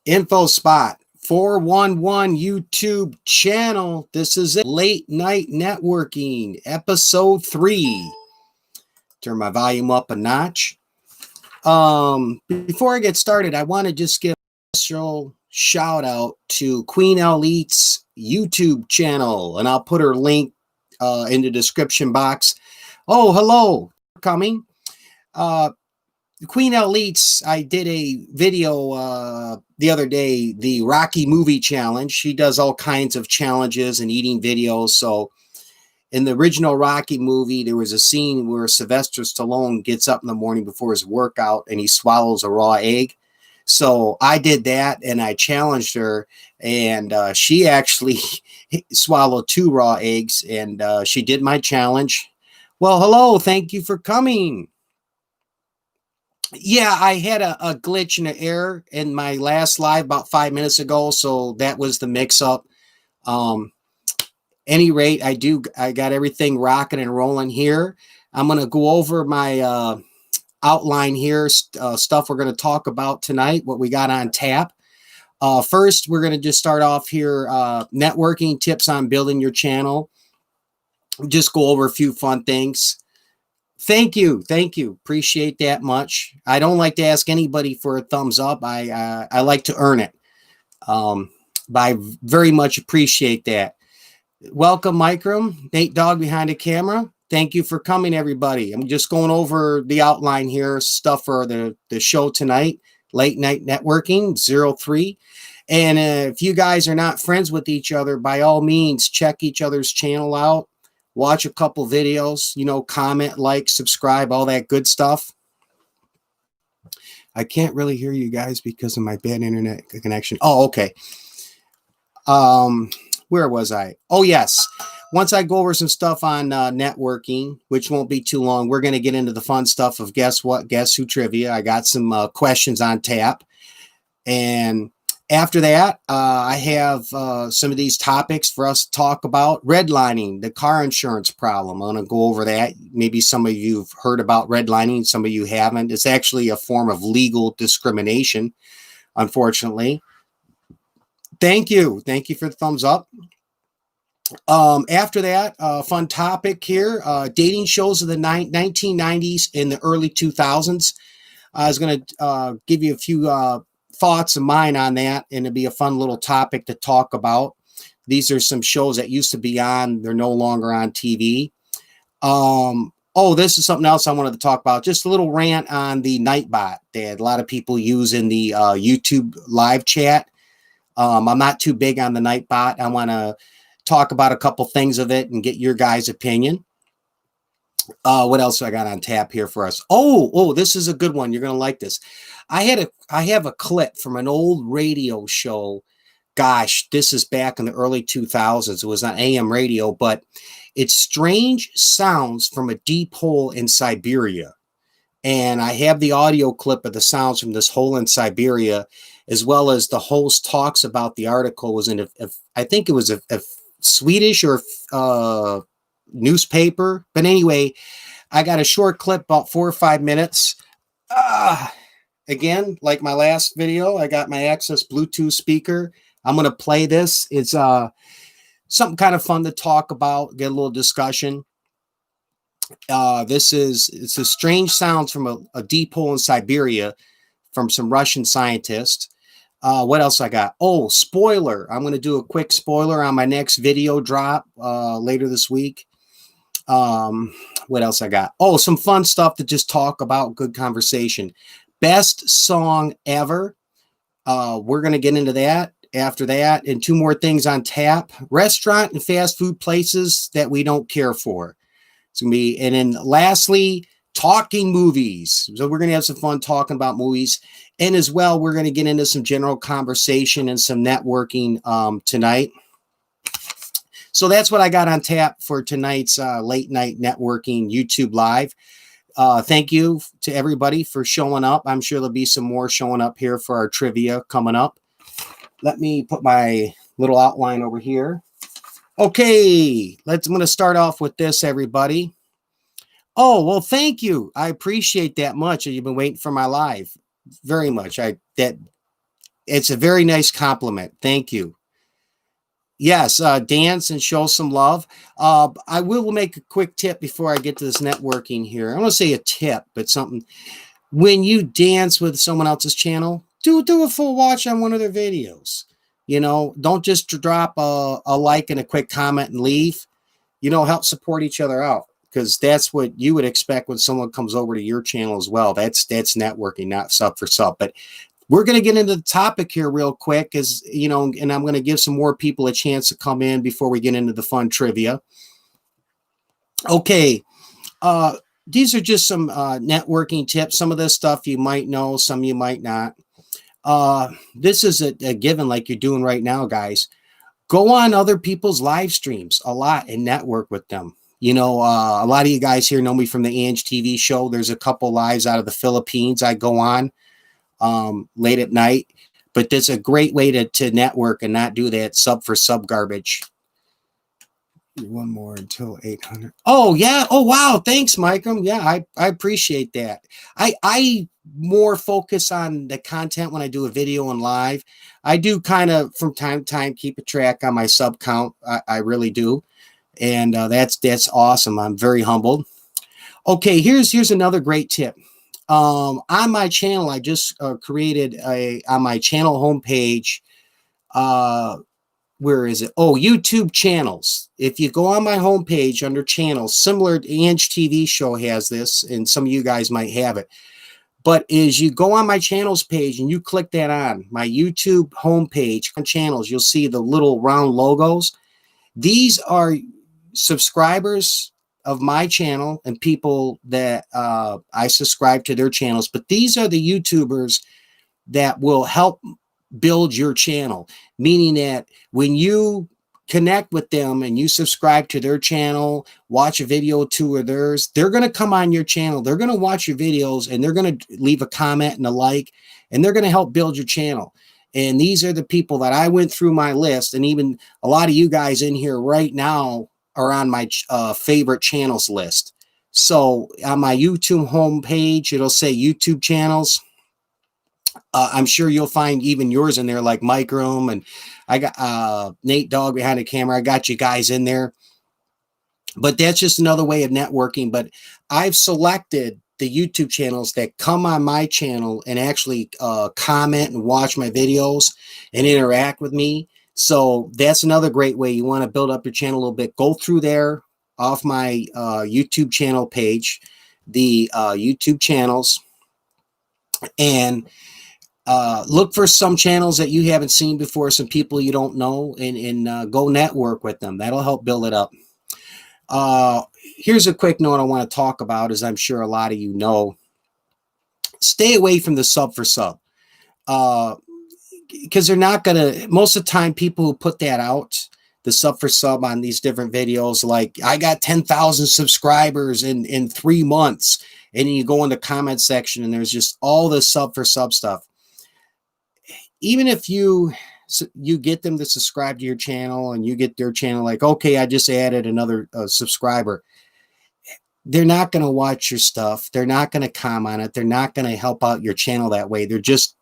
Infospot 411 YouTube channel. This is it. Late Night Networking, episode 3. Turn my volume up a notch. Before I get started, I want to just give a special shout out to Queen Elite's YouTube channel, and I'll put her link in the description box. Oh, hello, coming. Queen Elite's, I did a video the other day, the Rocky movie challenge. She does all kinds of challenges and eating videos. So in the original Rocky movie, there was a scene where Sylvester Stallone gets up in the morning before his workout and he swallows a raw egg. So I did that and I challenged her, and she actually swallowed 2 raw eggs, and she did my challenge. Well, hello, thank you for coming. Yeah, I had a glitch and an error in my last live about 5 minutes ago, so that was the mix-up. Any rate, I got everything rocking and rolling here. I'm going to go over my outline here, stuff we're going to talk about tonight, what we got on tap. First, we're going to just start off here, networking tips on building your channel. Just go over a few fun things. Thank you. Appreciate that much. I don't like to ask anybody for a thumbs up. I like to earn it. But I very much appreciate that. Welcome, Microm, Nate Dogg behind the camera. Thank you for coming, everybody. I'm just going over the outline here, stuff for the show tonight, Late Night Networking 03. And if you guys are not friends with each other, by all means, check each other's channel out. Watch a couple videos, comment, like, subscribe, all that good stuff. I can't really hear you guys because of my bad internet connection. Oh, okay. Where was I? Oh, yes. Once I go over some stuff on networking, which won't be too long, we're going to get into the fun stuff of Guess What, Guess Who trivia. I got some questions on tap. And after that, I have some of these topics for us to talk about. Redlining, the car insurance problem. I'm going to go over that. Maybe some of you have heard about redlining. Some of you haven't. It's actually a form of legal discrimination, unfortunately. Thank you. Thank you for the thumbs up. After that, fun topic here, dating shows of the 1990s and the early 2000s. I was going to give you a few thoughts of mine on that, and it'd be a fun little topic to talk about. These are some shows that used to be on. They're no longer on TV. Oh, this is something else I wanted to talk about. Just a little rant on the Nightbot that a lot of people use in the YouTube live chat. I'm not too big on the Nightbot. I want to talk about a couple things of it and get your guys' opinion. What else I got on tap here for us? Oh, this is a good one. You're going to like this. I have a clip from an old radio show. Gosh, this is back in the early 2000s. It was on AM radio, but it's strange sounds from a deep hole in Siberia. And I have the audio clip of the sounds from this hole in Siberia, as well as the host talks about the article was in, I think it was a Swedish or newspaper. But anyway, I got a short clip, about 4 or 5 minutes. Again, like my last video, I got my Access Bluetooth speaker. I'm going to play this. It's something kind of fun to talk about, get a little discussion. It's a strange sounds from a deep hole in Siberia from some Russian scientists. What else I got? Oh, spoiler. I'm going to do a quick spoiler on my next video drop later this week. What else I got? Oh, some fun stuff to just talk about, good conversation. Best song ever. We're going to get into that after that. And 2 more things on tap. Restaurant and fast food places that we don't care for. It's going to be, and then lastly, talking movies. So we're going to have some fun talking about movies. And as well, we're going to get into some general conversation and some networking tonight. So that's what I got on tap for tonight's Late Night Networking YouTube Live. Thank you to everybody for showing up. I'm sure there'll be some more showing up here for our trivia coming up. Let me put my little outline over here. Okay, I'm going to start off with this, everybody. Oh, well, thank you. I appreciate that much. You've been waiting for my live very much. It's a very nice compliment. Thank you. Yes, dance and show some love. I will make a quick tip before I get to this networking here. I want to say a tip, but something. When you dance with someone else's channel, do a full watch on one of their videos. You know, don't just drop a like and a quick comment and leave. You know, help support each other out, because that's what you would expect when someone comes over to your channel as well. That's networking, not sub for sub. But we're going to get into the topic here real quick, as you know, and I'm going to give some more people a chance to come in before we get into the fun trivia. Okay. These are just some networking tips. Some of this stuff you might know, some you might not. This is a given, like you're doing right now, guys. Go on other people's live streams a lot and network with them. You know, a lot of you guys here know me from the Ange TV show. There's a couple lives out of the Philippines I go on late at night, but that's a great way to network and not do that sub for sub garbage. One more until 800. Oh yeah. Oh wow. Thanks, Mike. Yeah, I appreciate that. I more focus on the content when I do a video and live. I do kind of from time to time keep a track on my sub count. I really do, and that's awesome. I'm very humbled. Okay, here's another great tip. On my channel, I just created on my channel homepage. Where is it? Oh, YouTube channels. If you go on my homepage under channels, similar to Ange TV show has this, and some of you guys might have it. But as you go on my channels page and you click that on my YouTube homepage on channels, you'll see the little round logos. These are subscribers of my channel and people that I subscribe to their channels. But these are the YouTubers that will help build your channel, meaning that when you connect with them and you subscribe to their channel, watch a video or two of theirs, they're going to come on your channel, they're going to watch your videos, and they're going to leave a comment and a like, and they're going to help build your channel. And these are the people that I went through my list, and even a lot of you guys in here right now are on my favorite channels list. So on my YouTube homepage, it'll say YouTube channels. I'm sure you'll find even yours in there, like Mike Room, and I got Nate Dogg behind the camera. I got you guys in there. But that's just another way of networking. But I've selected the YouTube channels that come on my channel and actually comment and watch my videos and interact with me. So that's another great way. You want to build up your channel a little bit. Go through there off my YouTube channel page, the YouTube channels, and look for some channels that you haven't seen before, some people you don't know, and go network with them. That'll help build it up. Here's a quick note I want to talk about, as I'm sure a lot of you know. Stay away from the sub for sub. Because they're not going to, most of the time, people who put that out, the sub for sub on these different videos, like, I got 10,000 subscribers in 3 months. And you go in the comment section and there's just all this sub for sub stuff. Even if you get them to subscribe to your channel and you get their channel, like, okay, I just added another subscriber, they're not going to watch your stuff. They're not going to comment on it. They're not going to help out your channel that way. They're just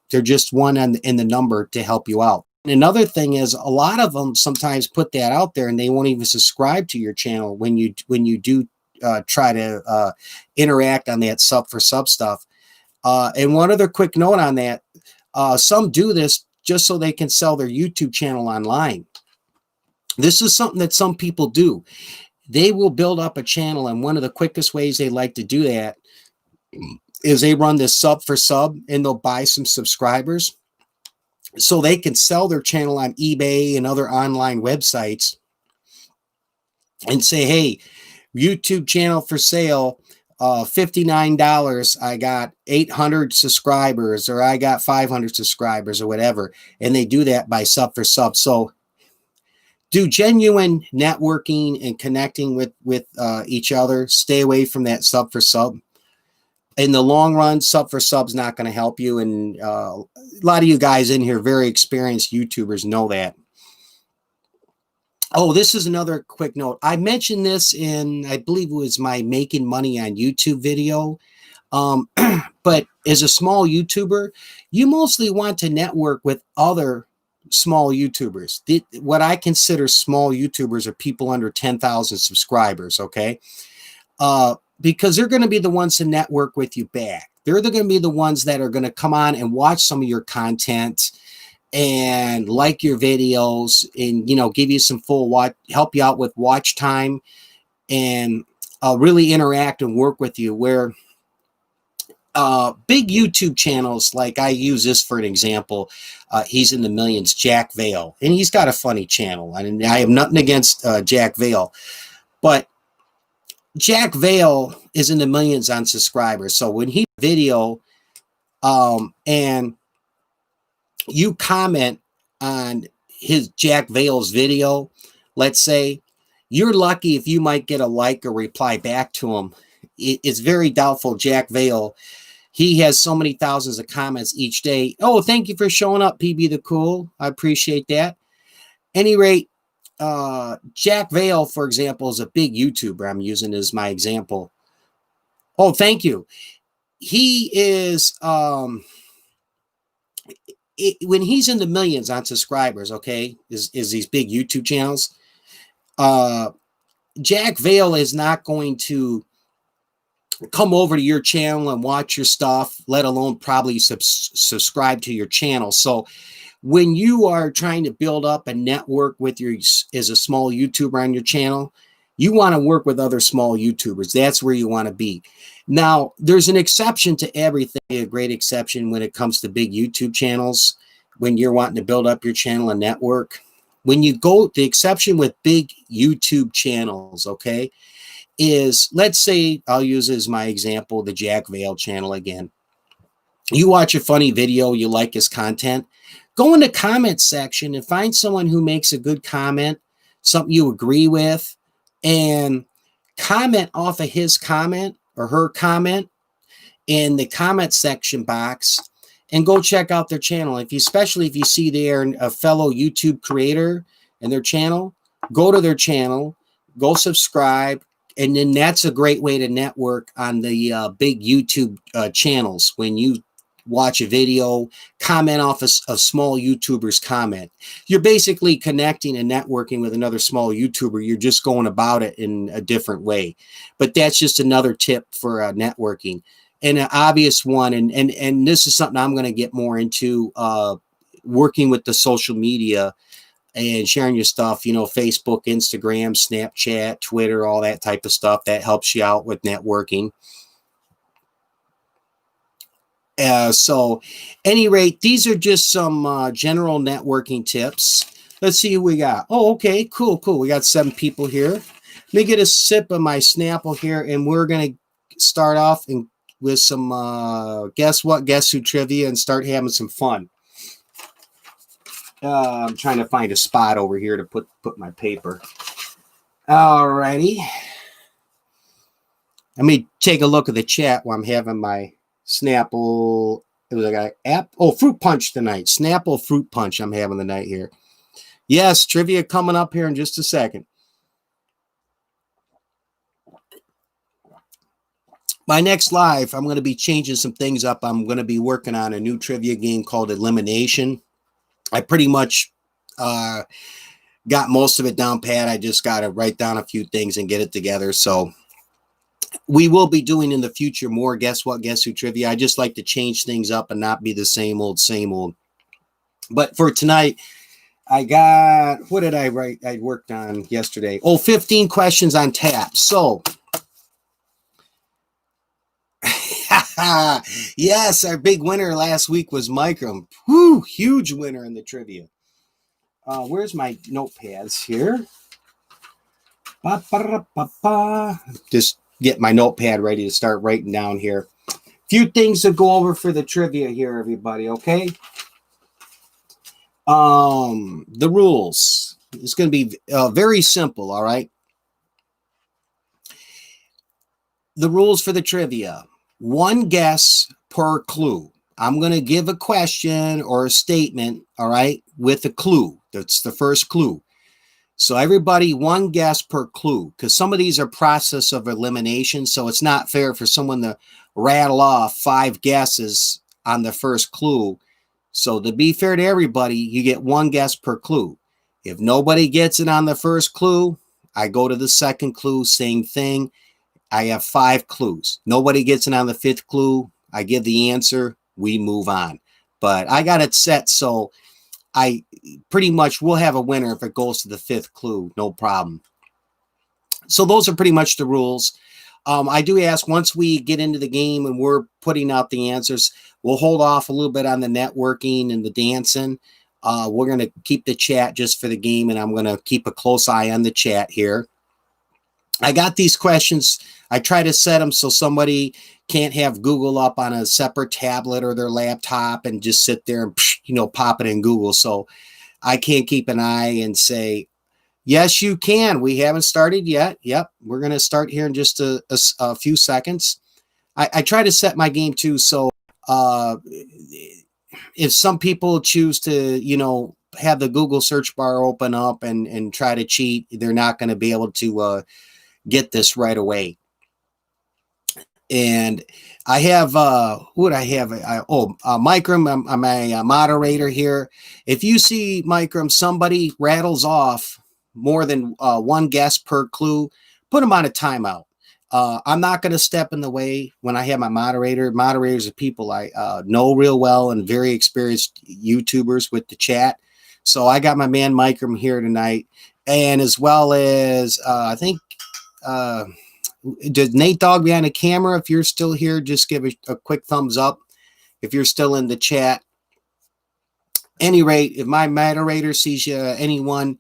one in the number to help you out. And another thing is, a lot of them sometimes put that out there and they won't even subscribe to your channel when you do try to interact on that sub for sub stuff. And one other quick note on that, some do this just so they can sell their YouTube channel online. This is something that some people do. They will build up a channel, and one of the quickest ways they like to do that is they run this sub for sub, and they'll buy some subscribers so they can sell their channel on eBay and other online websites and say, hey, YouTube channel for sale, $59. I got 800 subscribers, or I got 500 subscribers, or whatever. And they do that by sub for sub. So do genuine networking and connecting with each other. Stay away from that sub for sub. In the long run, sub for sub is not going to help you. And a lot of you guys in here, very experienced YouTubers, know that. Oh, this is another quick note. I mentioned this in, I believe it was my Making Money on YouTube video. But as a small YouTuber, you mostly want to network with other small YouTubers. What I consider small YouTubers are people under 10,000 subscribers, okay? Because they're going to be the ones to network with you back. They're going to be the ones that are going to come on and watch some of your content and like your videos and, you know, give you some full watch, help you out with watch time, and really interact and work with you. Where big YouTube channels, like I use this for an example, he's in the millions, Jack Vale, and he's got a funny channel. And I have nothing against Jack Vale, but Jack Vale is in the millions on subscribers. So when he video and you comment on his Jack Vale's video, let's say, you're lucky if you might get a like or reply back to him. It's very doubtful. Jack Vale, he has so many thousands of comments each day. Oh, thank you for showing up, PB the Cool. I appreciate that. Any rate, Jack Vale, for example, is a big YouTuber. I'm using as my example. Oh, thank you. He is, when he's in the millions on subscribers, okay, is these big YouTube channels, Jack Vale is not going to come over to your channel and watch your stuff, let alone probably subscribe to your channel. So when you are trying to build up a network with your, as a small YouTuber on your channel, you want to work with other small YouTubers. That's where you want to be. Now, there's an exception to everything, a great exception when it comes to big YouTube channels, when you're wanting to build up your channel and network. When you go, the exception with big YouTube channels, okay, is, let's say, I'll use as my example, the Jack Vale channel again. You watch a funny video, you like his content, go in the comment section and find someone who makes a good comment, something you agree with, and comment off of his comment or her comment in the comment section box, and go check out their channel. If you, especially if you see they're a fellow YouTube creator and their channel, go to their channel, go subscribe, and then that's a great way to network on the big YouTube channels. When you watch a video, comment off a small YouTuber's comment. You're basically connecting and networking with another small YouTuber. You're just going about it in a different way. But that's just another tip for networking. And an obvious one, and this is something I'm going to get more into, working with the social media and sharing your stuff, you know, Facebook, Instagram, Snapchat, Twitter, all that type of stuff. That helps you out with networking. So any rate, these are just some general networking tips. Let's see who we got. Oh, okay, cool. We got 7 people here. Let me get a sip of my Snapple here, and we're going to start off with some guess what, guess who trivia, and start having some fun. I'm trying to find a spot over here to put my paper. All righty. Let me take a look at the chat while I'm having my Snapple. It was like app. Oh, fruit punch tonight. Snapple fruit punch I'm having the night here. Yes, trivia coming up here in just a second. My next live, I'm going to be changing some things up. I'm going to be working on a new trivia game called Elimination. I pretty much got most of it down pat. I just got to write down a few things and get it together. So we will be doing in the future more guess what, guess who trivia. I just like to change things up and not be the same old, same old. But for tonight, I got, what did I write? I worked on yesterday. Oh, 15 questions on tap. So yes, our big winner last week was Micrum. Whew, huge winner in the trivia. Where's my notepads here? Just get my notepad ready to start writing down here. Few things to go over for the trivia here, everybody, okay? The rules. It's going to be very simple, all right? The rules for the trivia. 1 guess per clue. I'm going to give a question or a statement, all right, with a clue. That's the first clue. So everybody, one guess per clue, because some of these are process of elimination. So it's not fair for someone to rattle off 5 guesses on the first clue. So to be fair to everybody, you get one guess per clue. If nobody gets it on the first clue, I go to the second clue, same thing. I have 5 clues. Nobody gets it on the 5th clue. I give the answer. We move on. But I got it set so I pretty much will have a winner if it goes to the 5th clue. No problem. So those are pretty much the rules. I do ask, once we get into the game and we're putting out the answers, we'll hold off a little bit on the networking and the dancing. We're going to keep the chat just for the game, and I'm going to keep a close eye on the chat here. I got these questions. I try to set them so somebody can't have Google up on a separate tablet or their laptop and just sit there and, pop it in Google. So I can't keep an eye and say, yes, you can. We haven't started yet. Yep. We're going to start here in just a few seconds. I try to set my game too. So if some people choose to, have the Google search bar open up and try to cheat, they're not going to be able to get this right away. And I have, who would I have? Microm, I'm a moderator here. If you see, Microm, somebody rattles off more than one guess per clue, put them on a timeout. I'm not going to step in the way when I have my moderator. Moderators are people I know real well and very experienced YouTubers with the chat. So I got my man Microm here tonight. And as well as, I think, did Nate Dogg behind the camera? If you're still here, just give a quick thumbs up. If you're still in the chat. Any rate, if my moderator sees anyone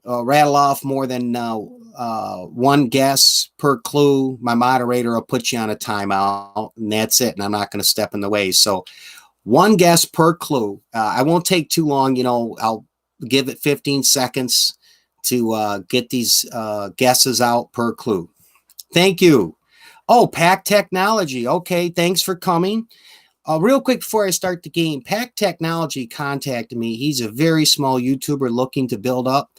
rattle off more than one guess per clue, my moderator will put you on a timeout, and that's it. And I'm not going to step in the way. So one guess per clue. I won't take too long. I'll give it 15 seconds to get these guesses out per clue. Thank you. Oh, Pack Technology. Okay, thanks for coming. Real quick before I start the game, Pack Technology contacted me. He's a very small YouTuber looking to build up.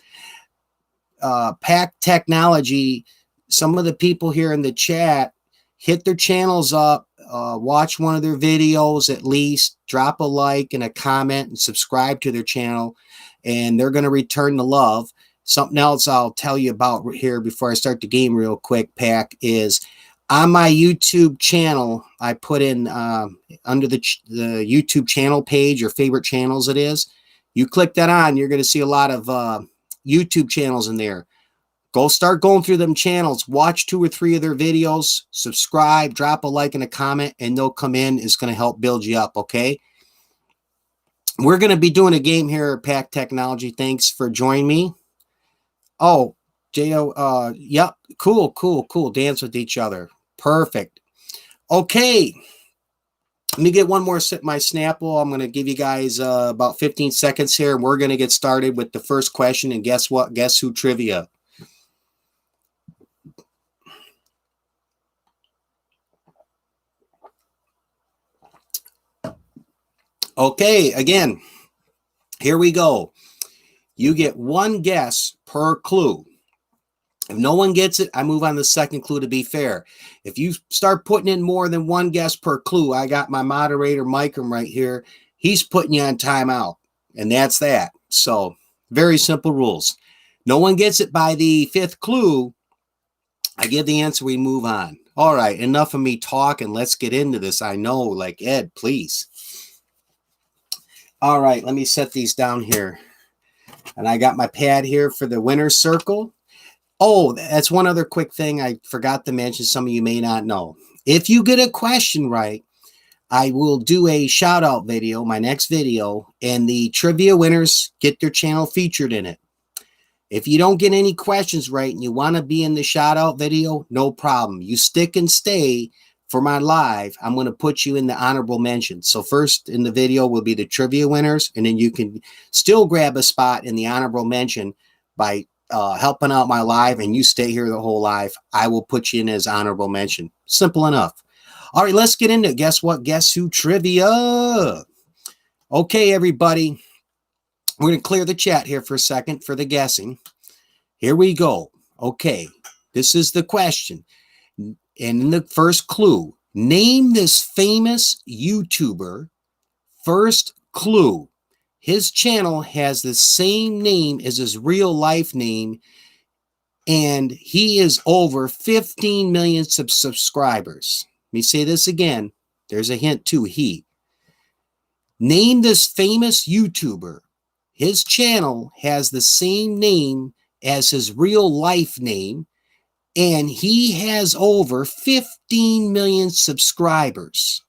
Pack Technology, some of the people here in the chat, hit their channels up, watch one of their videos at least, drop a like and a comment and subscribe to their channel, and they're going to return the love. Something else I'll tell you about here before I start the game real quick, Pack, is on my YouTube channel, I put in under the YouTube channel page, or favorite channels it is. You click that on, you're going to see a lot of YouTube channels in there. Go start going through them channels, watch 2 or 3 of their videos, subscribe, drop a like and a comment, and they'll come in. It's going to help build you up, okay? We're going to be doing a game here at Pack Technology. Thanks for joining me. Oh, J.O., yep, cool. Dance with each other. Perfect. Okay. Let me get one more sip my Snapple. I'm going to give you guys about 15 seconds here, and we're going to get started with the first question. And guess what? Guess who trivia. Okay, again, here we go. You get one guess per clue. If no one gets it, I move on to the second clue to be fair. If you start putting in more than one guess per clue, I got my moderator, Microm, right here. He's putting you on timeout, and that's that. So very simple rules. No one gets it by the 5th clue, I give the answer, we move on. All right, enough of me talking. Let's get into this. I know, like, Ed, please. All right, let me set these down here. And I got my pad here for the winner's circle. Oh, that's one other quick thing I forgot to mention. Some of you may not know. If you get a question right, I will do a shout out video, my next video, and the trivia winners get their channel featured in it. If you don't get any questions right and you want to be in the shout out video, no problem. You stick and stay for my live. I'm going to put you in the honorable mention. So first in the video will be the trivia winners, and then you can still grab a spot in the honorable mention by helping out my live, and you stay here the whole live. I will put you in as honorable mention. Simple enough. All right, let's get into it. Guess what? Guess who trivia? Okay, everybody. We're going to clear the chat here for a second for the guessing. Here we go. Okay, this is the question. And in the first clue, name this famous YouTuber. First clue. His channel has the same name as his real life name, and he is over 15 million subscribers. Let me say this again. There's a hint too. He. Name this famous YouTuber. His channel has the same name as his real life name, and he has over 15 million subscribers.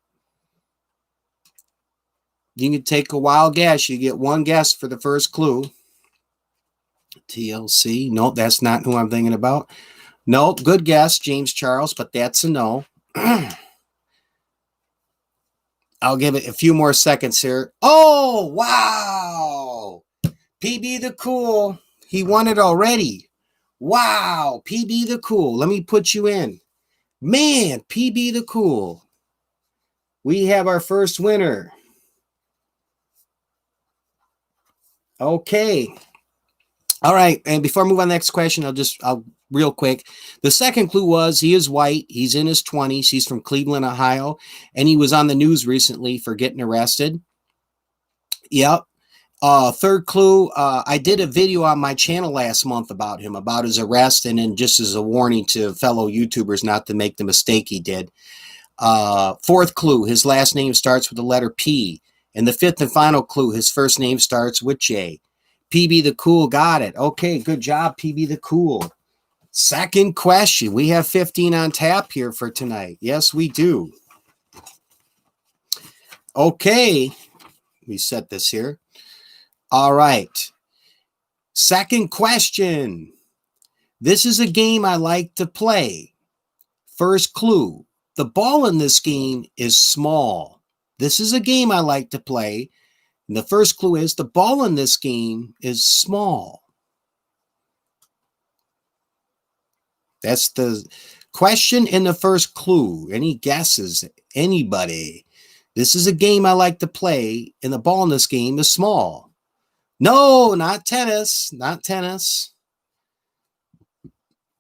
You can take a wild guess. You get one guess for the first clue. TLC. Nope, that's not who I'm thinking about. Nope, good guess, James Charles, but that's a no. I'll give it a few more seconds here. Oh, wow. PB the Cool. He won it already. Wow, PB the Cool. Let me put you in. Man, PB the Cool. We have our first winner. Okay. All right. And before I move on to the next question, I'll real quick. The second clue was he is white. He's in his 20s. He's from Cleveland, Ohio. And he was on the news recently for getting arrested. Yep. Third clue, I did a video on my channel last month about him, about his arrest, and then just as a warning to fellow YouTubers not to make the mistake he did. Fourth clue, his last name starts with the letter P. And the fifth and final clue, his first name starts with J. PB the Cool got it. Okay, good job, PB the Cool. Second question. We have 15 on tap here for tonight. Yes, we do. Okay. We set this here. All right. Second question. This is a game I like to play. First clue. The ball in this game is small. This is a game I like to play. And the first clue is the ball in this game is small. That's the question in the first clue. Any guesses? Anybody? This is a game I like to play, and the ball in this game is small. No, not tennis. Not tennis.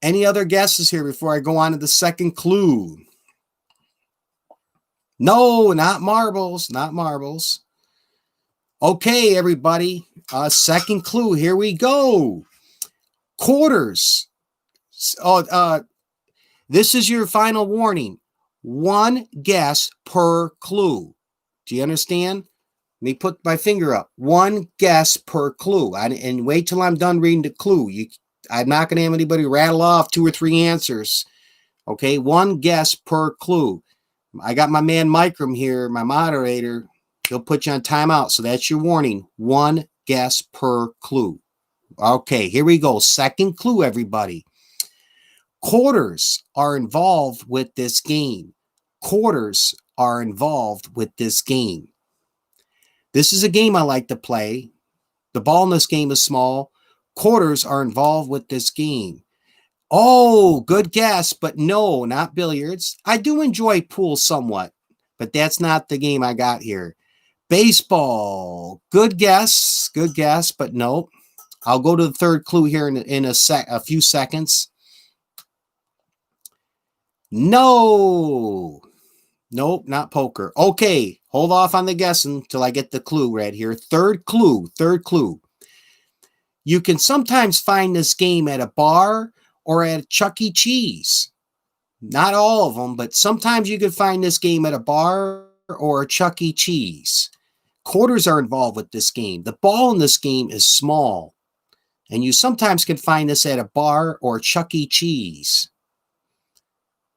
Any other guesses here before I go on to the second clue? No, not marbles. Not marbles. Okay, everybody. Second clue. Here we go. Quarters. This is your final warning. One guess per clue. Do you understand? Let me put my finger up. One guess per clue. And wait till I'm done reading the clue. I'm not going to have anybody rattle off 2 or 3 answers. Okay, one guess per clue. I got my man Micrum here, my moderator. He'll put you on timeout. So that's your warning. One guess per clue. Okay, here we go. Second clue, everybody. Quarters are involved with this game. Quarters are involved with this game. This is a game I like to play. The ball in this game is small. Quarters are involved with this game. Oh, good guess, but no, not billiards. I do enjoy pool somewhat, but that's not the game I got here. Baseball. Good guess, but no. I'll go to the third clue here in a few seconds. No. Nope, not poker. Okay, hold off on the guessing until I get the clue right here. Third clue. You can sometimes find this game at a bar or at Chuck E. Cheese. Not all of them, but sometimes you can find this game at a bar or a Chuck E. Cheese. Quarters are involved with this game. The ball in this game is small, and you sometimes can find this at a bar or Chuck E. Cheese.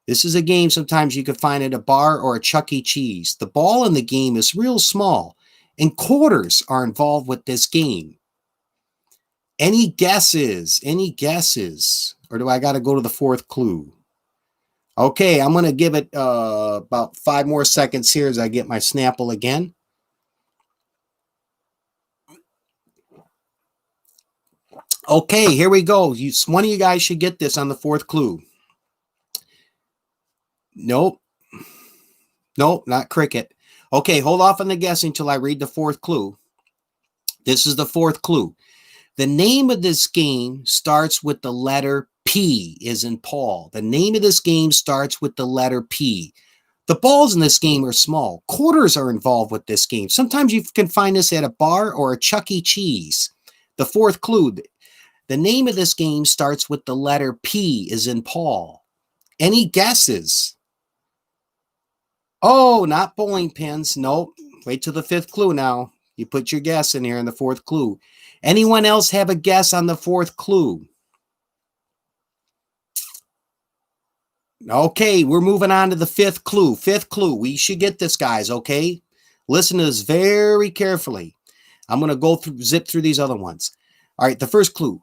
This is a game sometimes you can find at a bar or a Chuck E. Cheese. The ball in the game is real small, and quarters are involved with this game. Any guesses? Any guesses? Or do I got to go to the fourth clue? Okay, I'm going to give it about 5 more seconds here as I get my Snapple again. Okay, here we go. One of you guys should get this on the fourth clue. Nope, not cricket. Okay, hold off on the guessing until I read the fourth clue. This is the fourth clue. The name of this game starts with the letter P, as in Paul. The name of this game starts with the letter P. The balls in this game are small. Quarters are involved with this game. Sometimes you can find this at a bar or a Chuck E. Cheese. The fourth clue, the name of this game starts with the letter P, as in Paul. Any guesses? Oh, not bowling pins. Nope. Wait till the fifth clue now. You put your guess in here in the fourth clue. Anyone else have a guess on the fourth clue? Okay, we're moving on to the fifth clue. Fifth clue. We should get this, guys, okay? Listen to this very carefully. I'm going to go through, zip through these other ones. All right, the first clue.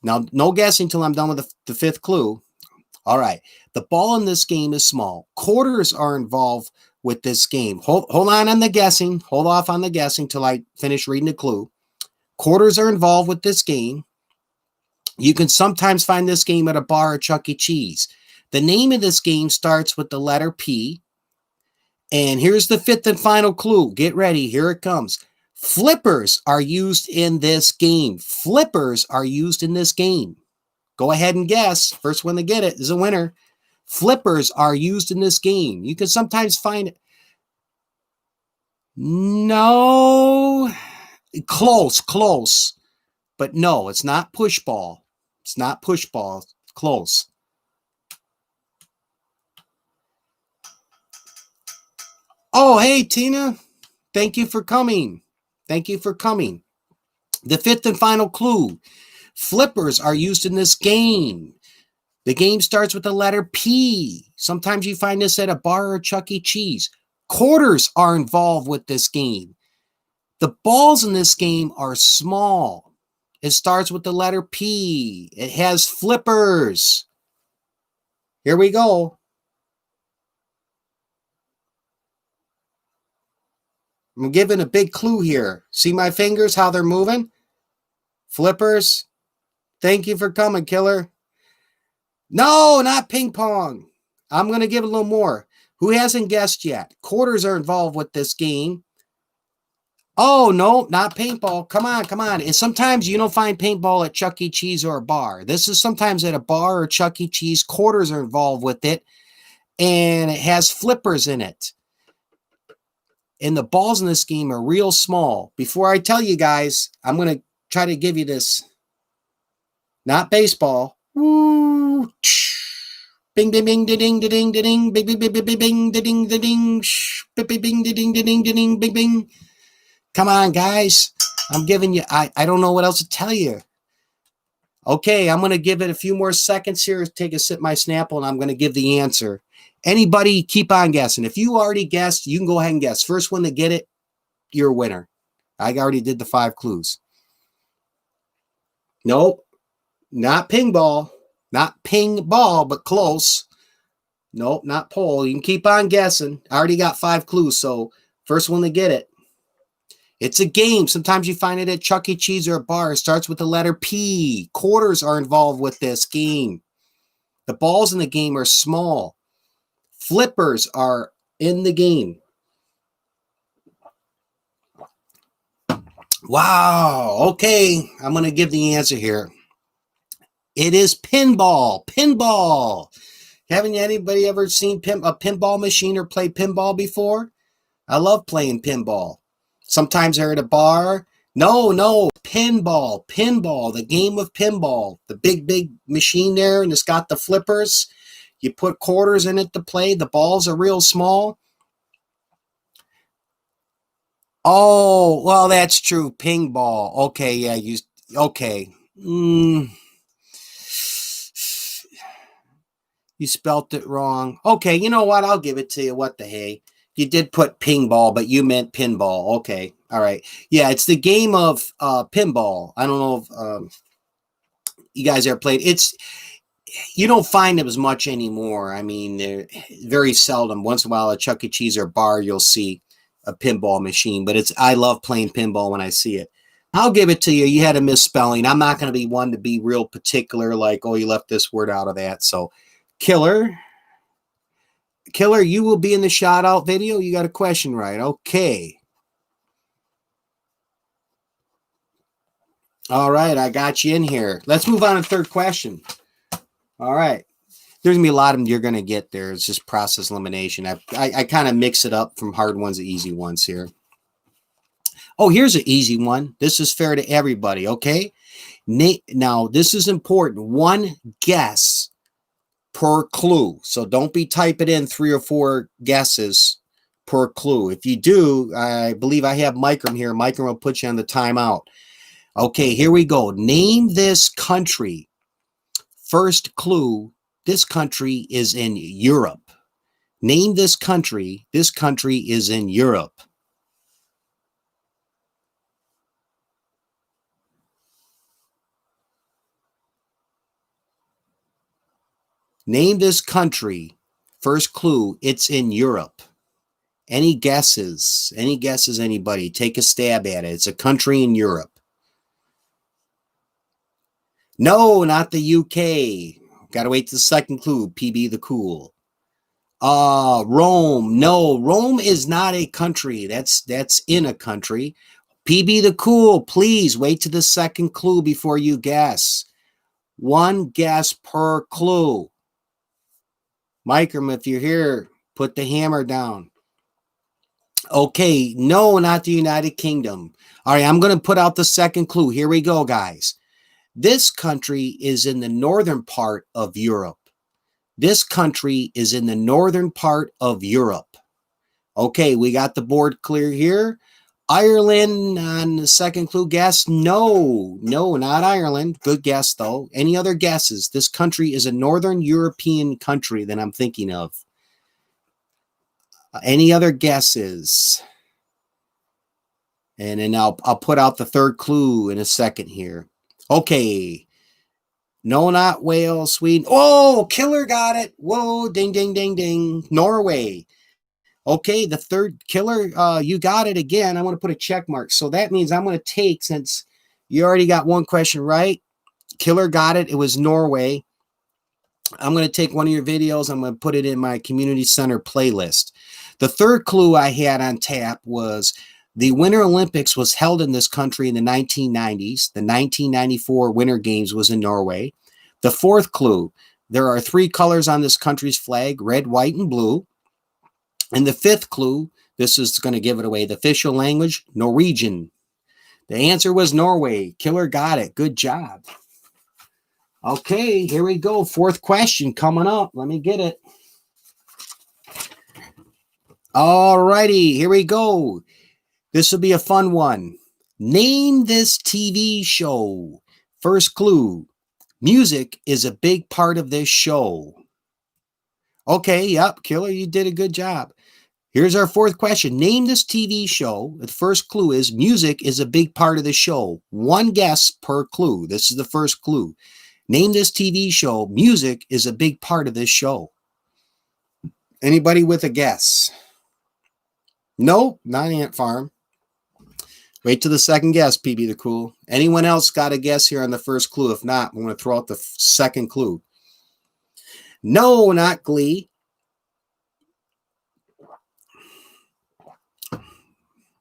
Now, no guessing until I'm done with the fifth clue. All right. The ball in this game is small. Quarters are involved with this game. Hold on the guessing. Hold off on the guessing till I finish reading the clue. Quarters are involved with this game. You can sometimes find this game at a bar or Chuck E. Cheese. The name of this game starts with the letter P. And here's the fifth and final clue. Get ready. Here it comes. Flippers are used in this game. Flippers are used in this game. Go ahead and guess. First one to get it is a winner. Flippers are used in this game. You can sometimes find it. No. Close. But no, it's not push ball. It's not push ball. Close. Oh, hey, Tina. Thank you for coming. Thank you for coming. The fifth and final clue. Flippers are used in this game. The game starts with the letter P. Sometimes you find this at a bar or Chuck E. Cheese. Quarters are involved with this game. The balls in this game are small. It starts with the letter P. It has flippers. Here we go. I'm giving a big clue here. See my fingers, how they're moving? Flippers. Thank you for coming, killer. No, not ping pong. I'm going to give a little more. Who hasn't guessed yet? Quarters are involved with this game. Oh, no, not paintball. Come on. And sometimes you don't find paintball at Chuck E. Cheese or a bar. This is sometimes at a bar or Chuck E. Cheese. Quarters are involved with it. And it has flippers in it. And the balls in this game are real small. Before I tell you guys, I'm going to try to give you this. Not baseball. Woo! Bing, bing, bing, ding, ding, ding, ding, bing, bing, bing, bing, bing, ding, ding, ding, bing, bing, ding, ding, ding, bing, bing. Come on, guys. I'm giving you, I don't know what else to tell you. Okay, I'm going to give it a few more seconds here. Take a sip of my Snapple, and I'm going to give the answer. Anybody, keep on guessing. If you already guessed, you can go ahead and guess. First one to get it, you're a winner. I already did the 5 clues. Nope. Not ping ball. Not ping ball, but close. Nope, not pole. You can keep on guessing. I already got 5 clues, so first one to get it. It's a game. Sometimes you find it at Chuck E. Cheese or a bar. It starts with the letter P. Quarters are involved with this game. The balls in the game are small. Flippers are in the game. Wow. Okay, I'm going to give the answer here. It is pinball. Pinball. Haven't anybody ever seen a pinball machine or played pinball before? I love playing pinball. Sometimes they're at a bar. No, pinball, the game of pinball. The big machine there, and it's got the flippers. You put quarters in it to play. The balls are real small. Oh, well, that's true. Ping ball. Okay, yeah, okay. You spelt it wrong. Okay, you know what? I'll give it to you. What the hey? You did put ping ball, but you meant pinball. Okay, all right. Yeah, it's the game of pinball. I don't know if you guys ever played. You don't find them as much anymore. I mean, they're very seldom. Once in a while, at Chuck E. Cheese or bar, you'll see a pinball machine. But I love playing pinball when I see it. I'll give it to you. You had a misspelling. I'm not going to be one to be real particular, like, oh, you left this word out of that. So, Killer, you will be in the shout out video. You got a question right. Okay. All right, I got you in here. Let's move on to the third question. All right. There's going to be a lot of them you're going to get there. It's just process elimination. I kind of mix it up from hard ones to easy ones here. Oh, here's an easy one. This is fair to everybody, okay? Now, this is important. One guess per clue. So don't be typing in 3 or 4 guesses per clue. If you do, I believe I have Micron here. Micron will put you on the timeout. Okay, here we go. Name this country. First clue, this country is in Europe. Name this country. This country is in Europe. Name this country. First clue, it's in Europe. Any guesses? Any guesses, anybody? Take a stab at it. It's a country in Europe. No, not the UK. Got to wait to the second clue. PB the Cool. Rome. No, Rome is not a country. That's in a country. PB the Cool, please wait to the second clue before you guess. One guess per clue. Microm, if you're here, put the hammer down. Okay, no, not the United Kingdom. All right, I'm going to put out the second clue. Here we go, guys. This country is in the northern part of Europe. This country is in the northern part of Europe. Okay, we got the board clear here. Ireland on the second clue guess. No, not Ireland. Good guess, though. Any other guesses? This country is a northern European country that I'm thinking of. Any other guesses? And then I'll put out the third clue in a second here. Okay. No, not Wales, Sweden. Oh, killer got it. Whoa, ding, ding, ding, ding. Norway. Okay, the third killer, you got it again. I want to put a check mark. So that means I'm going to take, since you already got one question right, killer got it. It was Norway. I'm going to take one of your videos. I'm going to put it in my community center playlist. The third clue I had on tap was the Winter Olympics was held in this country in the 1990s. The 1994 Winter Games was in Norway. The fourth clue, there are 3 colors on this country's flag, red, white, and blue. And the fifth clue, this is going to give it away, the official language, Norwegian. The answer was Norway. Killer got it. Good job. Okay, here we go. Fourth question coming up. Let me get it. All righty, here we go. This will be a fun one. Name this TV show. First clue, music is a big part of this show. Okay, yep, Killer, you did a good job. Here's our fourth question. Name this TV show. The first clue is music is a big part of the show. One guess per clue. This is the first clue. Name this TV show. Music is a big part of this show. Anybody with a guess? No, not Ant Farm. Wait till the second guess, PB the Cool. Anyone else got a guess here on the first clue? If not, I'm going to throw out the second clue. No, not Glee.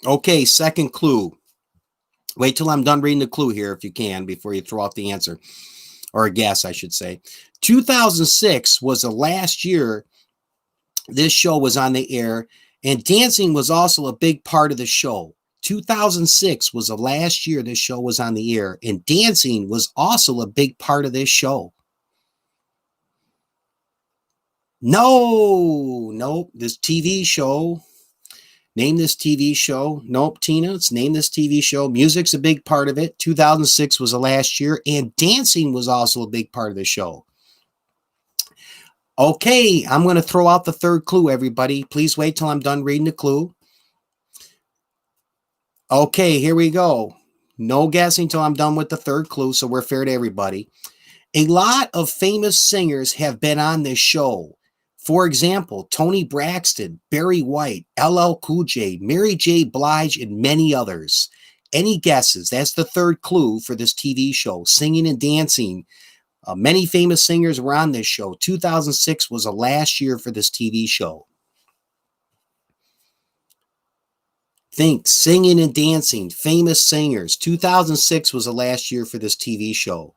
Okay, second clue. Wait till I'm done reading the clue here if you can before you throw out the answer. Or a guess, I should say. 2006 was the last year this show was on the air, and dancing was also a big part of the show. 2006 was the last year this show was on the air, and dancing was also a big part of this show. No, this TV show. Name this TV show. Nope, Tina, it's name this TV show. Music's a big part of it. 2006 was the last year, and dancing was also a big part of the show. Okay, I'm going to throw out the third clue, everybody. Please wait till I'm done reading the clue. Okay, here we go. No guessing till I'm done with the third clue, so we're fair to everybody. A lot of famous singers have been on this show. For example, Toni Braxton, Barry White, LL Cool J, Mary J. Blige, and many others. Any guesses? That's the third clue for this TV show. Singing and dancing. Many famous singers were on this show. 2006 was the last year for this TV show. Think singing and dancing, famous singers. 2006 was the last year for this TV show.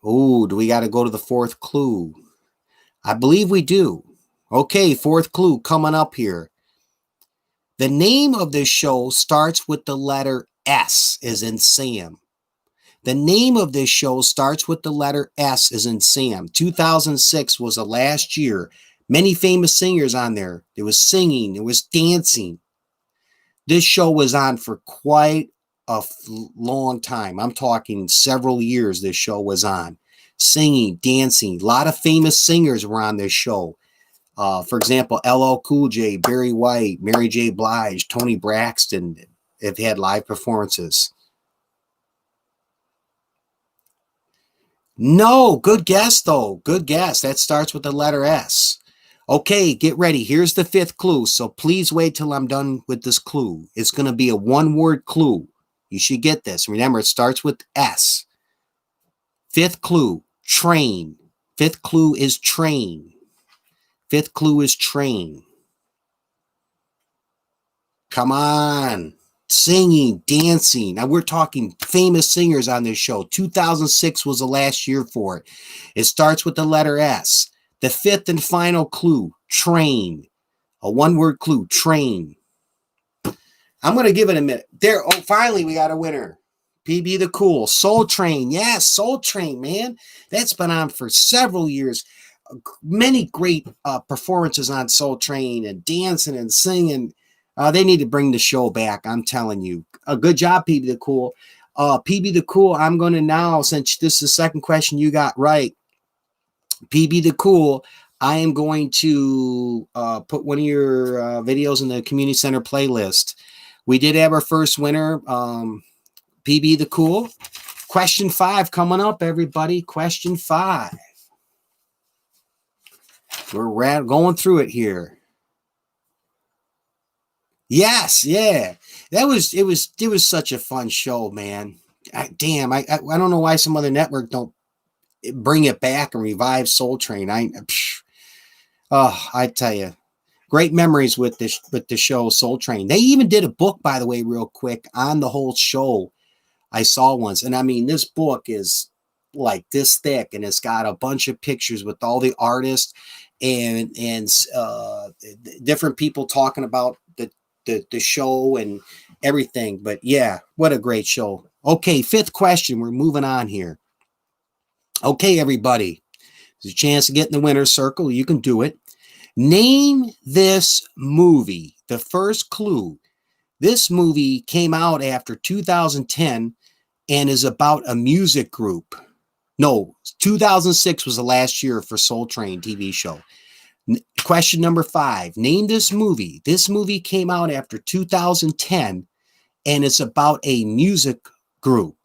Oh, do we got to go to the fourth clue? I believe we do. Okay, fourth clue coming up here. The name of this show starts with the letter S, as in Sam. The name of this show starts with the letter S, as in Sam. 2006 was the last year. Many famous singers on there. There was singing, there was dancing. This show was on for quite a long time. I'm talking several years this show was on. Singing, dancing. A lot of famous singers were on this show. For example, LL Cool J, Barry White, Mary J. Blige, Tony Braxton have had live performances. No, good guess though. Good guess. That starts with the letter S. Okay, get ready. Here's the fifth clue. So please wait till I'm done with this clue. It's going to be a one-word clue. You should get this. Remember, it starts with S. Fifth clue, train. Fifth clue is train. Fifth clue is train. Come on. Singing, dancing. Now we're talking famous singers on this show. 2006 was the last year for it. It starts with the letter S. The fifth and final clue, train. A one-word clue, train. I'm going to give it a minute. There. Oh, finally, we got a winner. PB the Cool. Soul Train. Yes, Soul Train, man. That's been on for several years. Many great performances on Soul Train and dancing and singing. They need to bring the show back. I'm telling you. A good job, PB the Cool. PB the Cool, I'm going to now, since this is the second question you got right, PB the Cool, I am going to put one of your videos in the community center playlist. We did have our first winner, PB the Cool. Question 5 coming up, everybody. Question 5. We're going through it here. Yes, yeah. It was such a fun show, man. I don't know why some other network don't bring it back and revive Soul Train. I tell you, great memories with the show Soul Train. They even did a book, by the way, real quick on the whole show. I saw once, and I mean, this book is like this thick, and it's got a bunch of pictures with all the artists and different people talking about the show and everything. But yeah, what a great show. Okay, fifth question. We're moving on here. Okay, everybody. There's a chance to get in the winner's circle. You can do it. Name this movie. The first clue. This movie came out after 2010 and is about a music group. No, 2006 was the last year for Soul Train TV show. Question number 5. Name this movie. This movie came out after 2010 and it's about a music group.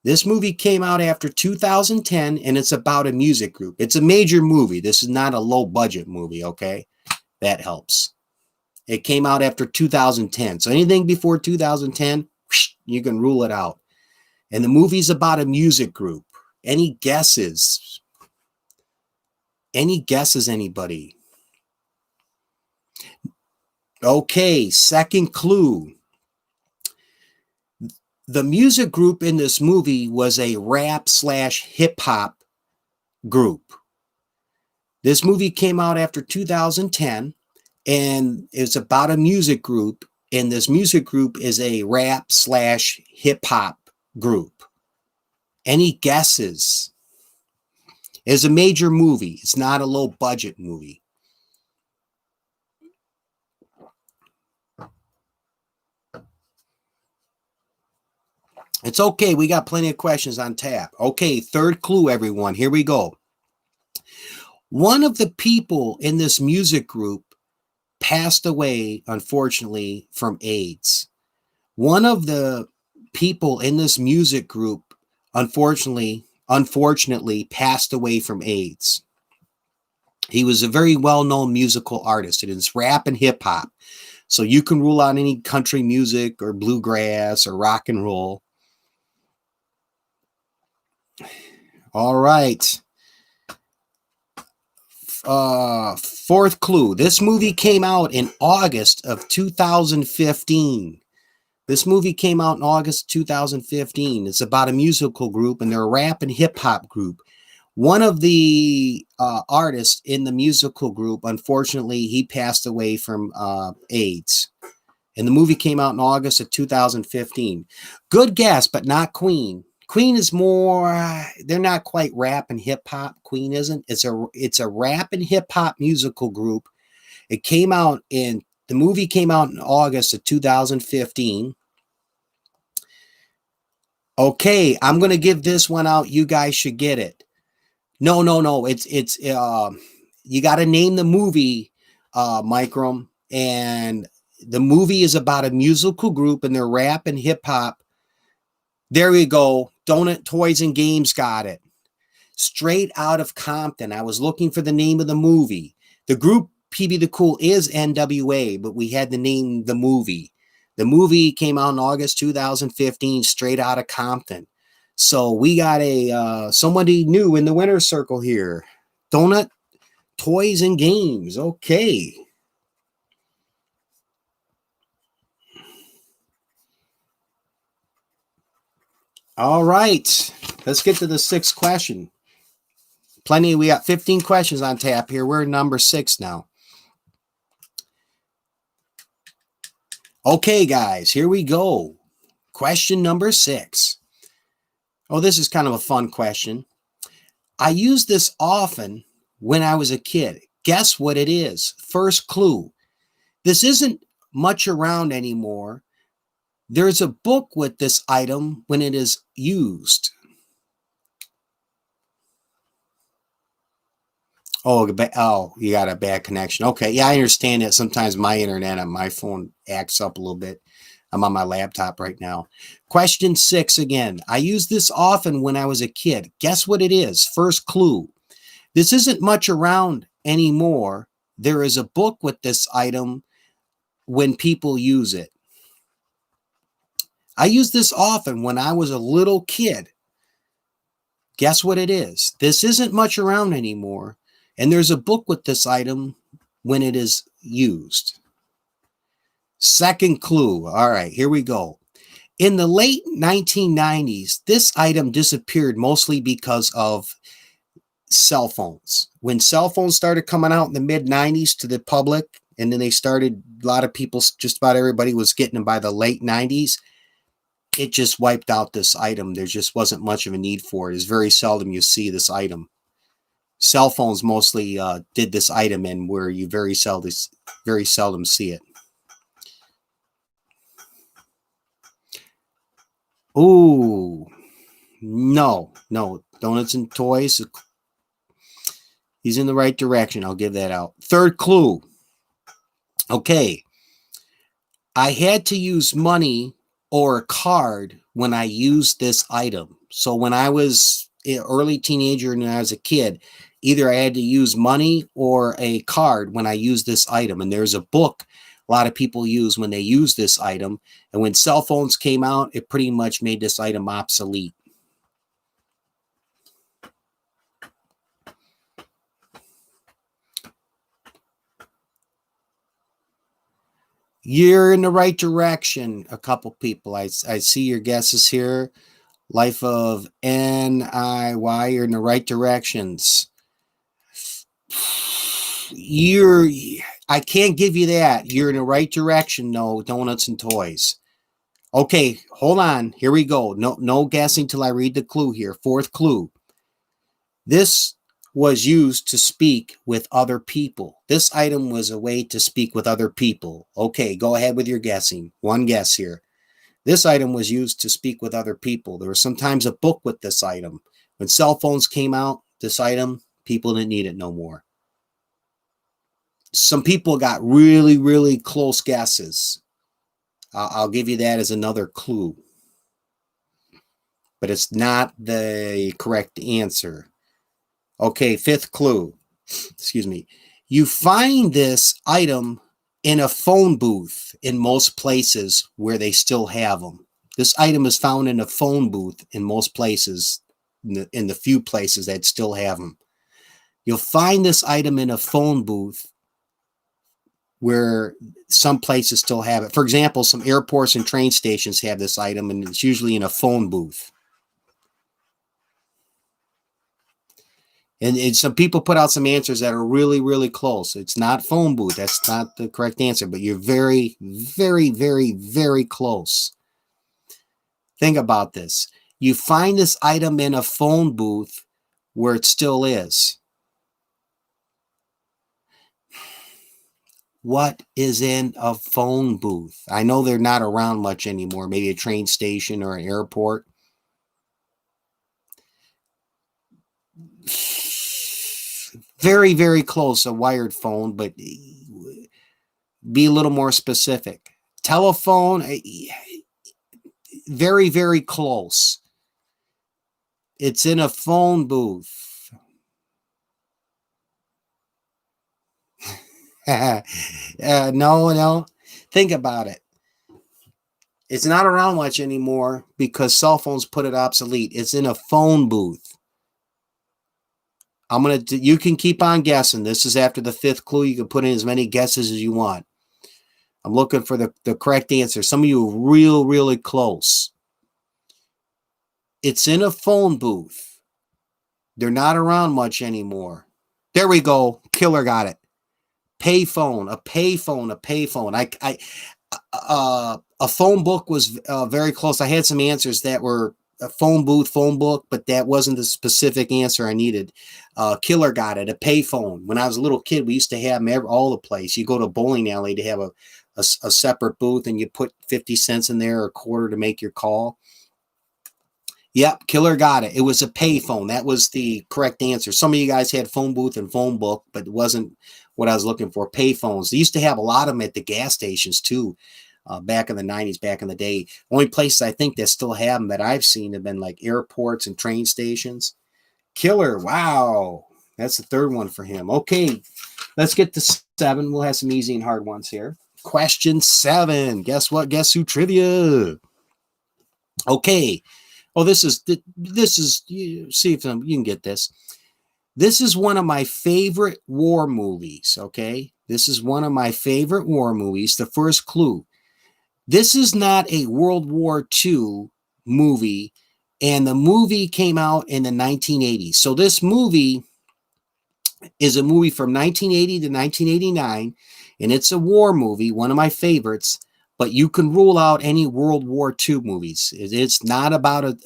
This movie came out after 2010 and it's about a music group. It's a major movie. This is not a low budget movie, okay? That helps. It came out after 2010. So anything before 2010, you can rule it out. And the movie's about a music group. Any guesses? Any guesses, anybody? Okay, second clue. The music group in this movie was a rap/hip hop group. This movie came out after 2010 and it's about a music group. And this music group is a rap/hip hop group. Any guesses? It's a major movie. It's not a low budget movie. It's okay. We got plenty of questions on tap. Okay, third clue, everyone. Here we go. One of the people in this music group passed away, unfortunately, from AIDS. One of the people in this music group, unfortunately, passed away from AIDS. He was a very well-known musical artist. It is rap and hip hop. So you can rule out any country music or bluegrass or rock and roll. All right. Fourth clue. This movie came out in August of 2015. This movie came out in August 2015. It's about a musical group, and they're a rap and hip hop group. One of the artists in the musical group, unfortunately, he passed away from AIDS. And the movie came out in August of 2015. Good guess, but not Queen. Queen is more, they're not quite rap and hip hop. Queen isn't. It's a rap and hip hop musical group. The movie came out in August of 2015. Okay, I'm going to give this one out. You guys should get it. No. It's you got to name the movie, Microm, and the movie is about a musical group and they're rap and hip hop. There we go. Donut Toys and Games got it. Straight Out of Compton. I was looking for the name of the movie. The group PB the Cool is NWA, but we had to name the movie. The movie came out in August 2015, Straight Out of Compton. So we got somebody new in the winner's circle here. Donut Toys and Games. Okay. All right. Let's get to the sixth question. We got 15 questions on tap here. We're number 6 now. Okay, guys, here we go. Question number 6. Oh, this is kind of a fun question. I use this often when I was a kid. Guess what it is? First clue. This isn't much around anymore. There's a book with this item when it is used. Oh, you got a bad connection. Okay, yeah, I understand that. Sometimes my internet on my phone acts up a little bit. I'm on my laptop right now. Question 6 again. I use this often when I was a kid. Guess what it is? First clue. This isn't much around anymore. There is a book with this item when people use it. I use this often when I was a little kid. Guess what it is? This isn't much around anymore. And there's a book with this item when it is used. Second clue. All right, here we go. In the late 1990s, this item disappeared mostly because of cell phones. When cell phones started coming out in the mid 90s to the public, and then a lot of people, just about everybody was getting them by the late 90s, it just wiped out this item. There just wasn't much of a need for it. It's very seldom you see this item. Cell phones mostly did this item in where you very seldom see it. Ooh, no. Donuts and Toys. He's in the right direction. I'll give that out. Third clue. Okay. I had to use money or a card when I used this item. So when I was an early teenager and I was a kid, either I had to use money or a card when I used this item. And there's a book a lot of people use when they use this item. And when cell phones came out, it pretty much made this item obsolete. You're in the right direction, a couple people. I see your guesses here. Life of NIY, you're in the right directions. I can't give you that. You're in the right direction, no, Donuts and Toys. Okay, hold on. Here we go. No guessing till I read the clue here. Fourth clue. This was used to speak with other people. This item was a way to speak with other people. Okay, go ahead with your guessing. One guess here. This item was used to speak with other people. There was sometimes a book with this item. When cell phones came out, this item, people didn't need it no more. Some people got really, really close guesses. I'll give you that as another clue. But it's not the correct answer. Okay, fifth clue. Excuse me. You find this item in a phone booth in most places where they still have them. This item is found in a phone booth in most places, in the few places that still have them. You'll find this item in a phone booth where some places still have it. For example, some airports and train stations have this item, and it's usually in a phone booth. And some people put out some answers that are really, really close. It's not phone booth. That's not the correct answer, but you're very, very, very, very close. Think about this. You find this item in a phone booth where it still is. What is in a phone booth? I know they're not around much anymore. Maybe a train station or an airport. Very, very close, a wired phone, but be a little more specific. Telephone, very, very close. It's in a phone booth. No. Think about it. It's not around much anymore because cell phones put it obsolete. It's in a phone booth. You can keep on guessing. This is after the fifth clue. You can put in as many guesses as you want. I'm looking for the correct answer. Some of you are really close. It's in a phone booth. They're not around much anymore. There we go. Killer got it. Payphone, a payphone. A phone book was very close. I had some answers that were a phone booth, phone book, but that wasn't the specific answer I needed. Killer got it. A payphone. When I was a little kid, we used to have them all the place. You go to a bowling alley to have a separate booth, and you put 50 cents in there or a quarter to make your call. Yep, Killer got it. It was a payphone. That was the correct answer. Some of you guys had phone booth and phone book, but it wasn't what I was looking for. Payphones. They used to have a lot of them at the gas stations too. Back in the 90s, back in the day. Only places I think that still have them that I've seen have been like airports and train stations. Killer, wow. That's the third one for him. Okay, let's get to 7. We'll have some easy and hard ones here. Question 7. Guess what? Guess who trivia? Okay. Oh, this is see if you can get this. This is one of my favorite war movies, okay? This is one of my favorite war movies. The first clue. This is not a World War II movie, and the movie came out in the 1980s. So this movie is a movie from 1980 to 1989, and it's a war movie, one of my favorites, but you can rule out any World War II movies. It's not about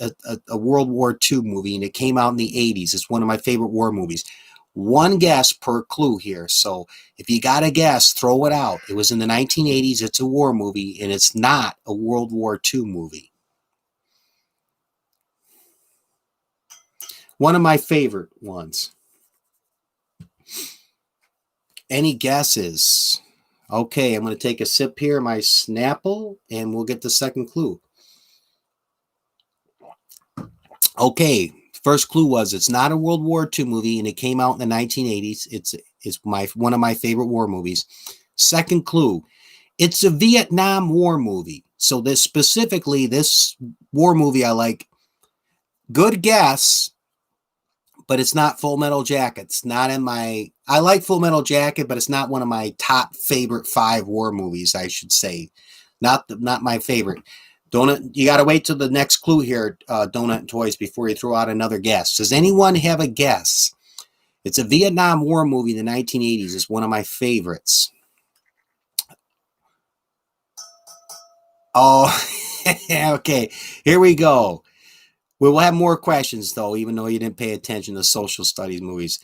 a World War II movie, and it came out in the 80s. It's one of my favorite war movies. One guess per clue here. So if you got a guess, throw it out. It was in the 1980s. It's a war movie, and it's not a World War II movie. One of my favorite ones. Any guesses? Okay, I'm going to take a sip here of my Snapple, and we'll get the second clue. Okay, first clue was it's not a World War II movie, and it came out in the 1980s. It's one of my favorite war movies. Second clue, it's a Vietnam War movie. So this war movie I like. Good guess, but it's not Full Metal Jacket. It's not I like Full Metal Jacket, but it's not one of my top favorite 5 war movies, I should say. Not my favorite. Donut, you got to wait till the next clue here, Donut and Toys, before you throw out another guess. Does anyone have a guess? It's a Vietnam War movie in the 1980s. It's one of my favorites. Oh, okay. Here we go. We'll have more questions, though, even though you didn't pay attention to social studies movies.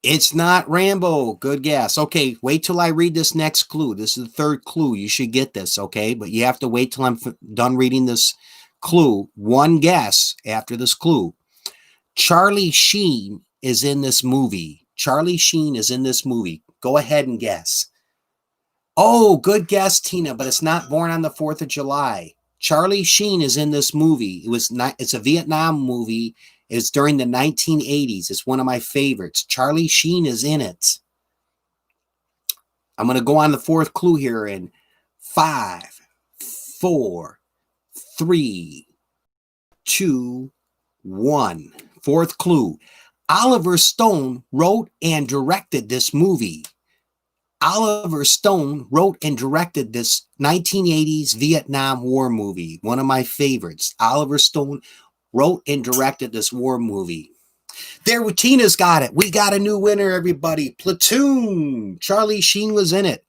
It's not Rambo. Good guess. Okay, wait till I read this next clue. This is the third clue. You should get this, okay? But you have to wait till I'm done reading this clue. One guess after this clue. Charlie Sheen is in this movie. Charlie Sheen is in this movie. Go ahead and guess. Oh, good guess, Tina, but it's not Born on the 4th of July. Charlie Sheen is in this movie. It's a Vietnam movie. It's during the 1980s. It's one of my favorites. Charlie Sheen is in it. I'm going to go on the fourth clue here in 5, 4, 3, 2, 1. Fourth clue. Oliver Stone wrote and directed this movie. Oliver Stone wrote and directed this 1980s Vietnam War movie. One of my favorites. Oliver Stone wrote and directed this war movie. There, Tina's got it. We got a new winner, everybody. Platoon. Charlie Sheen was in it.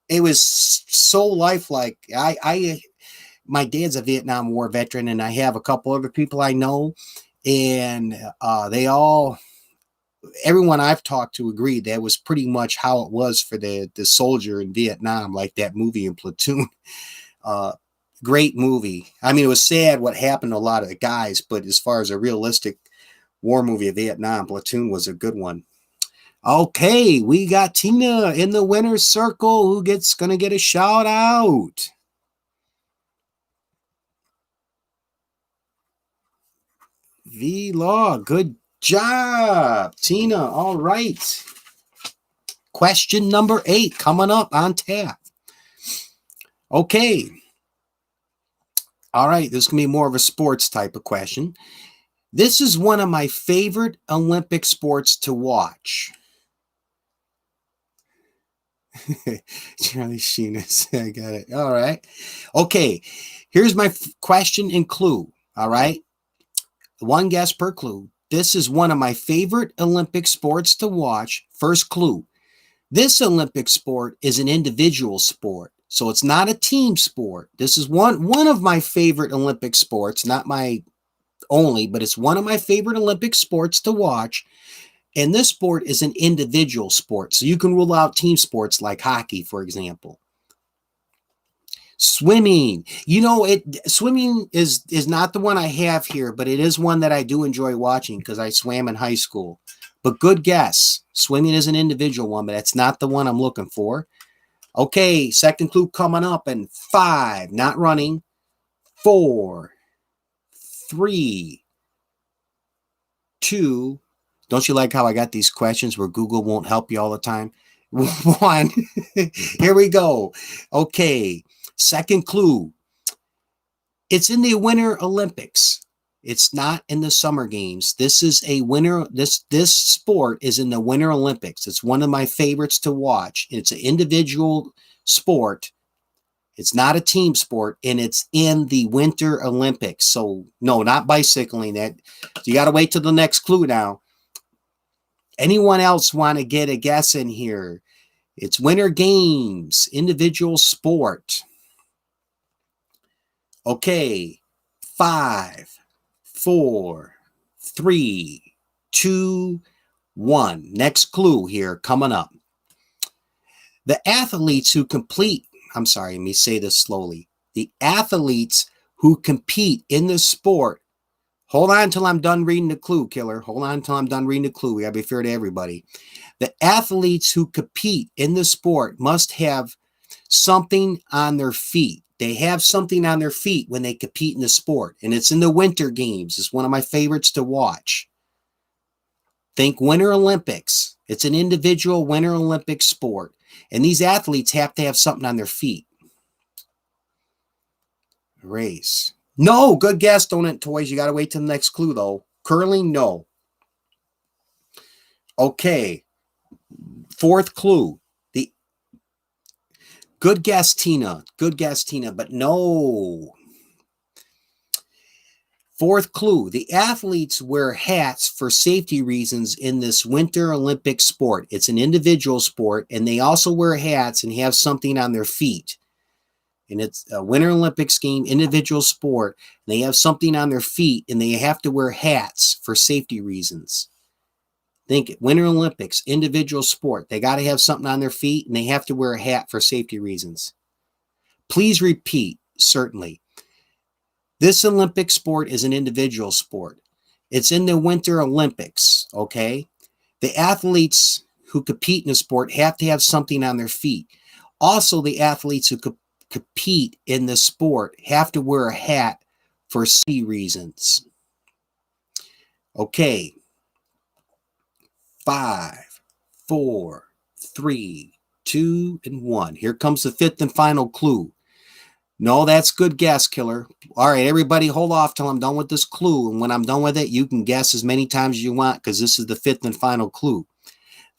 It was so lifelike. My dad's a Vietnam War veteran, and I have a couple other people I know, and everyone I've talked to agreed that was pretty much how it was for the soldier in Vietnam, like that movie in Platoon. Great movie. I mean, it was sad what happened to a lot of the guys, but as far as a realistic war movie of Vietnam, Platoon was a good one. Okay, we got Tina in the winner's circle. Who gonna get a shout out? V-Law, good job, Tina. All right. Question number 8 coming up on tap. Okay. All right, this is going to be more of a sports type of question. This is one of my favorite Olympic sports to watch. Charlie Sheen, I got it. All right. Okay, here's my question and clue. All right. One guess per clue. This is one of my favorite Olympic sports to watch. First clue. This Olympic sport is an individual sport. So it's not a team sport. This is one of my favorite Olympic sports, not my only, but it's one of my favorite Olympic sports to watch. And this sport is an individual sport. So you can rule out team sports like hockey, for example. Swimming. You know, swimming is not the one I have here, but it is one that I do enjoy watching because I swam in high school. But good guess. Swimming is an individual one, but that's not the one I'm looking for. Okay, second clue coming up in 5, not running. 4, 3, 2. Don't you like how I got these questions where Google won't help you all the time? 1. Here we go. Okay, second clue. It's in the Winter Olympics. It's not in the Summer Games. This is a winter. This sport is in the Winter Olympics. It's one of my favorites to watch. It's an individual sport. It's not a team sport, and it's in the Winter Olympics. So no, not bicycling. That you got to wait till the next clue now. Anyone else want to get a guess in here? It's Winter Games, individual sport. Okay, 5, 4, 3, 2, 1. Next clue here coming up. The athletes who complete, I'm sorry, let me say this slowly. The athletes who compete in the sport, hold on until I'm done reading the clue, killer. Hold on until I'm done reading the clue. We gotta be fair to everybody. The athletes who compete in the sport must have something on their feet. They have something on their feet when they compete in the sport, and it's in the Winter Games. It's one of my favorites to watch. Think Winter Olympics. It's an individual Winter Olympic sport, and these athletes have to have something on their feet. Race. No, good guess, Donut Toys. You got to wait till the next clue, though. Curling, no. Okay. Fourth clue. Good guess, Tina. Good guess, Tina, but no. Fourth clue. The athletes wear hats for safety reasons in this Winter Olympic sport. It's an individual sport, and they also wear hats and have something on their feet. And it's a Winter Olympics game, individual sport. They have something on their feet, and they have to wear hats for safety reasons. Think it. Winter Olympics, individual sport. They got to have something on their feet, and they have to wear a hat for safety reasons. Please repeat, certainly. This Olympic sport is an individual sport. It's in the Winter Olympics, okay? The athletes who compete in the sport have to have something on their feet. Also, the athletes who compete in the sport have to wear a hat for safety reasons. Okay. 5, 4, 3, 2, and 1. Here comes the fifth and final clue. No, that's good guess, Killer. All right, everybody hold off till I'm done with this clue. And when I'm done with it, you can guess as many times as you want because this is the fifth and final clue.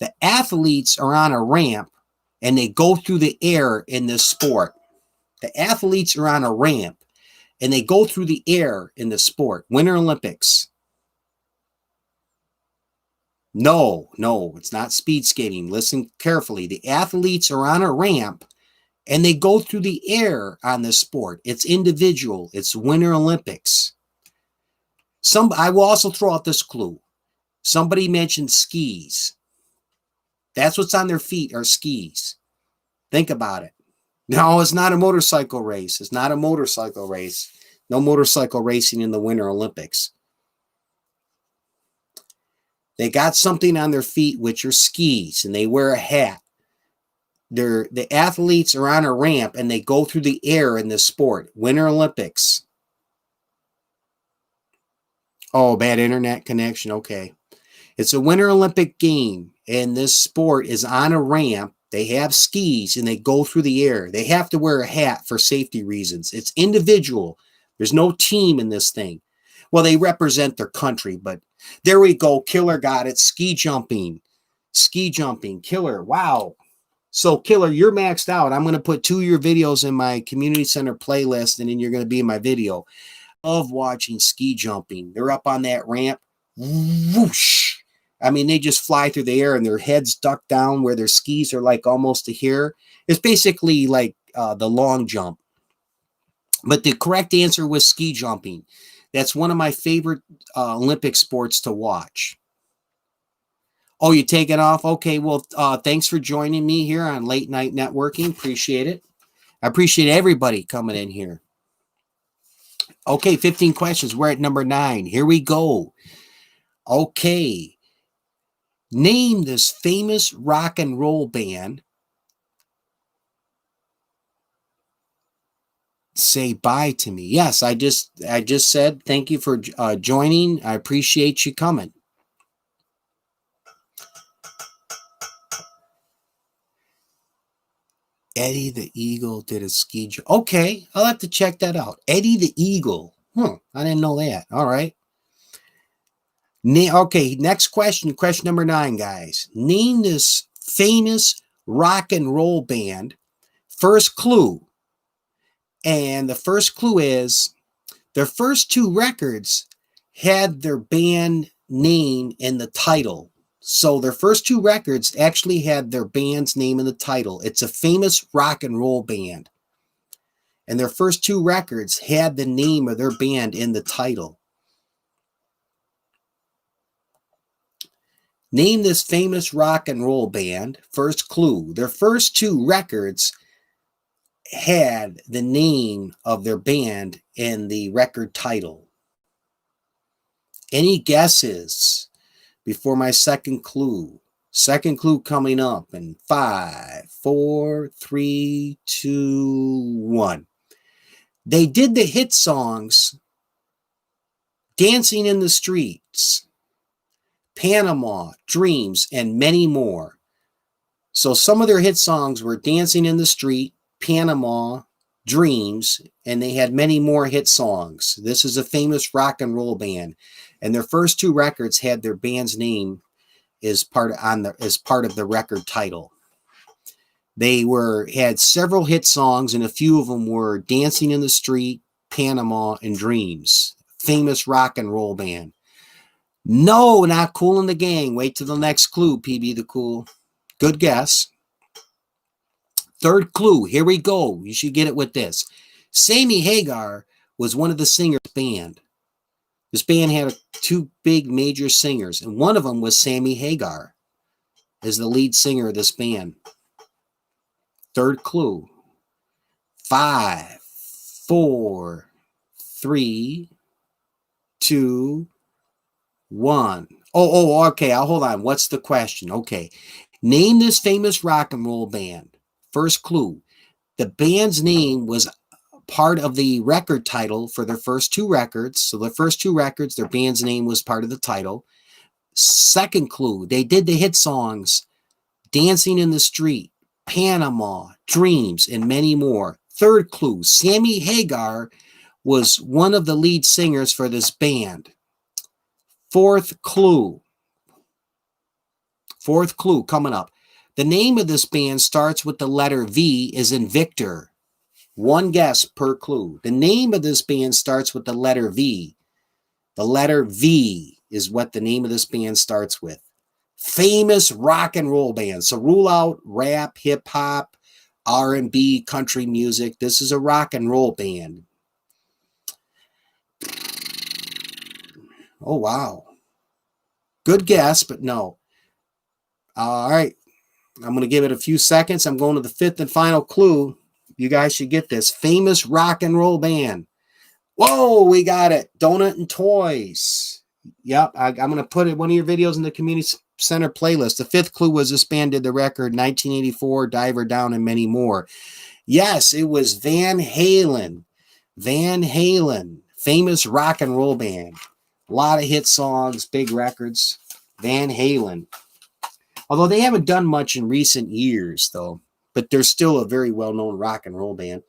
The athletes are on a ramp and they go through the air in this sport. The athletes are on a ramp and they go through the air in the sport. Winter Olympics. No, it's not speed skating. Listen carefully. The athletes are on a ramp and they go through the air on this sport. It's individual. It's Winter Olympics. I will also throw out this clue. Somebody mentioned skis. That's what's on their feet are skis. Think about it. No, it's not a motorcycle race. It's not a motorcycle race. No motorcycle racing in the Winter Olympics. They got something on their feet, which are skis, and they wear a hat. The athletes are on a ramp, and they go through the air in this sport. Winter Olympics. Oh, bad internet connection. Okay. It's a Winter Olympic game, and this sport is on a ramp. They have skis, and they go through the air. They have to wear a hat for safety reasons. It's individual. There's no team in this thing. Well, they represent their country, but there we go. Killer got it. Ski jumping. Ski jumping. Killer. Wow. So, Killer, you're maxed out. I'm going to put 2 of your videos in my community center playlist, and then you're going to be in my video. Love watching ski jumping. They're up on that ramp. Whoosh. I mean, they just fly through the air and their heads duck down where their skis are like almost to here. It's basically like the long jump. But the correct answer was ski jumping. That's one of my favorite Olympic sports to watch. Oh, you take it off? Okay, well, thanks for joining me here on Late Night Networking. Appreciate it. I appreciate everybody coming in here. Okay, 15 questions. We're at number 9. Here we go. Okay. Name this famous rock and roll band. Say bye to me. Yes, I just said thank you for joining. I appreciate you coming. Eddie the Eagle did a ski jump. Okay, I'll have to check that out. Eddie the Eagle. I didn't know that. All right. Okay, next question. Question number 9, guys. Name this famous rock and roll band. First clue. And the first clue is their first 2 records had their band name in the title. So their first 2 records actually had their band's name in the title. It's a famous rock and roll band. And their first 2 records had the name of their band in the title. Name this famous rock and roll band. First clue. Their first 2 records had the name of their band in the record title. Any guesses before my second clue? Second clue coming up in 5, 4, 3, 2, 1. They did the hit songs Dancing in the Streets, Panama, Dreams, and many more. So some of their hit songs were Dancing in the Street, Panama, Dreams, and they had many more hit songs. This is a famous rock and roll band, and their first 2 records had their band's name as part of the record title. They had several hit songs, and a few of them were Dancing in the Street, Panama, and Dreams. Famous rock and roll band. No, not Cool in the Gang. Wait till the next clue, PB the Cool. Good guess. Third clue. Here we go. You should get it with this. Sammy Hagar was one of the singers of the band. This band had 2 big major singers, and one of them was Sammy Hagar as the lead singer of this band. Third clue. 5, 4, 3, 2, 1. Oh, okay. I'll hold on. What's the question? Okay. Name this famous rock and roll band. First clue. The band's name was part of the record title for their first 2 records. So the first 2 records, their band's name was part of the title. Second clue. They did the hit songs Dancing in the Street, Panama, Dreams, and many more. Third clue, Sammy Hagar was one of the lead singers for this band. Fourth clue coming up. The name of this band starts with the letter V as in Victor. One guess per clue. The name of this band starts with the letter V. The letter V is what the name of this band starts with. Famous rock and roll band. So rule out rap, hip hop, R&B, country music. This is a rock and roll band. Oh, wow. Good guess, but no. All right. I'm going to give it a few seconds. I'm going to the fifth and final clue. You guys should get this. Famous rock and roll band. Whoa, we got it. Donut and Toys. Yep, I'm going to put one of your videos in the community center playlist. The fifth clue was this band did the record 1984, Diver Down, and many more. Yes, it was Van Halen. Van Halen, famous rock and roll band. A lot of hit songs, big records. Van Halen. Although they haven't done much in recent years, though. But they're still a very well-known rock and roll band.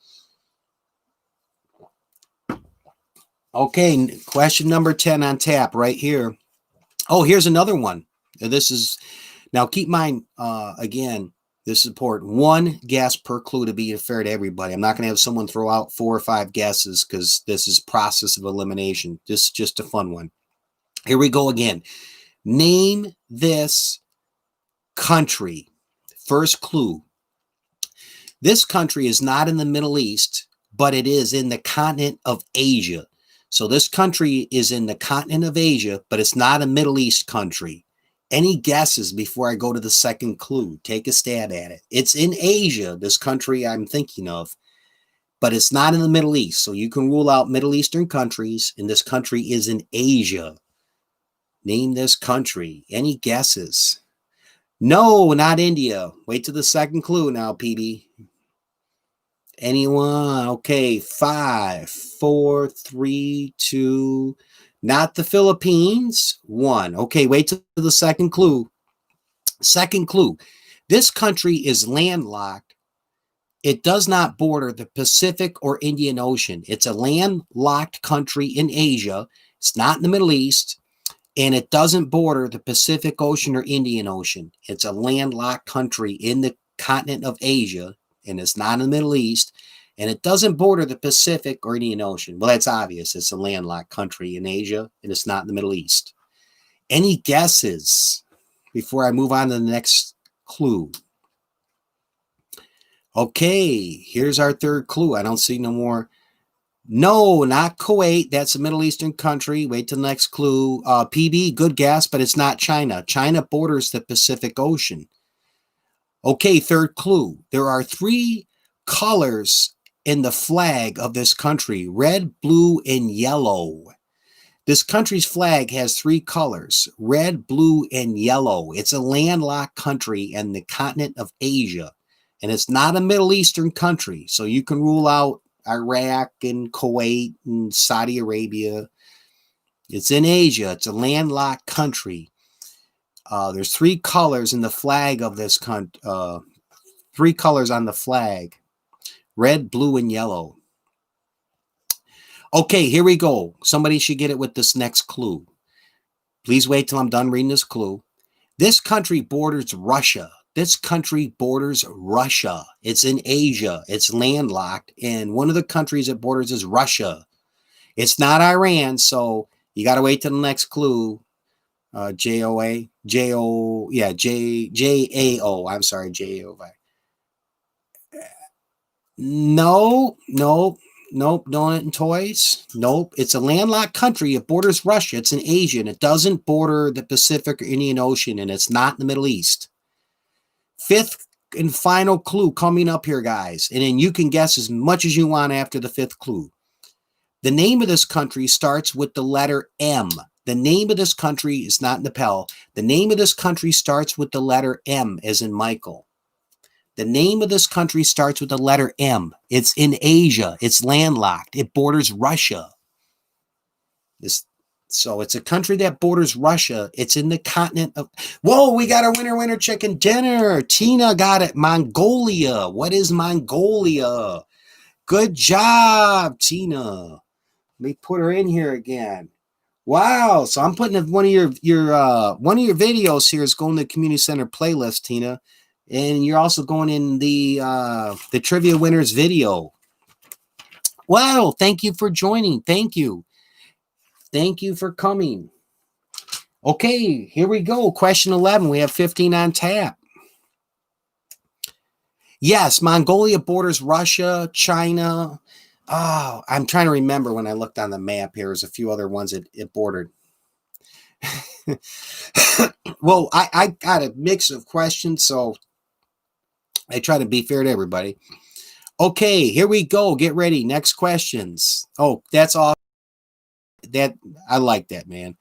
Okay, question number 10 on tap right here. Oh, here's another one. This is, now keep in mind, again, this is important. One guess per clue to be fair to everybody. I'm not going to have someone throw out 4 or 5 guesses because this is process of elimination. This is just a fun one. Here we go again. Name this country. First clue. This country is not in the Middle East, but it is in the continent of Asia. So this country is in the continent of Asia, but it's not a Middle East country. Any guesses before I go to the second clue? Take a stab at it. It's in Asia, this country I'm thinking of, but it's not in the Middle East. So you can rule out Middle Eastern countries, and this country is in Asia. Name this country. Any guesses? No, not India. Wait till the second clue now, PB. Anyone? Okay, 5, 4, 3, 2. Not the Philippines. 1. Okay, wait till the second clue. Second clue. This country is landlocked. It does not border the Pacific or Indian Ocean. It's a landlocked country in Asia. It's not in the Middle East. And it doesn't border the Pacific Ocean or Indian Ocean. It's a landlocked country in the continent of Asia. And it's not in the Middle East, and it doesn't border the Pacific or Indian Ocean. Well, that's obvious. It's a landlocked country in Asia, and it's not in the Middle East. Any guesses before I move on to the next clue? Okay, here's our third clue. I don't see no more. No, not Kuwait. That's a Middle Eastern country. Wait till the next clue. PB, good guess, but it's not China. China borders the Pacific Ocean. Okay, third clue. There are 3 colors in the flag of this country, red, blue, and yellow. This country's flag has 3 colors, red, blue, and yellow. It's a landlocked country in the continent of Asia, and it's not a Middle Eastern country, so you can rule out Iraq and Kuwait and Saudi Arabia. It's in Asia. It's a landlocked country. There's 3 colors in the flag of this country. 3 colors on the flag. Red, blue, and yellow. Okay, here we go. Somebody should get it with this next clue. Please wait till I'm done reading this clue. This country borders Russia. This country borders Russia. It's in Asia. It's landlocked. And one of the countries it borders is Russia. It's not Iran, so you got to wait till the next clue. J-O-A, J-O, yeah, J-A-O. I'm sorry, J-A-O. No, Donut and Toys. Nope. It's a landlocked country. It borders Russia. It's in Asia, and it doesn't border the Pacific or Indian Ocean, and it's not in the Middle East. Fifth and final clue coming up here, guys. And then you can guess as much as you want after the 5th clue. The name of this country starts with the letter M. The name of this country is not Nepal. The name of this country starts with the letter M, as in Michael. The name of this country starts with the letter M. It's in Asia. It's landlocked. It borders Russia. So it's a country that borders Russia. It's in the continent of... Whoa, we got our winner chicken dinner. Tina got it. Mongolia. What is Mongolia? Good job, Tina. Let me put her in here again. Wow. So I'm putting one of your videos here is going to the community center playlist, Tina. And you're also going in the trivia winners video. Wow. Thank you for joining. Thank you. Thank you for coming. Okay, here we go. Question 11. We have 15 on tap. Yes, Mongolia borders Russia, China. Oh, I'm trying to remember when I looked on the map here. There's a few other ones it bordered. Well, I got a mix of questions, so I try to be fair to everybody. Okay, here we go. Get ready. Next questions. Oh, that's all. That I like that, man.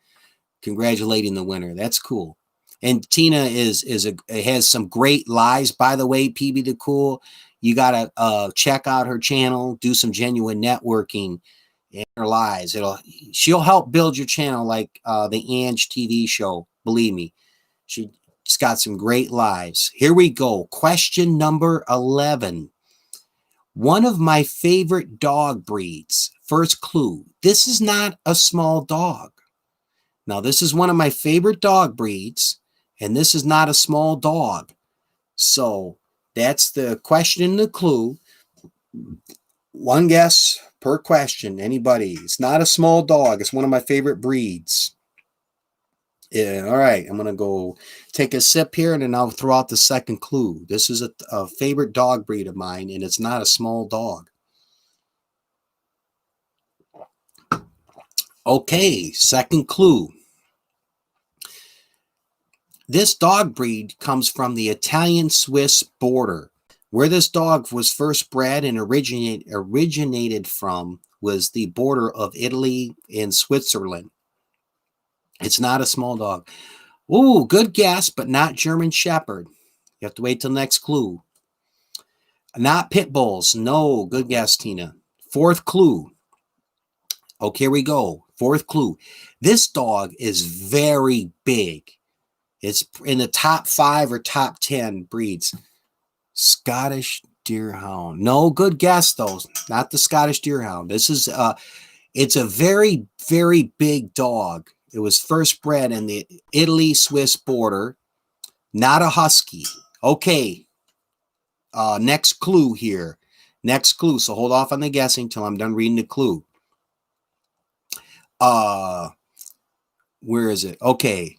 Congratulating the winner. That's cool. And Tina has some great lives, by the way. PB the Cool. You gotta check out her channel. Do some genuine networking in her lives. She'll help build your channel like the Ange TV show. Believe me, she's got some great lives. Here we go. Question number 11. One of my favorite dog breeds. First clue. This is not a small dog. Now, this is one of my favorite dog breeds, and this is not a small dog. So that's the question, the clue. One guess per question. Anybody? It's not a small dog. It's one of my favorite breeds. Yeah, all right. I'm going to go take a sip here, and then I'll throw out the second clue. This is a favorite dog breed of mine, and it's not a small dog. Okay, second clue. This dog breed comes from the Italian-Swiss border. Where this dog was first bred and originated from was the border of Italy and Switzerland. It's not a small dog. Ooh, good guess, but not German Shepherd. You have to wait till next clue. Not pit bulls. No, good guess, Tina. Fourth clue. Okay, here we go. Fourth clue. This dog is very big. It's in the top 5 or top 10 breeds. Scottish Deerhound. No, good guess though. Not the Scottish Deerhound. This is it's a very, very big dog. It was first bred in the Italy-Swiss border. Not a husky. Okay. Next clue here. Next clue. So hold off on the guessing till I'm done reading the clue. Where is it? Okay.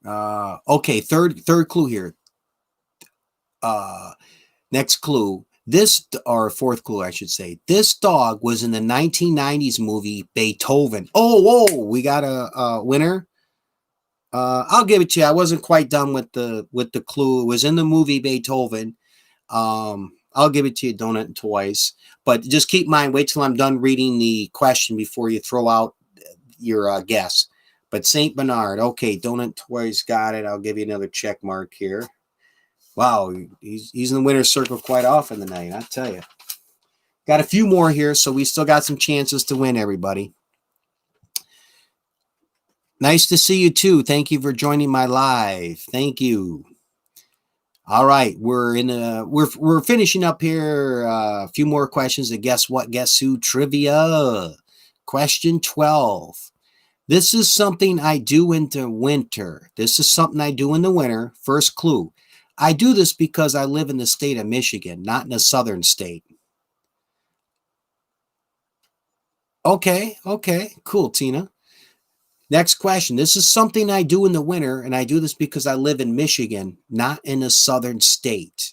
Okay, third clue here. Next clue. This, or fourth clue, I should say. This dog was in the 1990s movie Beethoven. Oh, whoa, we got a winner. I'll give it to you. I wasn't quite done with the clue. It was in the movie Beethoven. I'll give it to you, Donut and Toys. But just keep in mind, wait till I'm done reading the question before you throw out your guess. But St. Bernard. Okay, Donut Toys got it. I'll give you another check mark here. Wow, he's in the winner's circle quite often tonight, I tell you. Got a few more here, so we still got some chances to win, everybody. Nice to see you, too. Thank you for joining my live. Thank you. All right, we're finishing up here. A few more questions to Guess What, Guess Who trivia. Question 12. This is something I do in the winter. This is something I do in the winter. First clue. I do this because I live in the state of Michigan, not in a southern state. Okay, cool, Tina. Next question. This is something I do in the winter, and I do this because I live in Michigan, not in a southern state.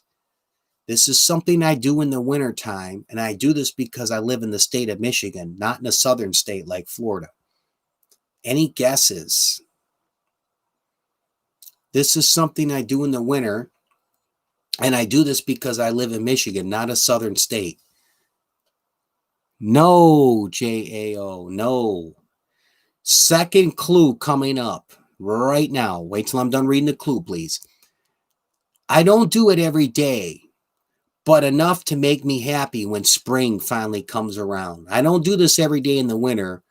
This is something I do in the wintertime, and I do this because I live in the state of Michigan, not in a southern state like Florida. Any guesses? This is something I do in the winter, and I do this because I live in Michigan, not a southern state. No, JAO, no. Second clue coming up right now. Wait till I'm done reading the clue, please. I don't do it every day, but enough to make me happy when spring finally comes around. I don't do this every day in the winter.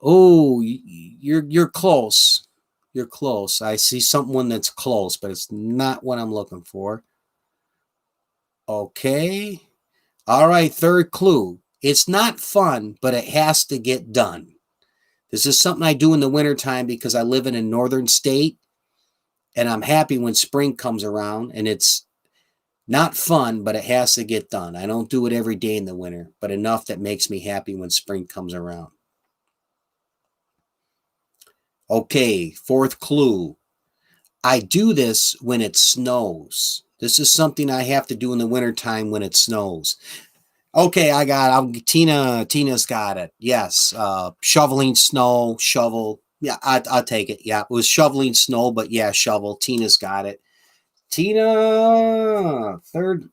Oh, you're close. You're close. I see someone that's close, but it's not what I'm looking for. Okay. All right, third clue. It's not fun, but it has to get done. This is something I do in the wintertime because I live in a northern state, and I'm happy when spring comes around, and it's not fun, but it has to get done. I don't do it every day in the winter, but enough that makes me happy when spring comes around. Okay, fourth clue. I do this when it snows. This is something I have to do in the wintertime when it snows. Okay, Tina's got it. Yes, shoveling snow, shovel. Yeah, I'll take it. Yeah, it was shoveling snow, but yeah, shovel. Tina's got it. Tina, third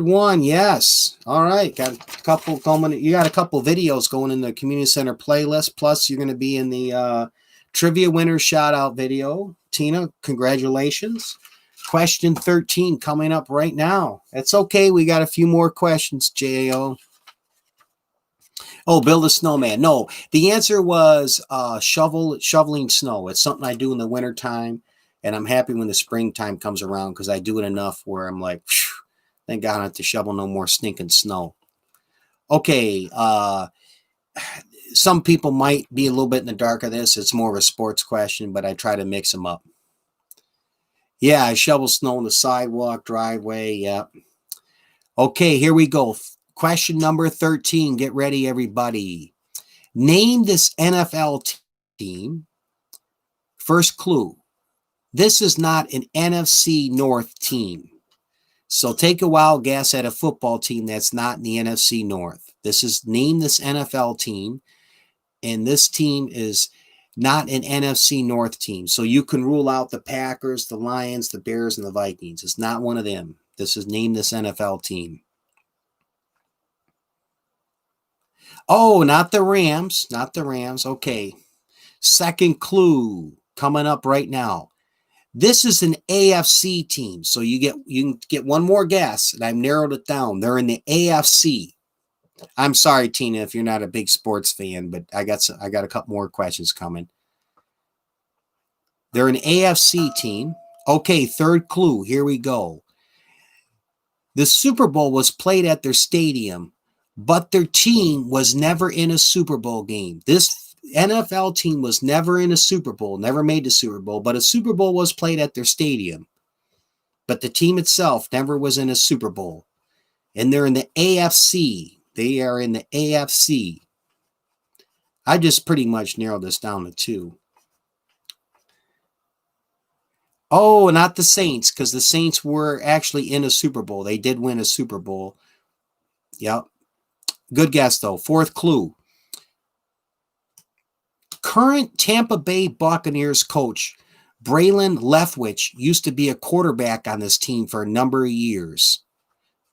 one. Yes. All right, got a couple coming. You got a couple videos going in the community center playlist. Plus, you're going to be in the trivia winner shout out video. Tina, congratulations. Question 13 coming up right now. It's okay. We got a few more questions, JAO. Oh, build a snowman. No, the answer was shoveling snow. It's something I do in the wintertime, and I'm happy when the springtime comes around because I do it enough where I'm like, thank God I don't have to shovel no more stinking snow. Okay, some people might be a little bit in the dark of this. It's more of a sports question, but I try to mix them up. Yeah, I shovel snow on the sidewalk, driveway. Yeah. Okay, here we go. Question number 13. Get ready, everybody. Name this NFL team. First clue. This is not an NFC North team. So take a wild guess at a football team that's not in the NFC North. Name this NFL team, and this team is not an NFC North team. So you can rule out the Packers, the Lions, the Bears, and the Vikings. It's not one of them. Name this NFL team. Oh, not the Rams. Not the Rams. Okay. Second clue coming up right now. This is an AFC team. So you can get one more guess, and I've narrowed it down. They're in the AFC. I'm sorry, Tina, if you're not a big sports fan, but I got a couple more questions coming. They're an AFC team. Okay, third clue. Here we go. The Super Bowl was played at their stadium, but their team was never in a Super Bowl game. This NFL team was never in a Super Bowl, never made the Super Bowl, but a Super Bowl was played at their stadium. But the team itself never was in a Super Bowl. And they're in the AFC. They are in the AFC. I just pretty much narrowed this down to two. Oh, not the Saints, because the Saints were actually in a Super Bowl. They did win a Super Bowl. Yep. Good guess, though. Fourth clue. Current Tampa Bay Buccaneers coach Braylon Leftwich used to be a quarterback on this team for a number of years.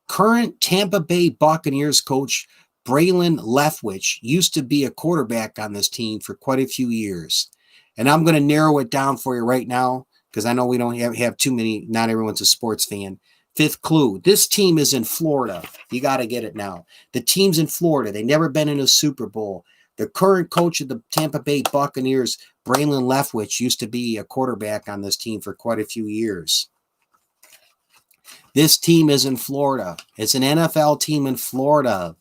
Current Tampa Bay Buccaneers coach Braylon Leftwich used to be a quarterback on this team for quite a few years. And I'm going to narrow it down for you right now because I know we don't have too many. Not everyone's a sports fan. Fifth clue. This team is in Florida. You got to get it now. The team's in Florida. They've never been in a Super Bowl. The current coach of the Tampa Bay Buccaneers, Braylon Leftwich, used to be a quarterback on this team for quite a few years. This team is in Florida. It's an NFL team in Florida.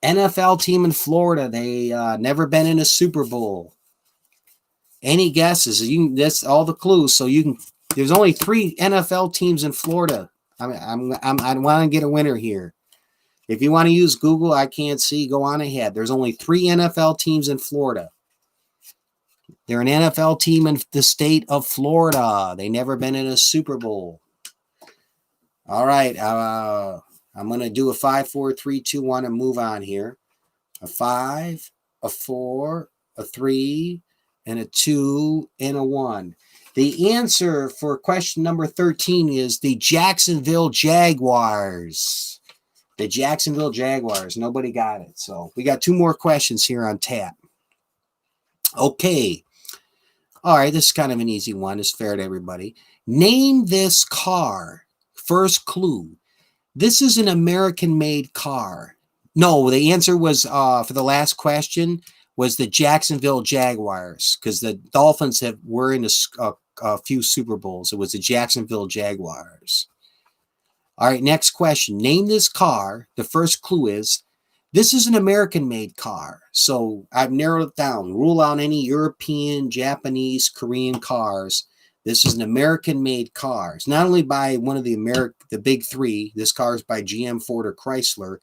NFL team in Florida. They never been in a Super Bowl. Any guesses? That's all the clues. So you can. There's only 3 NFL teams in Florida. I want to get a winner here. If you want to use Google, I can't see. Go on ahead. There's only 3 NFL teams in Florida. They're an NFL team in the state of Florida. They never been in a Super Bowl. All right. I'm going to do a 5, 4, 3, 2, 1 and move on here. A 5, a 4, a 3, and a 2, and a 1. The answer for question number 13 is the Jacksonville Jaguars. The Jacksonville Jaguars. Nobody got it. So we got 2 more questions here on tap. Okay. All right. This is kind of an easy one. It's fair to everybody. Name this car. First clue. This is an American-made car. No, the answer was for the last question was the Jacksonville Jaguars because the Dolphins were in a few Super Bowls. It was the Jacksonville Jaguars. All right, next question. Name this car. The first clue is, this is an American-made car. So I've narrowed it down. Rule out any European, Japanese, Korean cars. This is an American-made car. It's not only by one of the big three. This car is by GM, Ford, or Chrysler,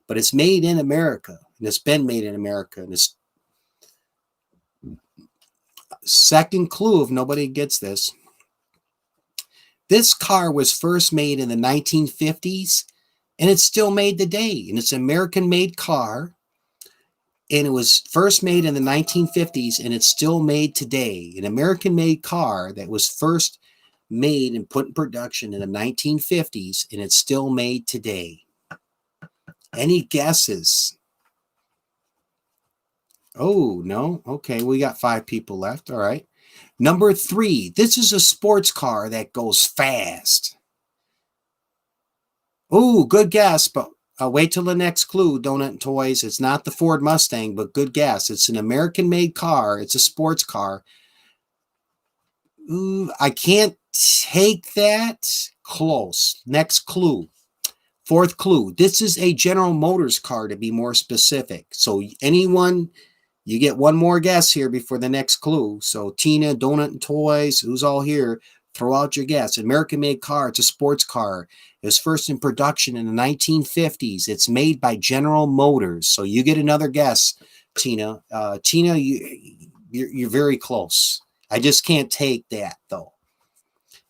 but it's made in America, and it's been made in America. And it's second clue, if nobody gets this. This car was first made in the 1950s, and it's still made today. And it's an American-made car, and it was first made in the 1950s, and it's still made today. An American-made car that was first made and put in production in the 1950s, and it's still made today. Any guesses? Oh, no? Okay, we got 5 people left. All right. Number 3, this is a sports car that goes fast. Oh, good guess, but wait till the next clue, Donut and Toys. It's not the Ford Mustang, but good guess. It's an American-made car. It's a sports car. Ooh, I can't take that. Close. Next clue. 4th clue. This is a General Motors car, to be more specific. So anyone, you get one more guess here before the next clue. So Tina, Donut and Toys, who's all here, throw out your guess. American-made car. It's a sports car. It was first in production in the 1950s. It's made by General Motors. So you get another guess, Tina. Tina, you're very close. I just can't take that, though.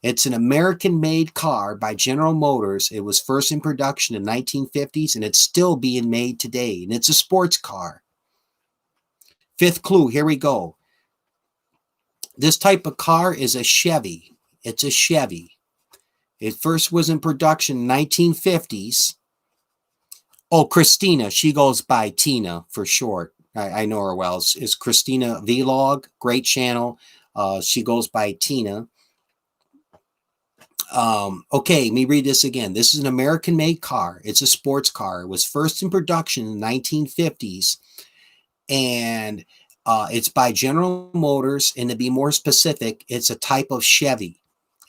It's an American-made car by General Motors. It was first in production in the 1950s, and it's still being made today. And it's a sports car. 5th clue, here we go. This type of car is a Chevy. It's a Chevy. It first was in production in the 1950s. Oh, Christina. She goes by Tina for short. I know her well. It's Christina Vlog. Great channel. She goes by Tina. Okay, let me read this again. This is an American-made car. It's a sports car. It was first in production in the 1950s. And it's by General Motors. And to be more specific, it's a type of Chevy.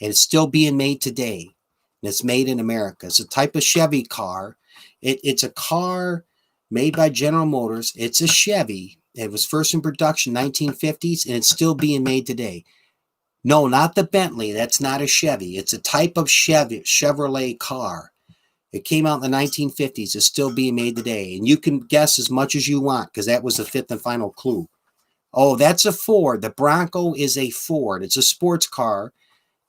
And it's still being made today. And it's made in America. It's a type of Chevy car. It's a car made by General Motors. It's a Chevy. It was first in production in the 1950s, and it's still being made today. No, not the Bentley. That's not a Chevy. It's a type of Chevrolet car. It came out in the 1950s. It's still being made today. And you can guess as much as you want, because that was the 5th and final clue. Oh, that's a Ford. The Bronco is a Ford. It's a sports car.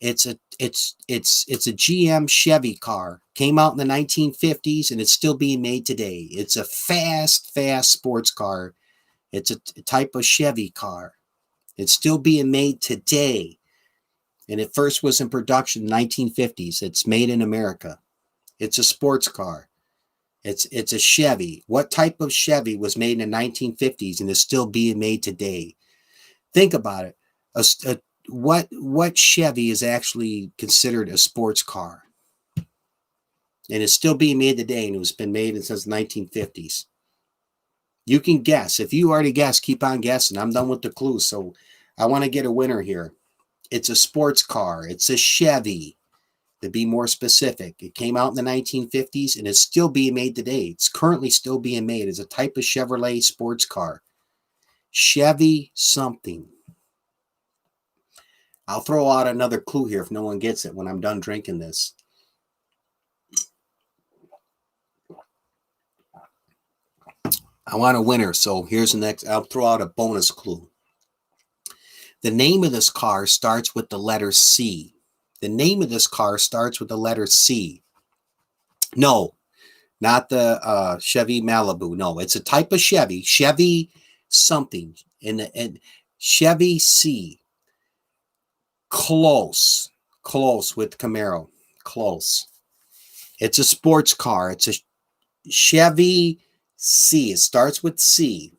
It's a GM Chevy car. Came out in the 1950s, and it's still being made today. It's a fast sports car. It's a type of Chevy car. It's still being made today. And it first was in production in the 1950s. It's made in America. It's a sports car. It's a Chevy. What type of Chevy was made in the 1950s and is still being made today? Think about it. What Chevy is actually considered a sports car? And it's still being made today, and it's been made since the 1950s. You can guess. If you already guessed, keep on guessing. I'm done with the clues, so I want to get a winner here. It's a sports car. It's a Chevy, to be more specific. It came out in the 1950s, and it's still being made today. It's currently still being made. It's a type of Chevrolet sports car. Chevy something. I'll throw out another clue here if no one gets it when I'm done drinking this. I want a winner, so here's the next. I'll throw out a bonus clue. The name of this car starts with the letter C. The name of this car starts with the letter C. No, not the Chevy Malibu. No, it's a type of Chevy. Chevy something. And Chevy C. Close with Camaro. Close. It's a sports car. It's a Chevy C. It starts with C.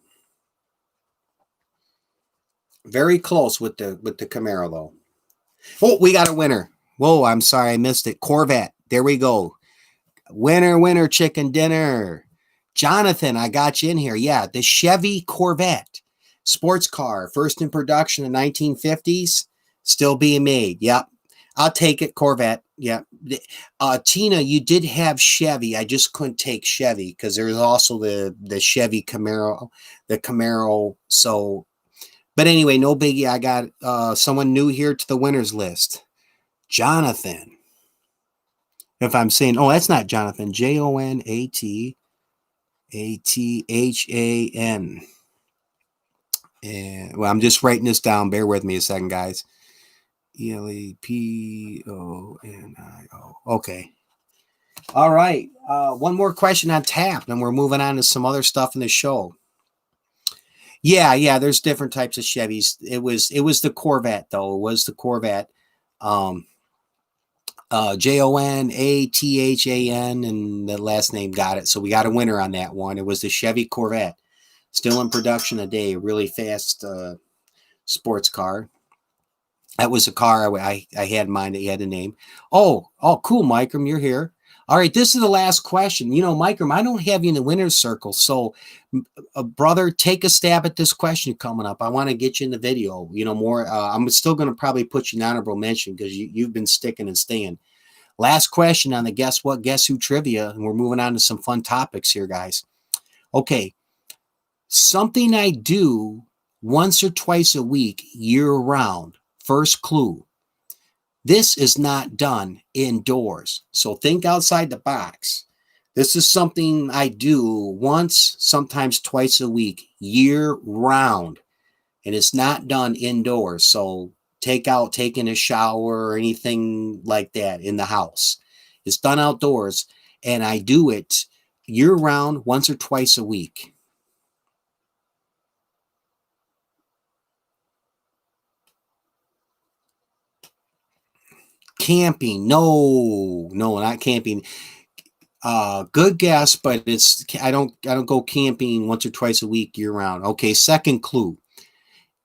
Very close with the Camaro, though. Oh, we got a winner. Whoa, I'm sorry, I missed it. Corvette. There we go. Winner, chicken dinner. Jonathan, I got you in here. Yeah, the Chevy Corvette. Sports car. First in production in the 1950s. Still being made. Yep. I'll take it, Corvette. Yeah. Tina, you did have Chevy. I just couldn't take Chevy because there's also the Chevy Camaro, the Camaro. So, but anyway, no biggie. I got someone new here to the winners list. Jonathan. If I'm saying, oh, that's not Jonathan. Jonathan. And well, I'm just writing this down. Bear with me a second, guys. ELEPONIO. Okay. All right. One more question on tap, and we're moving on to some other stuff in the show. Yeah. There's different types of Chevys. It was the Corvette though. It was the Corvette. JONATHAN, and the last name got it. So we got a winner on that one. It was the Chevy Corvette, still in production today. Really fast sports car. That was a car I had in mind that you had to name. Oh, cool, Micrum, you're here. All right, this is the last question. You know, Micrum, I don't have you in the winner's circle. So, brother, take a stab at this question coming up. I want to get you in the video. You know, more. I'm still going to probably put you in honorable mention because you've been sticking and staying. Last question on the Guess What, Guess Who trivia. And we're moving on to some fun topics here, guys. Okay. Something I do once or twice a week, year round. First clue. This is not done indoors. So think outside the box. This is something I do once, sometimes twice a week, year round. And it's not done indoors. So taking a shower or anything like that in the house. It's done outdoors. And I do it year round, once or twice a week. Camping. No, not camping. Good guess, but I don't go camping once or twice a week year round. Okay, second clue.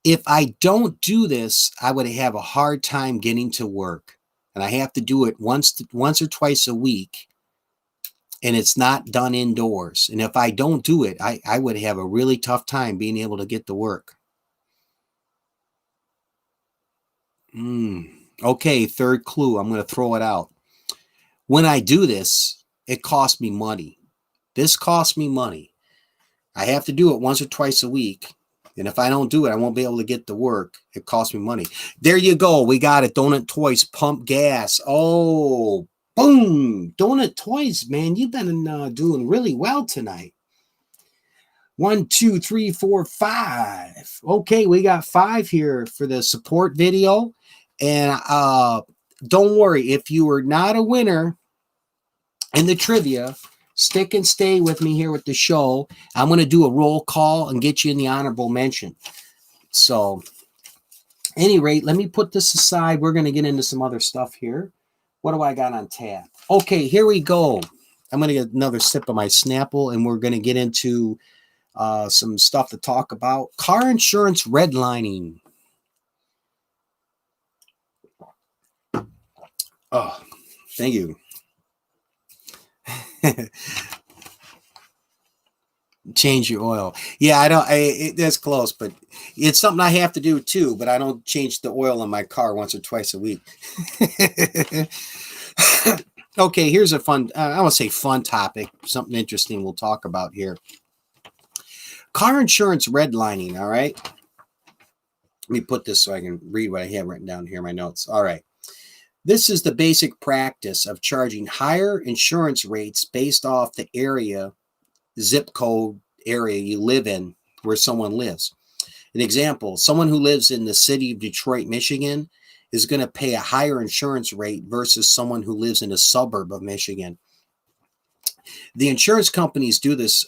If I don't do this, I would have a hard time getting to work. And I have to do it once or twice a week. And it's not done indoors. And if I don't do it, I would have a really tough time being able to get to work. Okay, third clue. I'm going to throw it out. When I do this, it costs me money. This costs me money. I have to do it once or twice a week. And if I don't do it, I won't be able to get to work. It costs me money. There you go. We got it. Donut Toys Pump Gas. Oh, boom. Donut Toys, man. You've been doing really well tonight. 1, 2, 3, 4, 5. Okay, we got 5 here for the support video. And don't worry, if you are not a winner in the trivia, stick and stay with me here with the show. I'm going to do a roll call and get you in the honorable mention. So, at any rate, let me put this aside. We're going to get into some other stuff here. What do I got on tap? Okay, here we go. I'm going to get another sip of my Snapple, and we're going to get into some stuff to talk about. Car insurance redlining. Oh, thank you. Change your oil. Yeah, I don't. That's close, but it's something I have to do too. But I don't change the oil in my car once or twice a week. Okay, here's a fun. I want to say fun topic. Something interesting we'll talk about here. Car insurance redlining. All right. Let me put this so I can read what I have written down here in my notes. All right. This is the basic practice of charging higher insurance rates based off the area, zip code area you live in, where someone lives. An example, someone who lives in the city of Detroit, Michigan, is going to pay a higher insurance rate versus someone who lives in a suburb of Michigan. The insurance companies do this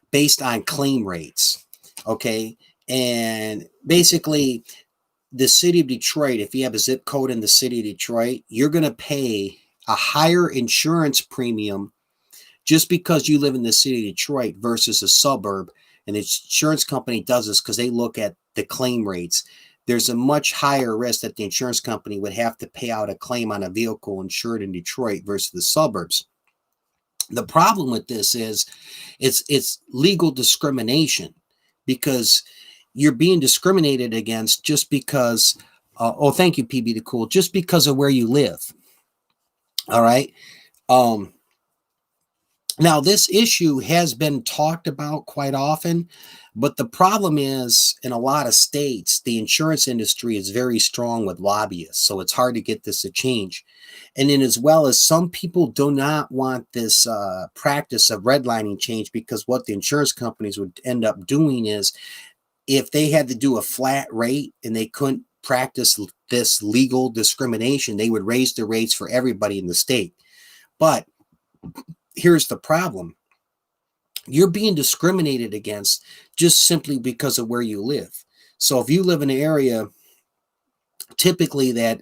based on claim rates, okay? And basically, the city of Detroit, if you have a zip code in the city of Detroit, you're going to pay a higher insurance premium just because you live in the city of Detroit versus a suburb. And the insurance company does this because they look at the claim rates. There's a much higher risk that the insurance company would have to pay out a claim on a vehicle insured in Detroit versus the suburbs. The problem with this is it's legal discrimination because you're being discriminated against just because, thank you, PB the Cool, just because of where you live. All right. Um, Now, this issue has been talked about quite often, but the problem is in a lot of states, the insurance industry is very strong with lobbyists. So it's hard to get this to change. And then, as well as some people do not want this practice of redlining change because what the insurance companies would end up doing is if they had to do a flat rate and they couldn't practice this legal discrimination, they would raise the rates for everybody in the state. But here's the problem: you're being discriminated against just simply because of where you live. So if you live in an area typically that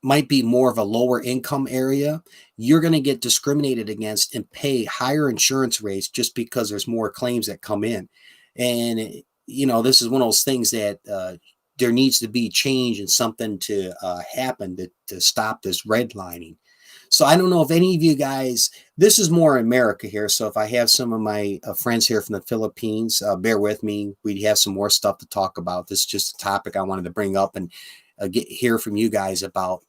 might be more of a lower income area, you're going to get discriminated against and pay higher insurance rates just because there's more claims that come in. And, this is one of those things that there needs to be change and something to happen to stop this redlining. So I don't know if any of you guys, this is more America here. So if I have some of my friends here from the Philippines, bear with me. We have some more stuff to talk about. This is just a topic I wanted to bring up and hear from you guys about.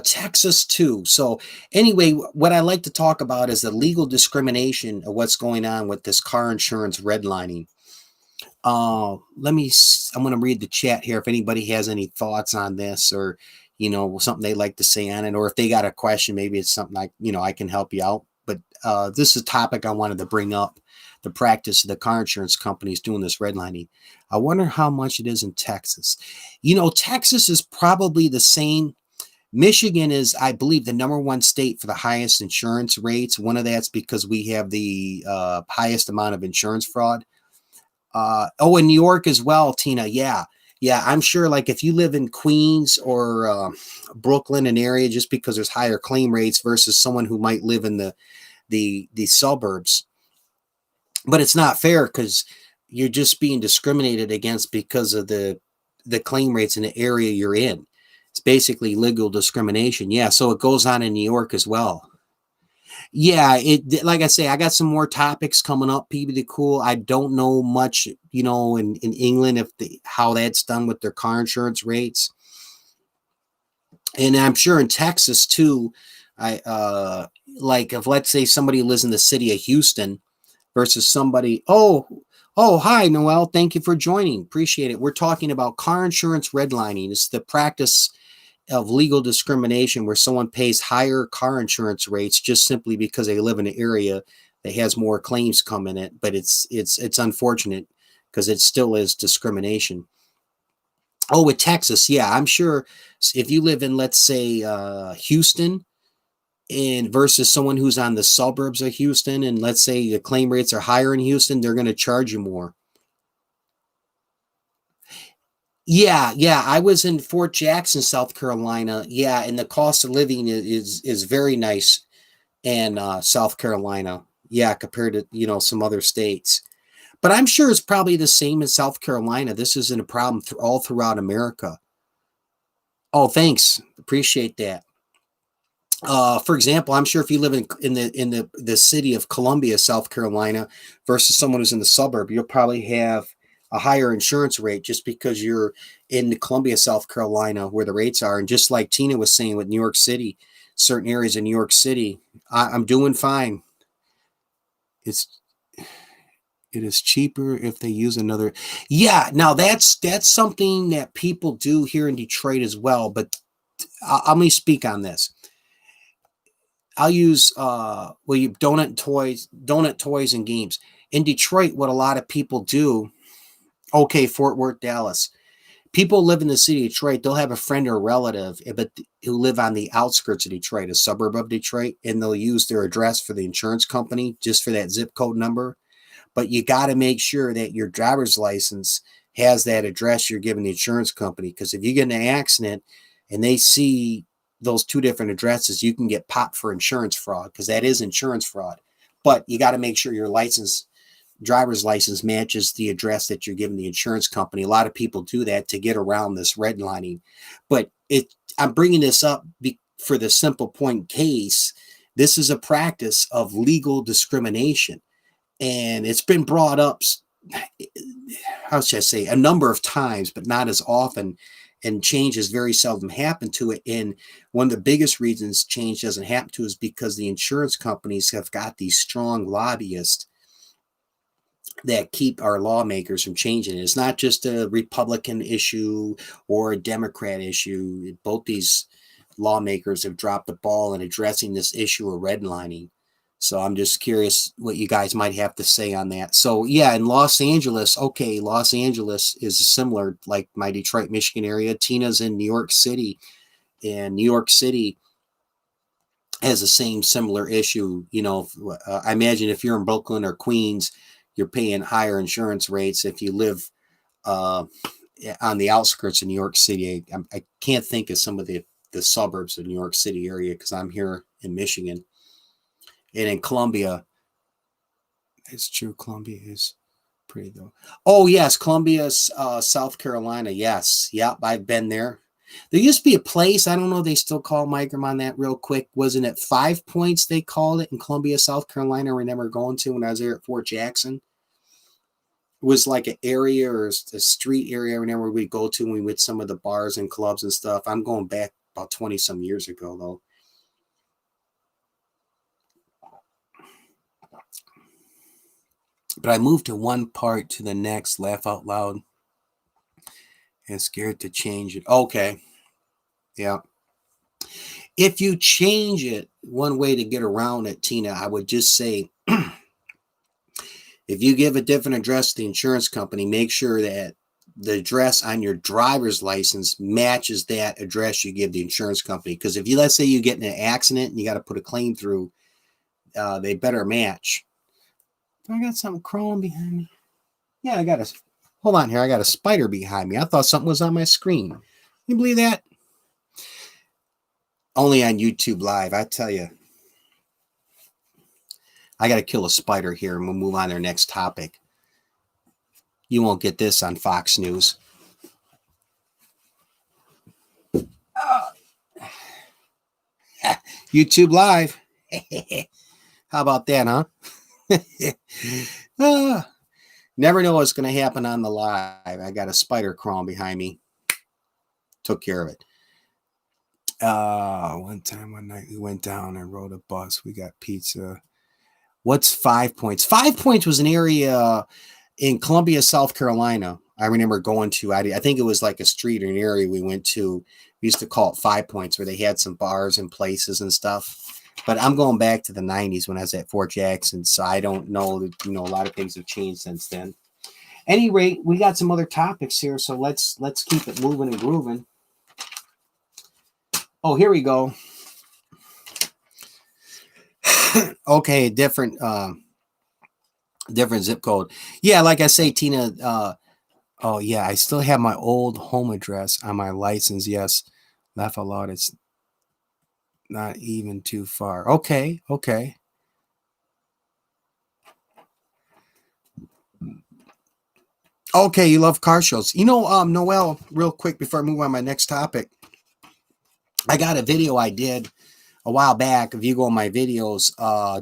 Texas too. So anyway, what I like to talk about is the legal discrimination of what's going on with this car insurance redlining. I'm going to read the chat here if anybody has any thoughts on this, or something they like to say on it, or if they got a question, maybe it's something I can help you out. But this is a topic I wanted to bring up: the practice of the car insurance companies doing this redlining. I wonder how much it is in Texas. Texas is probably the same. Michigan is, I believe, the number one state for the highest insurance rates. One of that's because we have the highest amount of insurance fraud. In New York as well, Tina. Yeah. Yeah, I'm sure like if you live in Queens or Brooklyn, an area, just because there's higher claim rates versus someone who might live in the suburbs. But it's not fair because you're just being discriminated against because of the claim rates in the area you're in. It's basically legal discrimination. Yeah, so it goes on in New York as well. Yeah, like I say, I got some more topics coming up, PB Cool. I don't know much, in England if how that's done with their car insurance rates. And I'm sure in Texas too. Like if let's say somebody lives in the city of Houston versus somebody, hi Noel, thank you for joining. Appreciate it. We're talking about car insurance redlining. It's the practice of legal discrimination where someone pays higher car insurance rates just simply because they live in an area that has more claims come in it. But it's unfortunate because it still is discrimination. Oh, with Texas, yeah, I'm sure if you live in, let's say, Houston, and versus someone who's on the suburbs of Houston, and let's say the claim rates are higher in Houston, they're going to charge you more. Yeah. I was in Fort Jackson, South Carolina. Yeah, and the cost of living is very nice in South Carolina. Yeah, compared to some other states. But I'm sure it's probably the same in South Carolina. This isn't a problem all throughout America. Oh, thanks. Appreciate that. For example, I'm sure if you live in the city of Columbia, South Carolina, versus someone who's in the suburb, you'll probably have a higher insurance rate just because you're in Columbia, South Carolina, where the rates are. And just like Tina was saying with New York City, certain areas in New York City, I'm doing fine. It is cheaper if they use another. Yeah, now that's something that people do here in Detroit as well. But let me speak on this. I'll use donut toys and games. In Detroit, what a lot of people do, okay, Fort Worth, Dallas. People live in the city of Detroit, they'll have a friend or a relative, but who live on the outskirts of Detroit, a suburb of Detroit, and they'll use their address for the insurance company just for that zip code number. But you got to make sure that your driver's license has that address you're giving the insurance company, because if you get in an accident and they see those two different addresses, you can get popped for insurance fraud, because that is insurance fraud. But you got to make sure your driver's license matches the address that you're giving the insurance company. A lot of people do that to get around this redlining. But I'm bringing this up for the simple point case. This is a practice of legal discrimination. And it's been brought up, how should I say, a number of times, but not as often and change has very seldom happened to it. And one of the biggest reasons change doesn't happen to is because the insurance companies have got these strong lobbyists that keep our lawmakers from changing it. It's not just a Republican issue or a Democrat issue. Both these lawmakers have dropped the ball in addressing this issue of redlining. So I'm just curious what you guys might have to say on that. So yeah, in Los Angeles, okay, Los Angeles is similar, like my Detroit, Michigan area. Tina's in New York City, and New York City has the same similar issue. You know, I imagine if you're in Brooklyn or Queens, you're paying higher insurance rates. If you live on the outskirts of New York City, I can't think of some of the suburbs of New York City area because I'm here in Michigan. And in Columbia, it's true. Columbia is pretty though. Oh yes, Columbia, South Carolina. Yes, yep, I've been there. There used to be a place. I don't know. They still call Microm on that real quick. Wasn't it 5 Points? They called it in Columbia, South Carolina. I remember going to when I was there at Fort Jackson. It was like an area or a street area. I remember we'd go to when we went some of the bars and clubs and stuff. I'm going back about 20 some years ago though. But I moved to one part to the next, laugh out loud, and scared to change it. Okay. Yeah. If you change it, one way to get around it, Tina, I would just say, if you give a different address to the insurance company, make sure that the address on your driver's license matches that address you give the insurance company. Because if you, let's say you get in an accident and you got to put a claim through, they better match. I got something crawling behind me. Yeah, hold on here. I got a spider behind me. I thought something was on my screen. Can you believe that? Only on YouTube Live, I tell you. I got to kill a spider here and we'll move on to our next topic. You won't get this on Fox News. YouTube Live. How about that, huh? Never know what's going to happen on the live. I got a spider crawling behind me. Took care of it. One night we went down and rode a bus. We got pizza. What's 5 Points? 5 Points was an area in Columbia, South Carolina. I remember going to, I think it was like a street or an area we went to. We used to call it 5 Points, where they had some bars and places and stuff. But I'm going back to the 90s when I was at Fort Jackson, so I don't know that, a lot of things have changed since then. At any rate, we got some other topics here, so let's keep it moving and grooving. Oh, here we go. Okay, different zip code. Yeah, like I say, Tina. Oh yeah, I still have my old home address on my license. Yes, laugh a lot. It's not even too far. Okay. Okay, you love car shows. Noel, real quick before I move on to my next topic. I got a video I did a while back. If you go on my videos,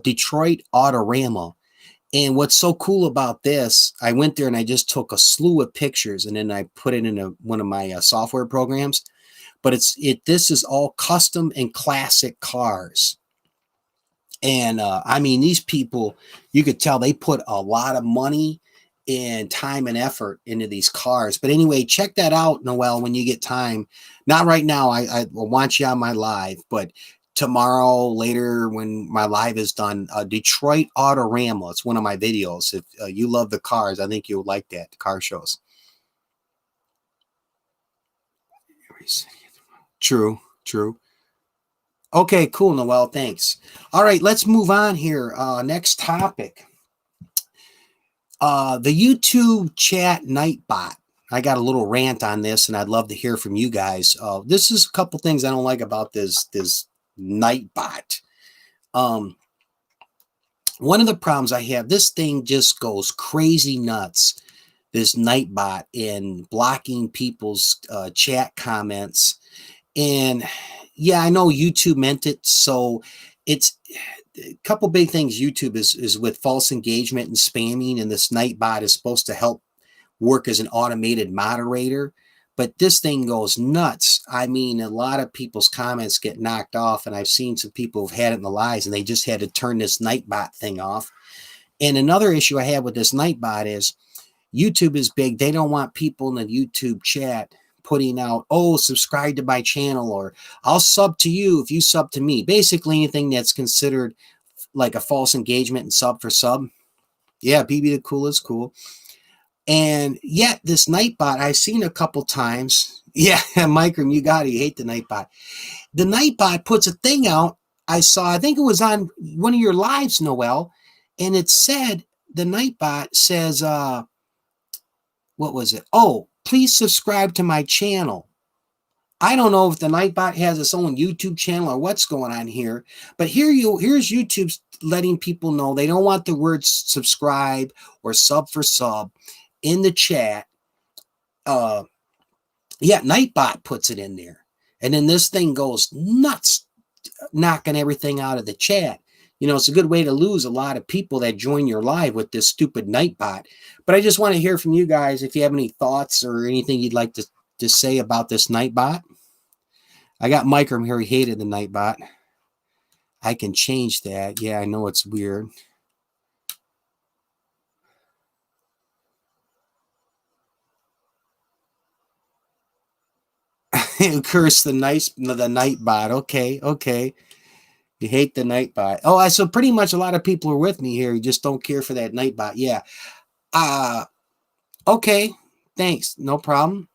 Detroit Autorama. And what's so cool about this, I went there and I just took a slew of pictures and then I put it in one of my software programs. But this is all custom and classic cars. And I mean, these people, you could tell they put a lot of money and time and effort into these cars. But anyway, check that out, Noel, when you get time. Not right now. I will want you on my live, but tomorrow, later, when my live is done, Detroit Autorama. It's one of my videos. If you love the cars, I think you'll like that, the car shows. True. Okay, cool, Noel. Thanks. All right, let's move on here. Next topic. The YouTube chat Nightbot. I got a little rant on this, and I'd love to hear from you guys. This is a couple things I don't like about this Nightbot. One of the problems I have, this thing just goes crazy nuts. This Nightbot in blocking people's chat comments. And yeah, I know YouTube meant it. So it's a couple big things. YouTube is with false engagement and spamming. And this Nightbot is supposed to help work as an automated moderator. But this thing goes nuts. I mean, a lot of people's comments get knocked off, and I've seen some people who've had it in the lives, and they just had to turn this Nightbot thing off. And another issue I have with this Nightbot is YouTube is big. They don't want people in the YouTube chat putting out, oh, subscribe to my channel, or I'll sub to you if you sub to me. Basically anything that's considered like a false engagement and sub for sub. Yeah, BB the Cool is cool. And yet this Nightbot I've seen a couple times. Yeah, Micron, you got it. You hate the Nightbot. The Nightbot puts a thing out. I think it was on one of your lives, Noel, and it said, the Nightbot says, what was it? Oh, please subscribe to my channel. I don't know if the Nightbot has its own YouTube channel or what's going on here, but here's YouTube letting people know they don't want the words subscribe or sub for sub in the chat. Yeah, Nightbot puts it in there. And then this thing goes nuts, knocking everything out of the chat. You know, it's a good way to lose a lot of people that join your live with this stupid Nightbot. But I just want to hear from you guys if you have any thoughts or anything you'd like to say about this Nightbot. I got Micron here. He hated the Nightbot. I can change that. Yeah, I know it's weird. Curse the Nightbot. Okay. You hate the Nightbot. Oh, so pretty much a lot of people are with me here. You just don't care for that Nightbot. Yeah. Okay. Thanks. No problem.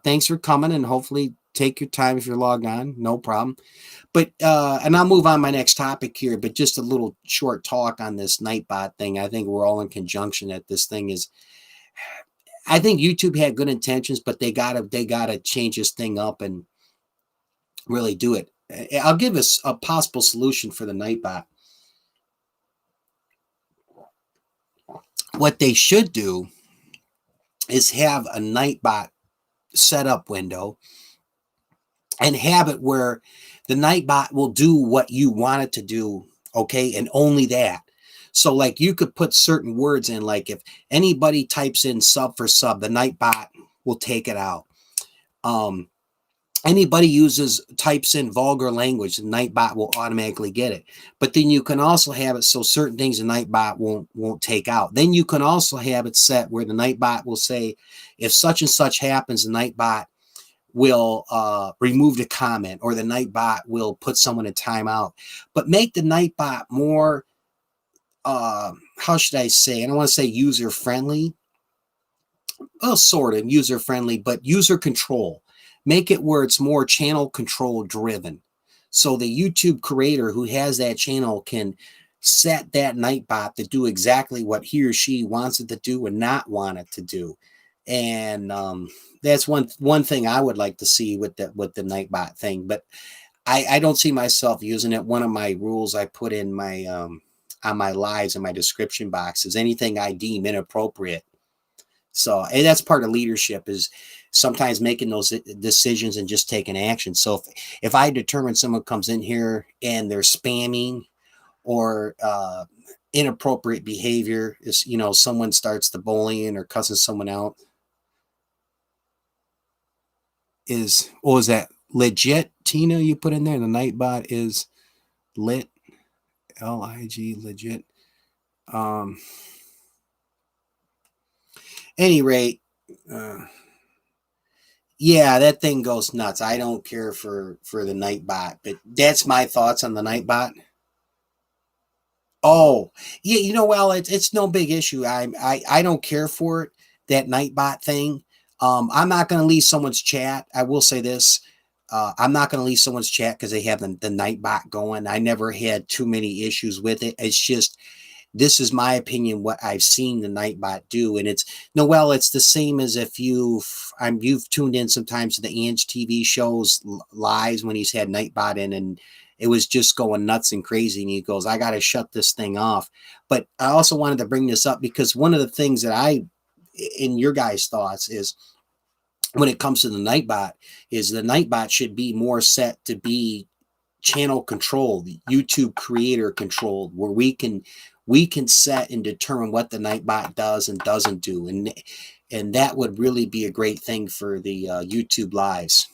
Thanks for coming, and hopefully take your time if you're logged on. No problem. But and I'll move on my next topic here, but just a little short talk on this Nightbot thing. I think we're all in conjunction that this thing is, I think YouTube had good intentions, but they gotta change this thing up and really do it. I'll give us a possible solution for the Nightbot. What they should do is have a Nightbot setup window and have it where the Nightbot will do what you want it to do, okay, and only that. So like you could put certain words in, like if anybody types in sub for sub, the Nightbot will take it out. Anybody types in vulgar language, the Nightbot will automatically get it. But then you can also have it so certain things the Nightbot won't take out. Then you can also have it set where the Nightbot will say, if such and such happens, the Nightbot will remove the comment, or the Nightbot will put someone in timeout. But make the Nightbot more, how should I say? I don't want to say user friendly. Well, sort of user friendly, but user control. Make it where it's more channel control driven. So the YouTube creator who has that channel can set that Nightbot to do exactly what he or she wants it to do and not want it to do. And that's one thing I would like to see with the Nightbot thing. But I don't see myself using it. One of my rules I put in my on my lives in my description box is anything I deem inappropriate. So, and that's part of leadership, is sometimes making those decisions and just taking action. So if I determine someone comes in here and they're spamming or inappropriate behavior, is, you know, someone starts the bullying or cussing someone out, is that legit, Tina, you put in there? The Nightbot is lit, LIG, legit. Any rate, yeah, that thing goes nuts. I don't care for the Nightbot, but that's my thoughts on the Nightbot. Oh, yeah, you know, well, it's no big issue. I don't care for it, that Nightbot thing. I'm not going to leave someone's chat. I will say this. I'm not going to leave someone's chat because they have the Nightbot going. I never had too many issues with it. It's just, this is my opinion, what I've seen the Nightbot do. And it's, Noel, it's the same as if you've tuned in sometimes to the Ange TV shows lives when he's had Nightbot in, and it was just going nuts and crazy. And he goes, I got to shut this thing off. But I also wanted to bring this up because one of the things that in your guys' thoughts is, when it comes to the Nightbot, is the Nightbot should be more set to be channel controlled, YouTube creator controlled, where we can we can set and determine what the Nightbot does and doesn't do. And that would really be a great thing for the YouTube lives.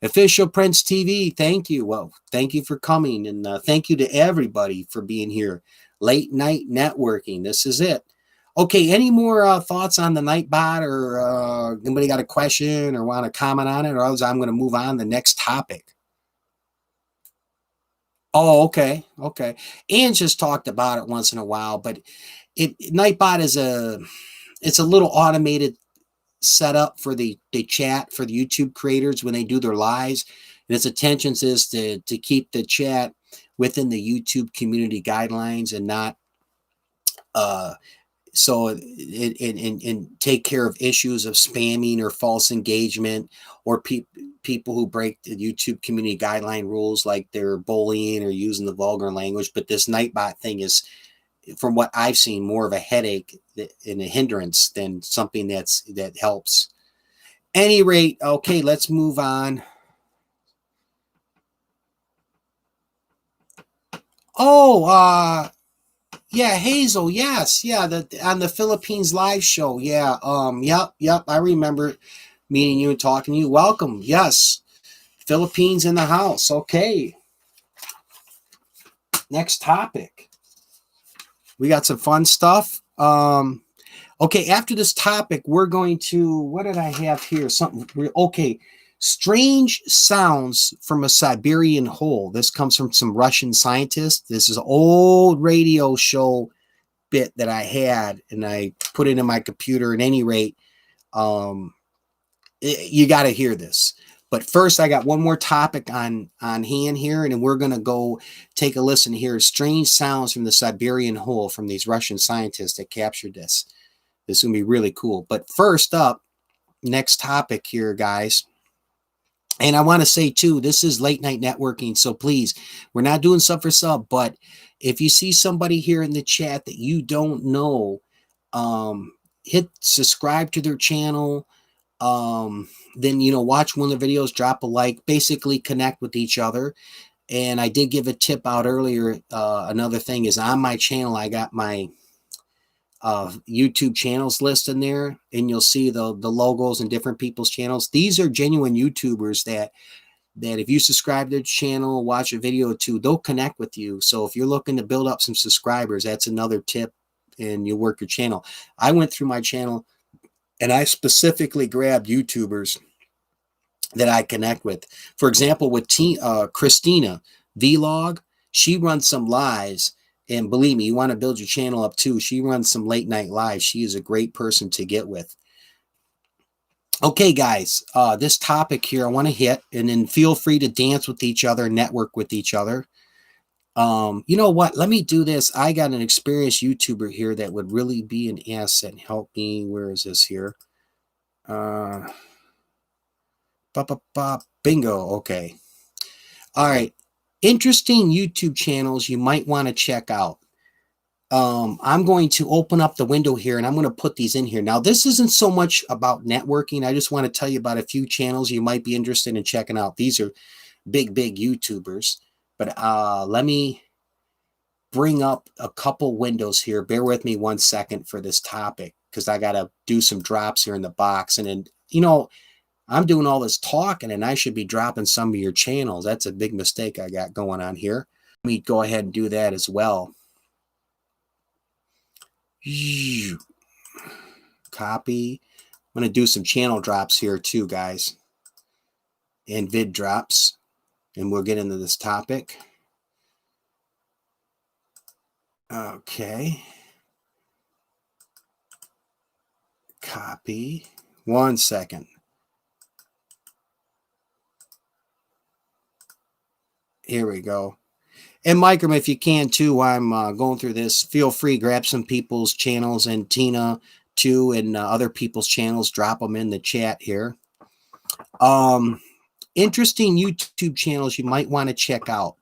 Official Prince TV, thank you. Well, thank you for coming, and thank you to everybody for being here. Late night networking, this is it. Okay, any more thoughts on the Nightbot, or anybody got a question or want to comment on it, or else I'm going to move on to the next topic. Oh, okay, okay. Ann just talked about it once in a while, but Nightbot is it's a little automated setup for the chat for the YouTube creators when they do their lives, and its intentions is to keep the chat within the YouTube community guidelines and not so and take care of issues of spamming or false engagement or people who break the YouTube community guideline rules, like they're bullying or using the vulgar language. But this Nightbot thing is, from what I've seen, more of a headache and a hindrance than something that helps. Any rate, okay, let's move on. Oh, yeah, Hazel, yes, yeah, on the Philippines live show, yeah, yep, I remember meeting you and talking to you. Welcome, yes, Philippines in the house. Okay, next topic. We got some fun stuff. Okay, after this topic, we're going to, what did I have here? Something, okay, strange sounds from a Siberian hole. This comes from some Russian scientists. This is an old radio show bit that I had, and I put it in my computer. At any rate, you got to hear this. But first, I got one more topic on hand here, and then we're going to go take a listen here. Strange sounds from the Siberian hole from these Russian scientists that captured this. This is going to be really cool. But first up, next topic here, guys. And I want to say, too, this is late night networking. So please, we're not doing sub for sub. But if you see somebody here in the chat that you don't know, hit subscribe to their channel. Then, watch one of the videos, drop a like, basically connect with each other. And I did give a tip out earlier. Another thing is, on my channel, I got my YouTube channels list in there, and you'll see the logos and different people's channels. These are genuine YouTubers that if you subscribe to their channel, watch a video or two, they'll connect with you. So if you're looking to build up some subscribers, that's another tip, and you'll work your channel. I went through my channel and I specifically grabbed YouTubers that I connect with. For example, with Christina Vlog, she runs some lives. And believe me, you want to build your channel up too. She runs some late night lives. She is a great person to get with. Okay, guys, this topic here I want to hit, and then feel free to dance with each other, network with each other. You know what? Let me do this. I got an experienced YouTuber here that would really be an asset and help me. Where is this here? Bingo. Okay. All right. Interesting YouTube channels you might want to check out. I'm going to open up the window here, and I'm going to put these in here. Now, this isn't so much about networking. I just want to tell you about a few channels you might be interested in checking out. These are big YouTubers. But let me bring up a couple windows here. Bear with me 1 second for this topic, because I got to do some drops here in the box. And then, I'm doing all this talking, and I should be dropping some of your channels. That's a big mistake I got going on here. Let me go ahead and do that as well. Copy. I'm going to do some channel drops here too, guys, and vid drops, and we'll get into this topic. Okay. Copy. 1 second. Here we go. And Microm, if you can too, I'm going through this. Feel free, grab some people's channels, and Tina too, and other people's channels. Drop them in the chat here. Interesting YouTube channels you might want to check out.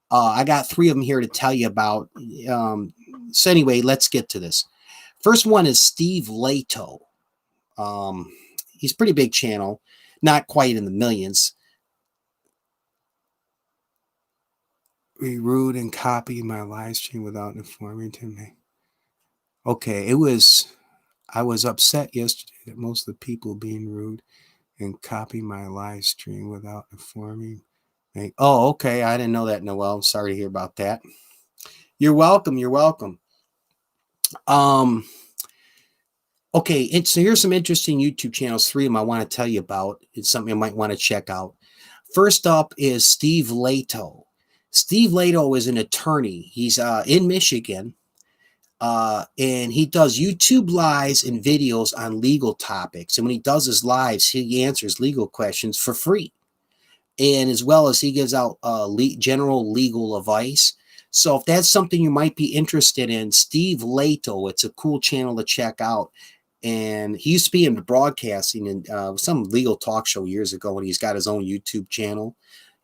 I got 3 of them here to tell you about. So anyway, let's get to this. First one is Steve Lato. He's a pretty big channel, not quite in the millions. Be rude and copy my live stream without informing to me. Okay, I was upset yesterday that most of the people being rude and copy my live stream without informing me. Oh, okay. I didn't know that, Noel. I'm sorry to hear about that. You're welcome. You're welcome. Okay, and so here's some interesting YouTube channels. 3 of them I want to tell you about. It's something you might want to check out. First up is Steve Lato. Steve Lato is an attorney. He's in Michigan, and he does YouTube lives and videos on legal topics. And when he does his lives, he answers legal questions for free. And as well as he gives out general legal advice. So if that's something you might be interested in, Steve Lato, it's a cool channel to check out. And he used to be in broadcasting and some legal talk show years ago, and he's got his own YouTube channel.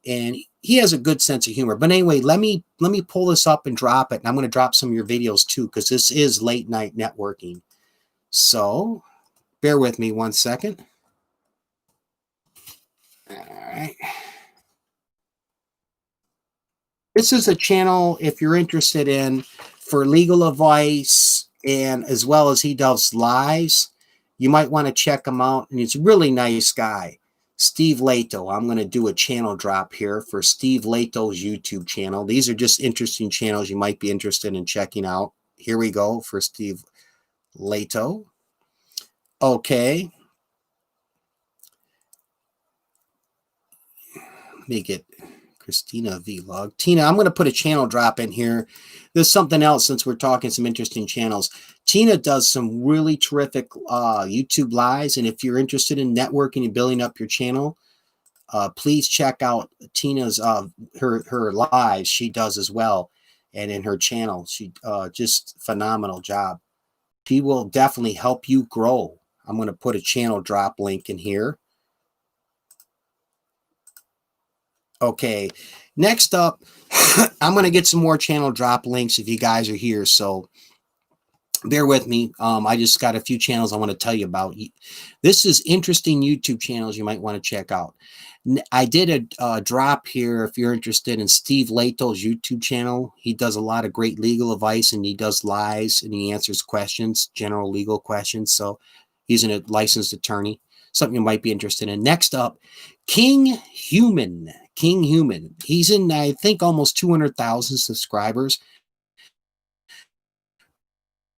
And he has a good sense of humor. But anyway, let me pull this up and drop it. And I'm going to drop some of your videos too, because this is late night networking. So bear with me 1 second. All right. This is a channel, if you're interested in, for legal advice, and as well as he does lives, you might want to check him out. And he's a really nice guy. Steve Lato. I'm going to do a channel drop here for Steve Lato's YouTube channel. These are just interesting channels you might be interested in checking out. Here we go for Steve Lato. Okay. Let me get Christina Vlog. Tina, I'm going to put a channel drop in here. There's something else since we're talking some interesting channels. Tina does some really terrific YouTube lives. And if you're interested in networking and building up your channel, please check out Tina's her lives. She does as well. And in her channel, she just phenomenal job. She will definitely help you grow. I'm going to put a channel drop link in here. Okay, next up, I'm going to get some more channel drop links if you guys are here, so bear with me. I just got a few channels I want to tell you about. This is interesting YouTube channels you might want to check out. I did a drop here if you're interested in Steve Lato's YouTube channel. He does a lot of great legal advice, and he does lives, and he answers questions, general legal questions, so he's a licensed attorney. Something you might be interested in. Next up, King Human. King Human. He's in, I think, almost 200,000 subscribers.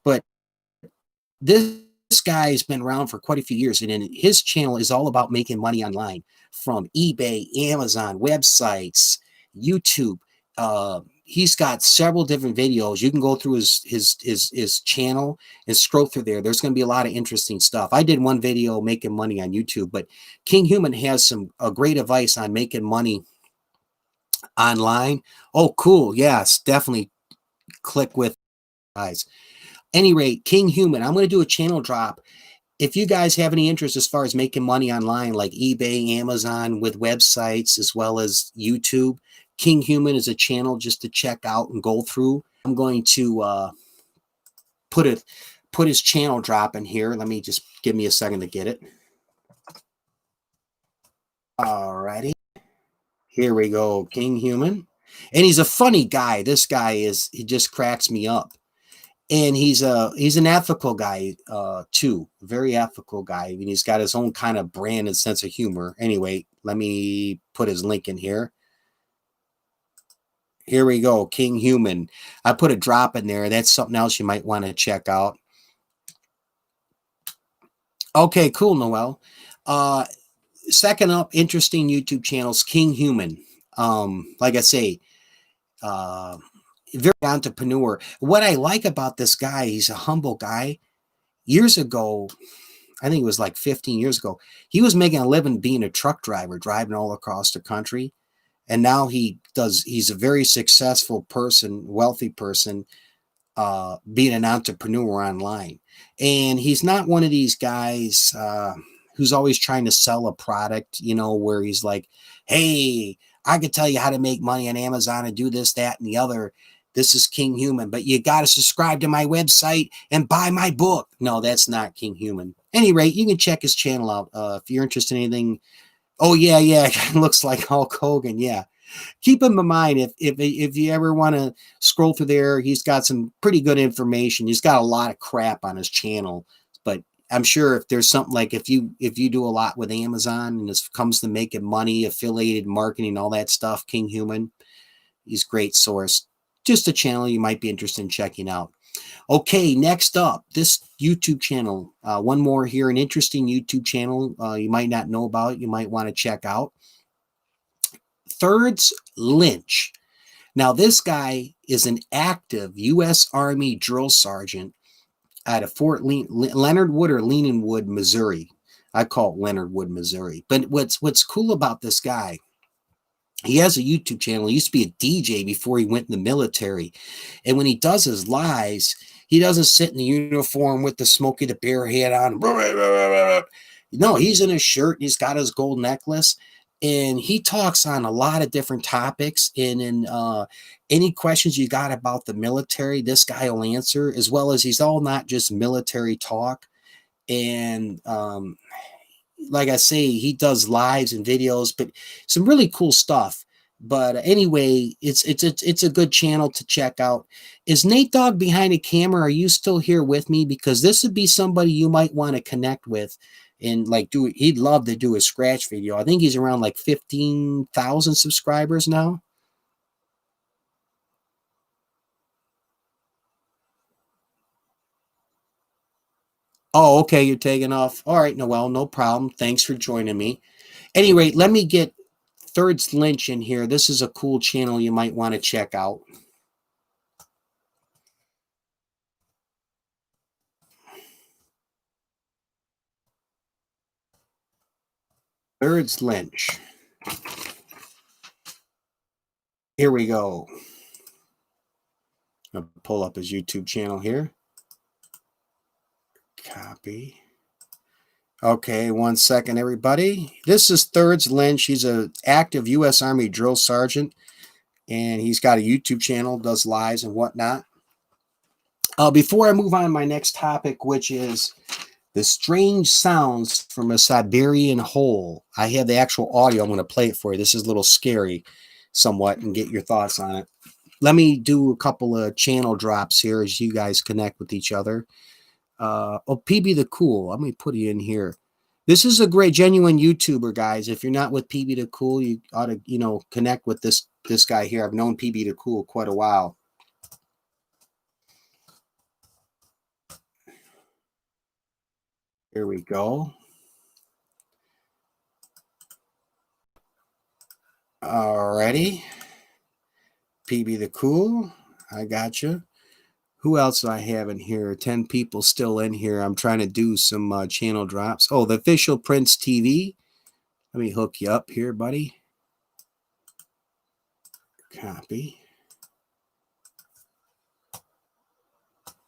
But this guy has been around for quite a few years, and his channel is all about making money online from eBay, Amazon, websites, YouTube. He's got several different videos. You can go through his channel and scroll through there. There's going to be a lot of interesting stuff. I did one video making money on YouTube, but King Human has some great advice on making money online. Oh, cool. Yes, definitely click with guys. Any rate, King Human, I'm going to do a channel drop. If you guys have any interest as far as making money online, like eBay, Amazon, with websites, as well as YouTube, King Human is a channel just to check out and go through. I'm going to put his channel drop in here. Let me just give me a second to get it. All righty. Here we go, King Human. And he's a funny guy. This guy he just cracks me up. And he's an ethical guy too, very ethical guy. I mean, he's got his own kind of brand and sense of humor. Anyway, let me put his link in here. Here we go, King Human. I put a drop in there. That's something else you might want to check out. Okay, cool, Noel. Second up, interesting YouTube channels, King Human. Like I say, very entrepreneur. What I like about this guy, he's a humble guy. Years ago, I think it was like 15 years ago, he was making a living being a truck driver, driving all across the country. And now he's a very successful person, wealthy person, being an entrepreneur online. And he's not one of these guys who's always trying to sell a product, where he's like, hey, I could tell you how to make money on Amazon and do this, that, and the other. This is King Human, but you got to subscribe to my website and buy my book. No, that's not King Human. At any rate, you can check his channel out if you're interested in anything. Oh, yeah. Looks like Hulk Hogan. Yeah. Keep him in mind if you ever want to scroll through there. He's got some pretty good information. He's got a lot of crap on his channel, but I'm sure if there's something like if you do a lot with Amazon and this comes to making money, affiliated marketing, all that stuff, King Human, he's a great source. Just a channel you might be interested in checking out. Okay, next up, this YouTube channel. One more here, an interesting YouTube channel you might not know about, you might want to check out. Thirds Lynch. Now, this guy is an active U.S. Army drill sergeant out of Leonard Wood or Leninwood, Missouri. I call it Leonard Wood, Missouri. But what's cool about this guy, he has a YouTube channel. He used to be a DJ before he went in the military. And when he does his lives, he doesn't sit in the uniform with the Smokey the Bear hat on. No, he's in his shirt. He's got his gold necklace. And he talks on a lot of different topics. And in any questions you got about the military, this guy will answer, as well as he's all not just military talk. And like I say, he does lives and videos, but some really cool stuff. But anyway, it's a good channel to check out. Is Nate Dogg behind a camera? Are you still here with me? Because this would be somebody you might want to connect with and like do. He'd love to do a scratch video. I think he's around like 15,000 subscribers now. Oh, okay, you're taking off. All right, Noel, no problem. Thanks for joining me. Anyway, let me get Thirds Lynch in here. This is a cool channel you might want to check out. Thirds Lynch. Here we go. I'll pull up his YouTube channel here. Copy. Okay, 1 second, everybody. This is Thirds Lynch. He's an active U.S. Army drill sergeant, and he's got a YouTube channel, does lives and whatnot. Before I move on to my next topic, which is the strange sounds from a Siberian hole. I have the actual audio. I'm going to play it for you. This is a little scary somewhat and get your thoughts on it. Let me do a couple of channel drops here as you guys connect with each other. PB the Cool. Let me put you in here. This is a great, genuine YouTuber, guys. If you're not with PB the Cool, you ought to, connect with this guy here. I've known PB the Cool quite a while. Here we go. Alrighty. PB the Cool. I got you. Who else do I have in here? 10 people still in here. I'm trying to do some channel drops. Oh, the official Prince TV. Let me hook you up here, buddy. Copy.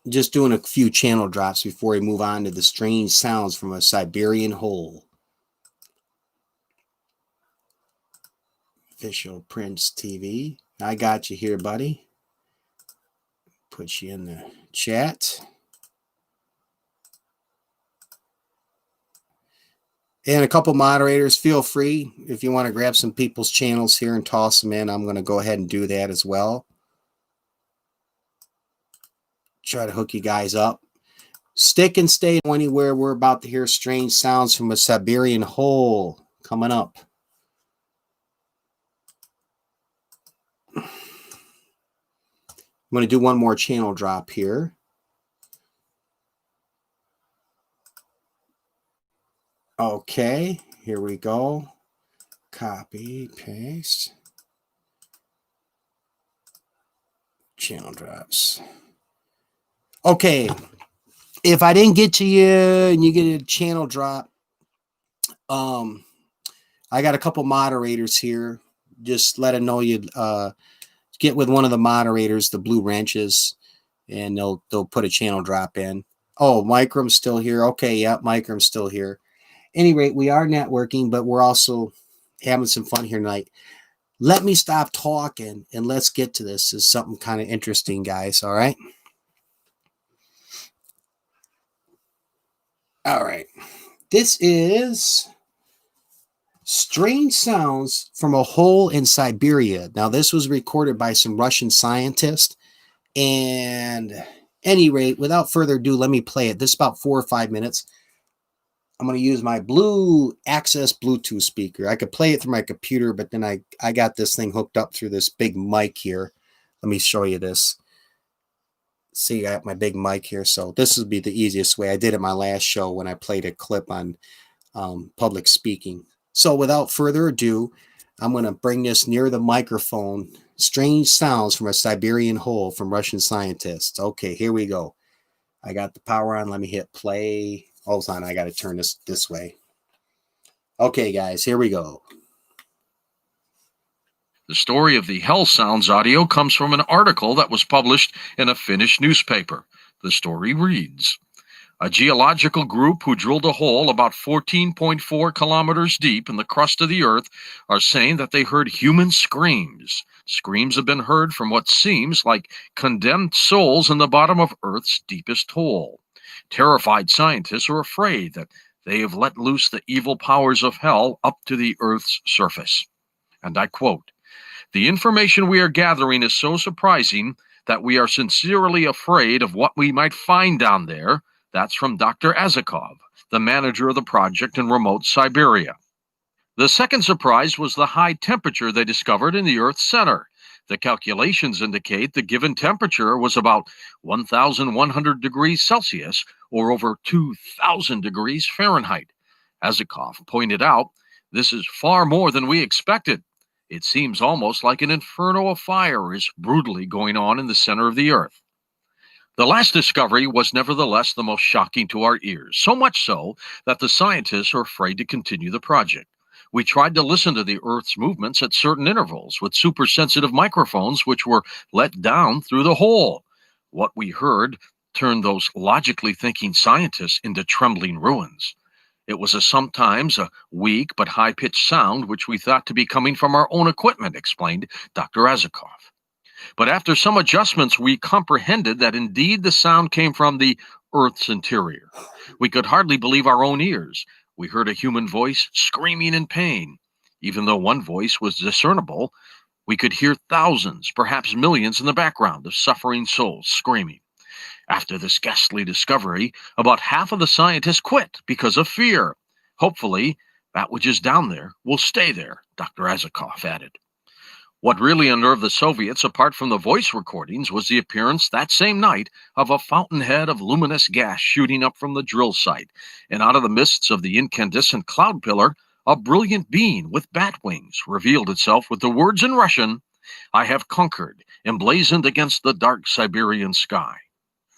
Just doing a few channel drops before we move on to the strange sounds from a Siberian hole. Official Prince TV. I got you here, buddy. Put you in the chat. And a couple moderators, feel free if you want to grab some people's channels here and toss them in. I'm going to go ahead and do that as well. Try to hook you guys up. Stick and stay anywhere. We're about to hear strange sounds from a Siberian hole coming up. I'm going to do one more channel drop here. Okay, here we go. Copy, paste. Channel drops. Okay, if I didn't get to you and you get a channel drop, I got a couple moderators here. Just let them know you get with one of the moderators, the blue wrenches, and they'll put a channel drop in. Oh, Microm's still here. Okay, yeah, Microm's still here. Any rate, we are networking, but we're also having some fun here tonight. Let me stop talking and let's get to this. This is something kind of interesting, guys. All right. All right. This is Strange sounds from a hole in Siberia. Now, this was recorded by some Russian scientists. And any rate, without further ado, let me play it. This is about 4 or 5 minutes. I'm going to use my Blue Access Bluetooth speaker. I could play it through my computer, but then I got this thing hooked up through this big mic here. Let me show you this. See, I got my big mic here. So this would be the easiest way. I did it my last show when I played a clip on public speaking. So without further ado, I'm going to bring this near the microphone. Strange sounds from a Siberian hole from Russian scientists. Okay, here we go. I got the power on. Let me hit play. Hold on, I got to turn this way. Okay, guys, here we go. The story of the hell sounds audio comes from an article that was published in a Finnish newspaper. The story reads, a geological group who drilled a hole about 14.4 kilometers deep in the crust of the earth are saying that they heard human screams. Screams have been heard from what seems like condemned souls in the bottom of Earth's deepest hole. Terrified scientists are afraid that they have let loose the evil powers of hell up to the Earth's surface. And I quote, the information we are gathering is so surprising that we are sincerely afraid of what we might find down there. That's from Dr. Azakov, the manager of the project in remote Siberia. The second surprise was the high temperature they discovered in the Earth's center. The calculations indicate the given temperature was about 1,100 degrees Celsius, or over 2,000 degrees Fahrenheit. Azakov pointed out, this is far more than we expected. It seems almost like an inferno of fire is brutally going on in the center of the Earth. The last discovery was nevertheless the most shocking to our ears, so much so that the scientists are afraid to continue the project. We tried to listen to the Earth's movements at certain intervals with super-sensitive microphones which were let down through the hole. What we heard turned those logically thinking scientists into trembling ruins. It was sometimes a weak but high-pitched sound which we thought to be coming from our own equipment, explained Dr. Azakov. But after some adjustments, we comprehended that indeed the sound came from the Earth's interior. We could hardly believe our own ears. We heard a human voice screaming in pain. Even though one voice was discernible, we could hear thousands, perhaps millions in the background of suffering souls screaming. After this ghastly discovery, about half of the scientists quit because of fear. Hopefully, that which is down there will stay there, Dr. Azakov added. What really unnerved the Soviets, apart from the voice recordings, was the appearance that same night of a fountainhead of luminous gas shooting up from the drill site, and out of the mists of the incandescent cloud pillar, a brilliant being with bat wings revealed itself with the words in Russian, I have conquered, emblazoned against the dark Siberian sky.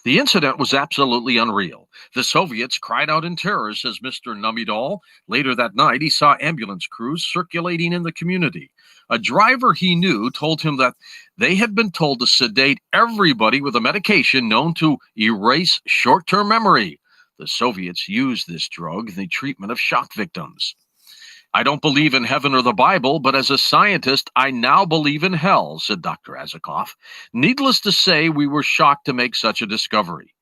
The incident was absolutely unreal. The Soviets cried out in terror, says Mr. Numidal. Later that night, he saw ambulance crews circulating in the community. A driver he knew told him that they had been told to sedate everybody with a medication known to erase short-term memory. The Soviets used this drug in the treatment of shock victims. I don't believe in heaven or the Bible, but as a scientist, I now believe in hell, said Dr. Azakov. Needless to say, we were shocked to make such a discovery.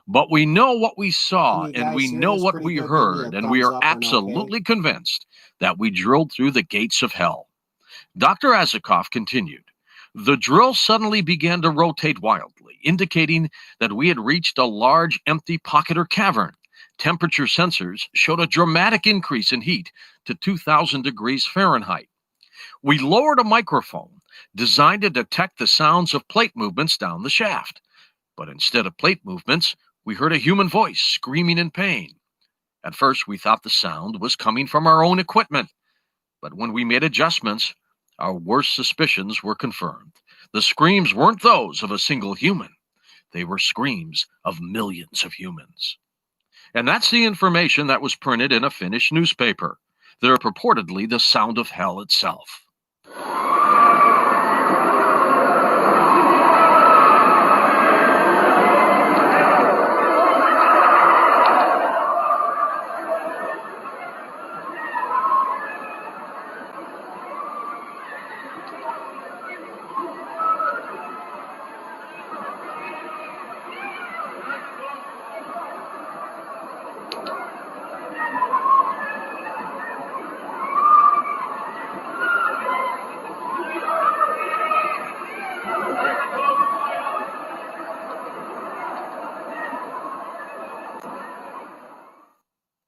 But we know what we saw, and we know what we heard, and we are absolutely convinced that we drilled through the gates of hell. Dr. Azakov continued. The drill suddenly began to rotate wildly, indicating that we had reached a large empty pocket or cavern. Temperature sensors showed a dramatic increase in heat to 2,000 degrees Fahrenheit. We lowered a microphone designed to detect the sounds of plate movements down the shaft. But instead of plate movements, we heard a human voice screaming in pain. At first, we thought the sound was coming from our own equipment. But when we made adjustments, our worst suspicions were confirmed. The screams weren't those of a single human. They were screams of millions of humans. And that's the information that was printed in a Finnish newspaper. They're purportedly the sound of hell itself.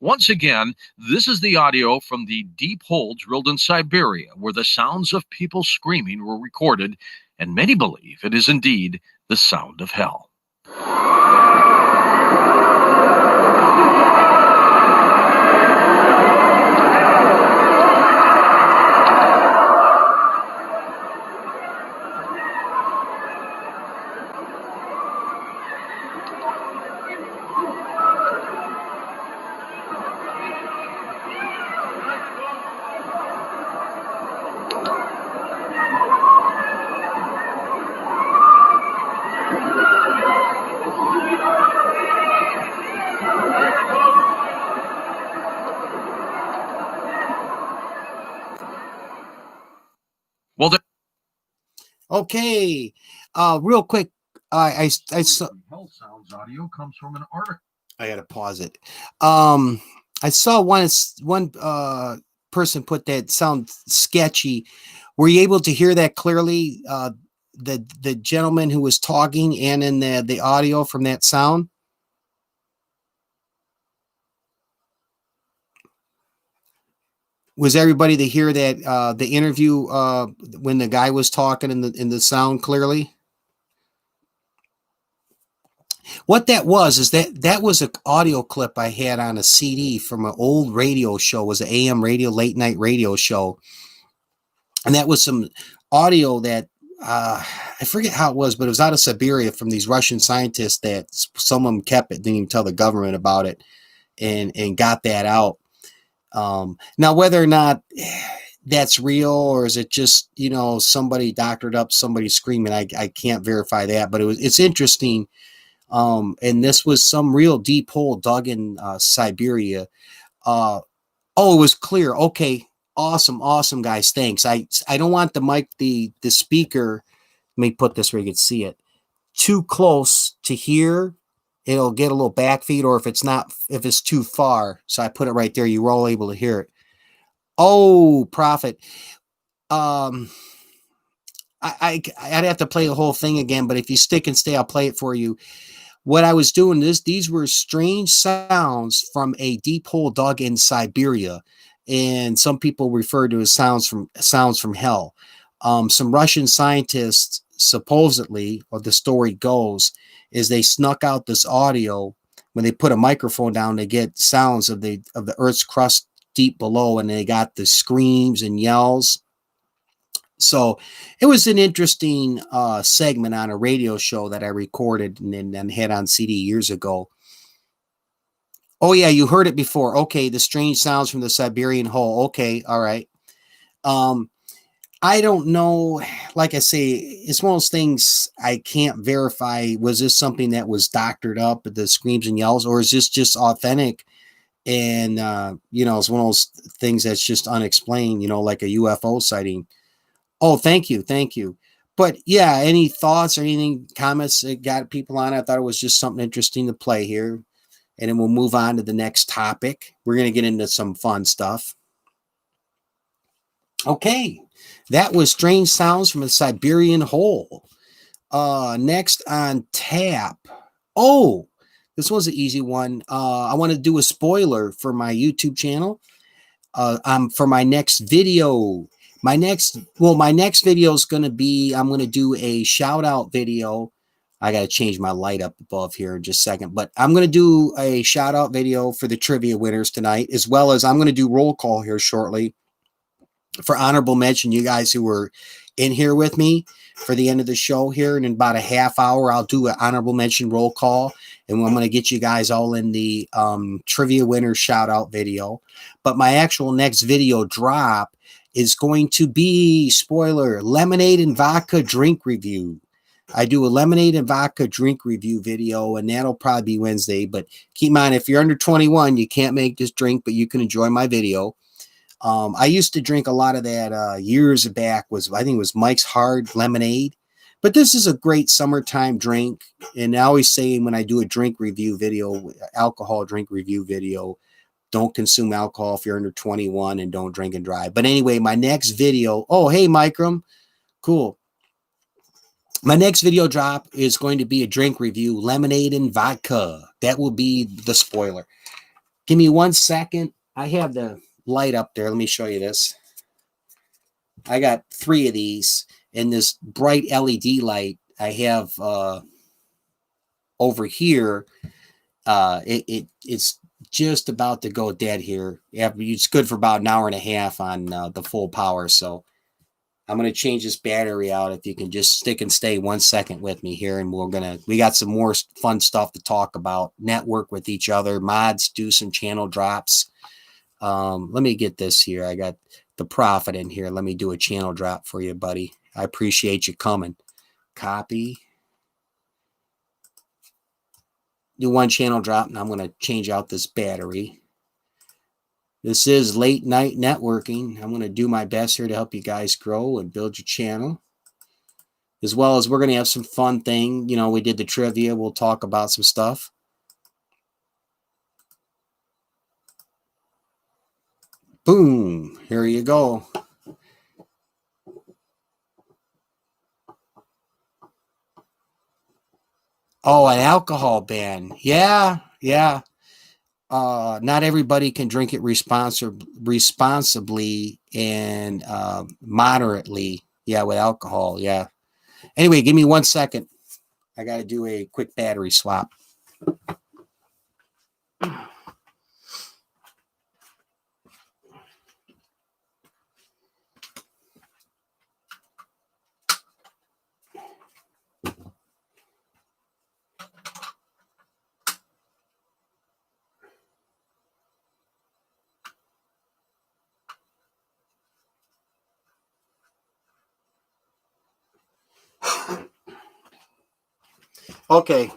Once again, this is the audio from the deep hole drilled in Siberia, where the sounds of people screaming were recorded, and many believe it is indeed the sound of hell. Well, Okay, real quick, I saw. Hell sounds audio comes from an article. I gotta pause it. I saw one person put that sound sketchy. Were you able to hear that clearly? The gentleman who was talking and in the audio from that sound. Was everybody to hear that the interview when the guy was talking in the sound clearly? What that was is that was an audio clip I had on a CD from an old radio show. It was an AM radio, late night radio show, and that was some audio that I forget how it was, but it was out of Siberia from these Russian scientists that some of them kept it, didn't even tell the government about it, and got that out. Now, whether or not that's real or is it just somebody doctored up somebody screaming, I can't verify that, but it's interesting. And this was some real deep hole dug in Siberia. Oh, it was clear. Okay, awesome, guys. Thanks. I don't want the mic, the speaker. Let me put this where you can see it. Too close to hear, it'll get a little backfeed, or if it's too far. So I put it right there. You were all able to hear it. Oh, Prophet. I'd have to play the whole thing again, but if you stick and stay, I'll play it for you. What I was doing these were strange sounds from a deep hole dug in Siberia, and some people refer to as sounds from hell. Some Russian scientists supposedly, or the story goes, is they snuck out this audio when they put a microphone down. They get sounds of the Earth's crust deep below, and they got the screams and yells. So it was an interesting segment on a radio show that I recorded and had on CD years ago. Oh, yeah, you heard it before. Okay, the strange sounds from the Siberian hole. Okay, all right. I don't know. Like I say, it's one of those things I can't verify. Was this something that was doctored up, the screams and yells, or is this just authentic? And, it's one of those things that's just unexplained, like a UFO sighting. Oh, thank you. But yeah, any thoughts or anything, comments that got people on? I thought it was just something interesting to play here. And then we'll move on to the next topic. We're going to get into some fun stuff. Okay, that was strange sounds from a Siberian hole. Next on tap. Oh, this was an easy one. I want to do a spoiler for my YouTube channel. For my next video. My next video is going to be, I'm going to do a shout out video. I got to change my light up above here in just a second, but I'm going to do a shout out video for the trivia winners tonight, as well as I'm going to do roll call here shortly for honorable mention. You guys who were in here with me for the end of the show here, and in about a half hour, I'll do an honorable mention roll call, and I'm going to get you guys all in the trivia winner shout out video. But my actual next video drop is going to be, spoiler, lemonade and vodka drink review. I do a lemonade and vodka drink review video, and that'll probably be Wednesday. But keep in mind, if you're under 21, you can't make this drink, but you can enjoy my video. I used to drink a lot of that years back. I think it was Mike's Hard Lemonade. But this is a great summertime drink. And I always say when I do a drink review video, alcohol drink review video, don't consume alcohol if you're under 21 and don't drink and drive. But anyway, my next video. Oh, hey, Microm. Cool. My next video drop is going to be a drink review, lemonade and vodka. That will be the spoiler. Give me 1 second. I have the light up there. Let me show you this. I got 3 of these, and this bright LED light I have over here. It's just about to go dead here. It's good for about an hour and a half on the full power. So I'm going to change this battery out. If you can just stick and stay 1 second with me here, and we got some more fun stuff to talk about. Network with each other, mods, do some channel drops. Let me get this here. I got the Prophet in here. Let me do a channel drop for you, buddy. I appreciate you coming. Copy. Do 1 channel drop, and I'm going to change out this battery. This is late night networking. I'm going to do my best here to help you guys grow and build your channel. As well as we're going to have some fun thing. You know, we did the trivia. We'll talk about some stuff. Boom. Here you go. Oh, an alcohol ban. Yeah. Not everybody can drink it responsibly and moderately. Yeah, with alcohol. Yeah. Anyway, give me 1 second. I got to do a quick battery swap. Okay.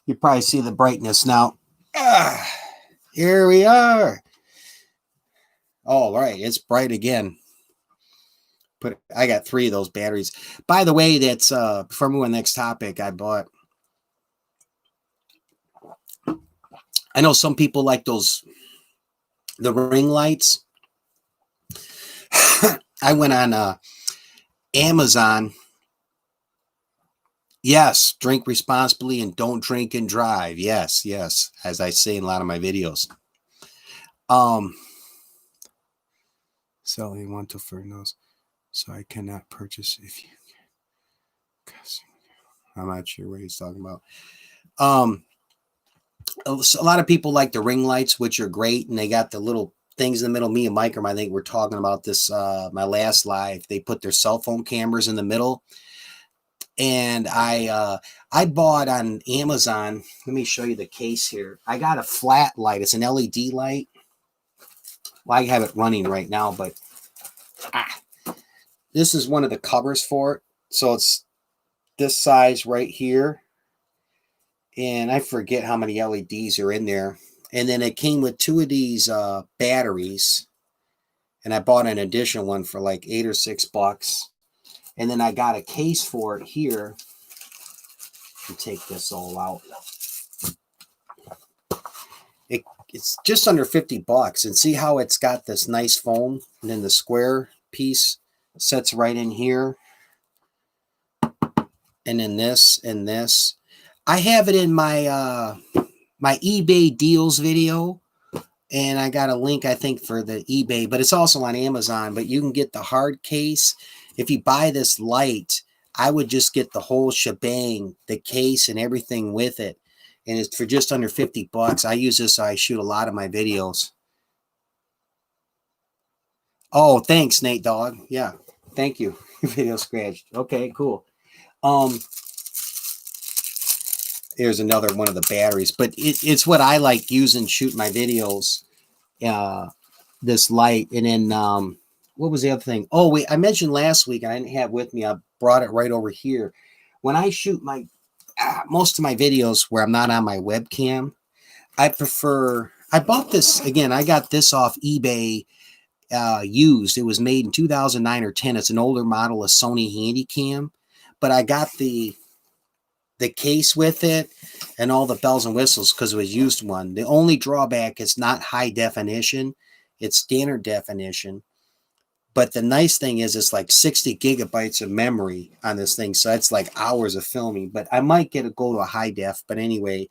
You probably see the brightness now. Here we are. All right. It's bright again. I got 3 of those batteries. By the way, that's before we move on to the next topic, I know some people like the ring lights. I went on Amazon. Yes, drink responsibly and don't drink and drive. Yes, as I say in a lot of my videos. So you want to for nose. So I cannot purchase if you can. I'm not sure what he's talking about. A lot of people like the ring lights, which are great, and they got the little things in the middle. Me and Mike, I think we're talking about this my last live. They put their cell phone cameras in the middle. And I bought on Amazon. Let me show you the case here. I got a flat light. It's an LED light. Well, I have it running right now, but this is one of the covers for it. So it's this size right here. And I forget how many LEDs are in there. And then it came with 2 of these batteries. And I bought an additional one for like $8 or $6. And then I got a case for it here. Take this all out. It's just under $50. And see how it's got this nice foam? And then the square piece sets right in here. And then this and this. I have it in my my eBay deals video. And I got a link, I think, for the eBay. But it's also on Amazon. But you can get the hard case. If you buy this light, I would just get the whole shebang, the case and everything with it. And it's for just under $50. I use this, so I shoot a lot of my videos. Oh, thanks, Nate Dog. Yeah, thank you. Video scratched. Okay, cool. Here's another one of the batteries. But it's what I like using, shoot my videos. This light. And then... what was the other thing? Oh, wait, I mentioned last week, and I didn't have with me. I brought it right over here. When I shoot most of my videos where I'm not on my webcam, I bought this, again, I got this off eBay used. It was made in 2009 or 10. It's an older model of Sony Handycam, but I got the case with it and all the bells and whistles because it was used one. The only drawback is not high definition. It's standard definition. But the nice thing is it's like 60 gigabytes of memory on this thing. So it's like hours of filming. But I might go to a high def. But anyway,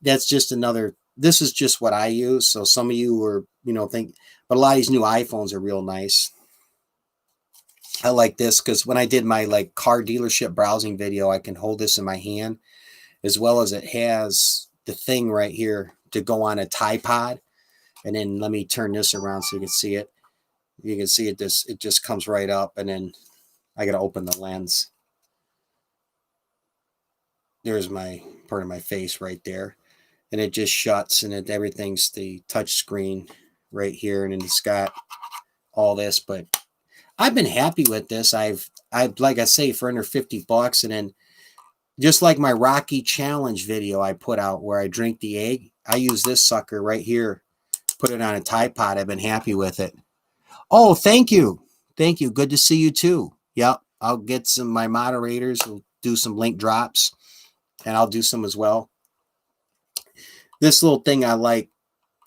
that's just another this is just what I use. So some of you are, think, but a lot of these new iPhones are real nice. I like this because when I did my like car dealership browsing video, I can hold this in my hand, as well as it has the thing right here to go on a tripod. And then let me turn this around so you can see it. You can see it, it just comes right up, and then I got to open the lens. There's my part of my face right there. And it just shuts, and everything's the touch screen right here. And then it's got all this, but I've been happy with this. I've like I say, for under 50 bucks. And then just like my Rocky Challenge video I put out where I drink the egg, I use this sucker right here, put it on a Tide Pod. I've been happy with it. Oh, thank you. Thank you. Good to see you too. Yep. I'll get some, my moderators will do some link drops, and I'll do some as well. This little thing I like,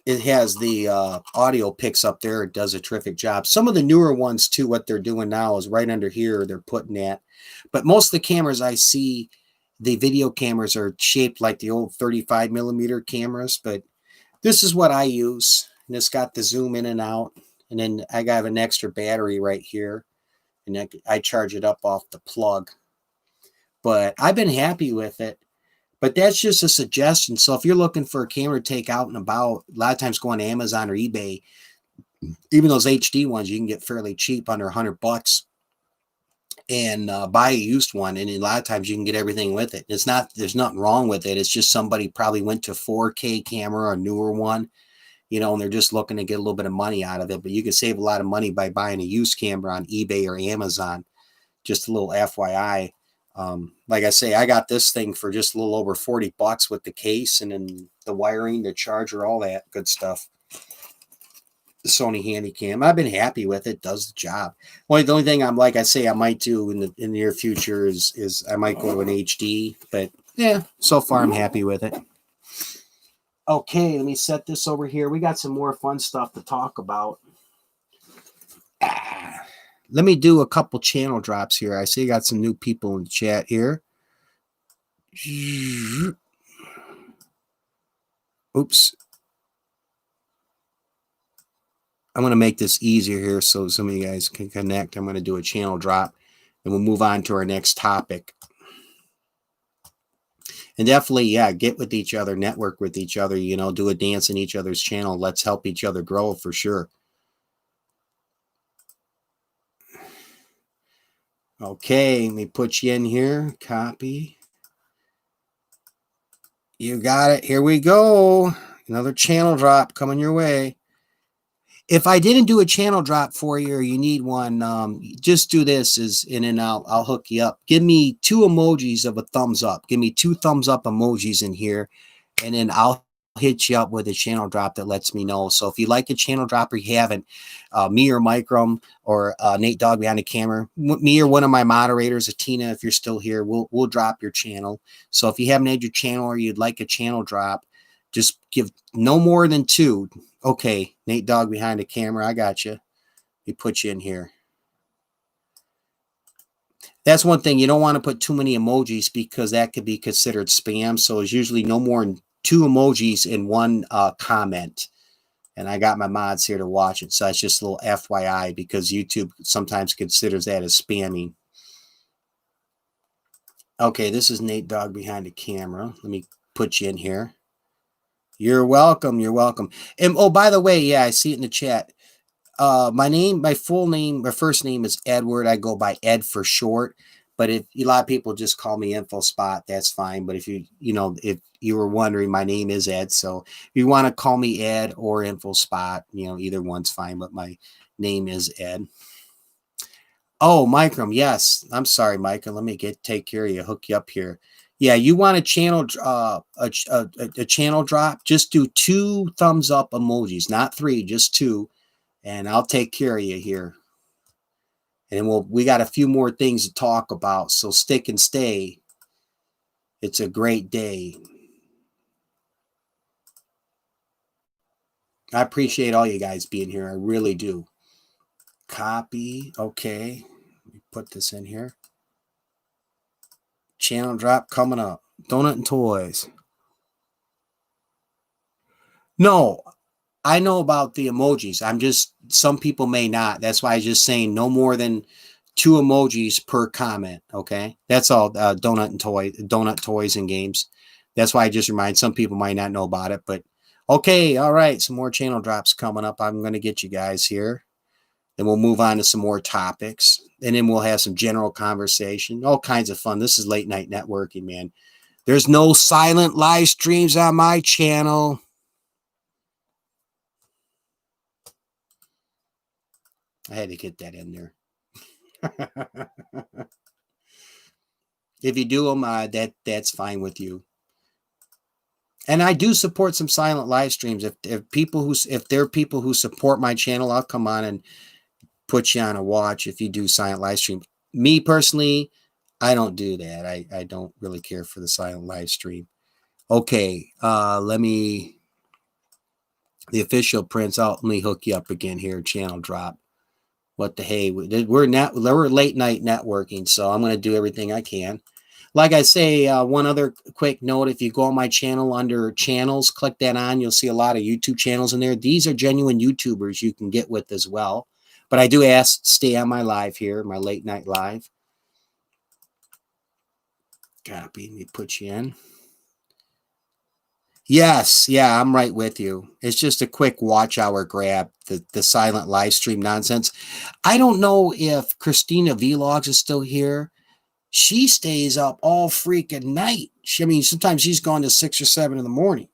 it has the audio picks up there. It does a terrific job. Some of the newer ones too, what they're doing now is right under here, they're putting that. But most of the cameras I see, the video cameras are shaped like the old 35 millimeter cameras, but this is what I use. And it's got the zoom in and out. And then I got an extra battery right here, and I charge it up off the plug. But I've been happy with it. But that's just a suggestion. So if you're looking for a camera to take out and about, a lot of times go on Amazon or eBay. Even those HD ones you can get fairly cheap, under 100 bucks, and buy a used one. And a lot of times you can get everything with it. There's nothing wrong with it. It's just somebody probably went to 4K camera, a newer one, and they're just looking to get a little bit of money out of it. But you can save a lot of money by buying a used camera on eBay or Amazon. Just a little FYI. Like I say, I got this thing for just a little over 40 bucks with the case and then the wiring, the charger, all that good stuff. The Sony Handycam, I've been happy with it. Does the job. Well, the only thing like I say, I might do in the near future is I might go to an HD. But yeah, so far I'm happy with it. Okay, let me set this over here. We got some more fun stuff to talk about. Let me do a couple channel drops here. I see you got some new people in the chat here. Oops. I'm going to make this easier here so some of you guys can connect. I'm going to do a channel drop, and we'll move on to our next topic. And definitely, yeah, get with each other, network with each other, do a dance in each other's channel. Let's help each other grow for sure. Okay, let me put you in here. Copy. You got it. Here we go. Another channel drop coming your way. If I didn't do a channel drop for you, or you need one, just do this, and then I'll hook you up. Give me 2 emojis of a thumbs up. Give me 2 thumbs up emojis in here, and then I'll hit you up with a channel drop that lets me know. So if you like a channel drop or you haven't, me or Microm or Nate Dogg behind the camera, me or one of my moderators, Atina, if you're still here, we'll drop your channel. So if you haven't had your channel or you'd like a channel drop, just give no more than 2. Okay, Nate Dogg behind the camera, I got you. We put you in here. That's one thing. You don't want to put too many emojis because that could be considered spam. So it's usually no more than 2 emojis in one comment. And I got my mods here to watch it. So it's just a little FYI because YouTube sometimes considers that as spamming. Okay, this is Nate Dogg behind the camera. Let me put you in here. You're welcome. You're welcome. And oh, by the way, yeah, I see it in the chat. My full name, my first name is Edward. I go by Ed for short. But if a lot of people just call me Infospot, that's fine. But if if you were wondering, my name is Ed. So if you want to call me Ed or Infospot, either one's fine. But my name is Ed. Oh, Microm, yes. I'm sorry, Micah. Let me take care of you. Hook you up here. Yeah, you want a channel a channel drop? Just do 2 thumbs up emojis, not 3, just 2, and I'll take care of you here. And we got a few more things to talk about, so stick and stay. It's a great day. I appreciate all you guys being here. I really do. Copy. Okay. Let me put this in here. Channel drop coming up. Donut and toys. No, I know about the emojis. I'm just, some people may not. That's why I was just saying no more than 2 emojis per comment. Okay. That's all. Donut toys and games. That's why I just remind, some people might not know about it, but okay. All right. Some more channel drops coming up. I'm going to get you guys here. Then we'll move on to some more topics, and then we'll have some general conversation, all kinds of fun. This is late night networking, man. There's no silent live streams on my channel. I had to get that in there. If you do them, that's fine with you. And I do support some silent live streams. If there are people who support my channel, I'll come on and put you on a watch if you do silent live stream. Me personally, I don't do that. I don't really care for the silent live stream. Okay, the official Prince. Let me hook you up again here. Channel drop. What the hey? We're late night networking, so I'm going to do everything I can. Like I say, one other quick note: if you go on my channel under channels, click that on. You'll see a lot of YouTube channels in there. These are genuine YouTubers you can get with as well. But I do ask, stay on my live here, my late night live. Copy. Let me put you in. Yes, yeah, I'm right with you. It's just a quick watch hour grab, the silent live stream nonsense. I don't know if Christina Vlogs is still here. She stays up all freaking night. Sometimes she's gone to 6 or 7 in the morning,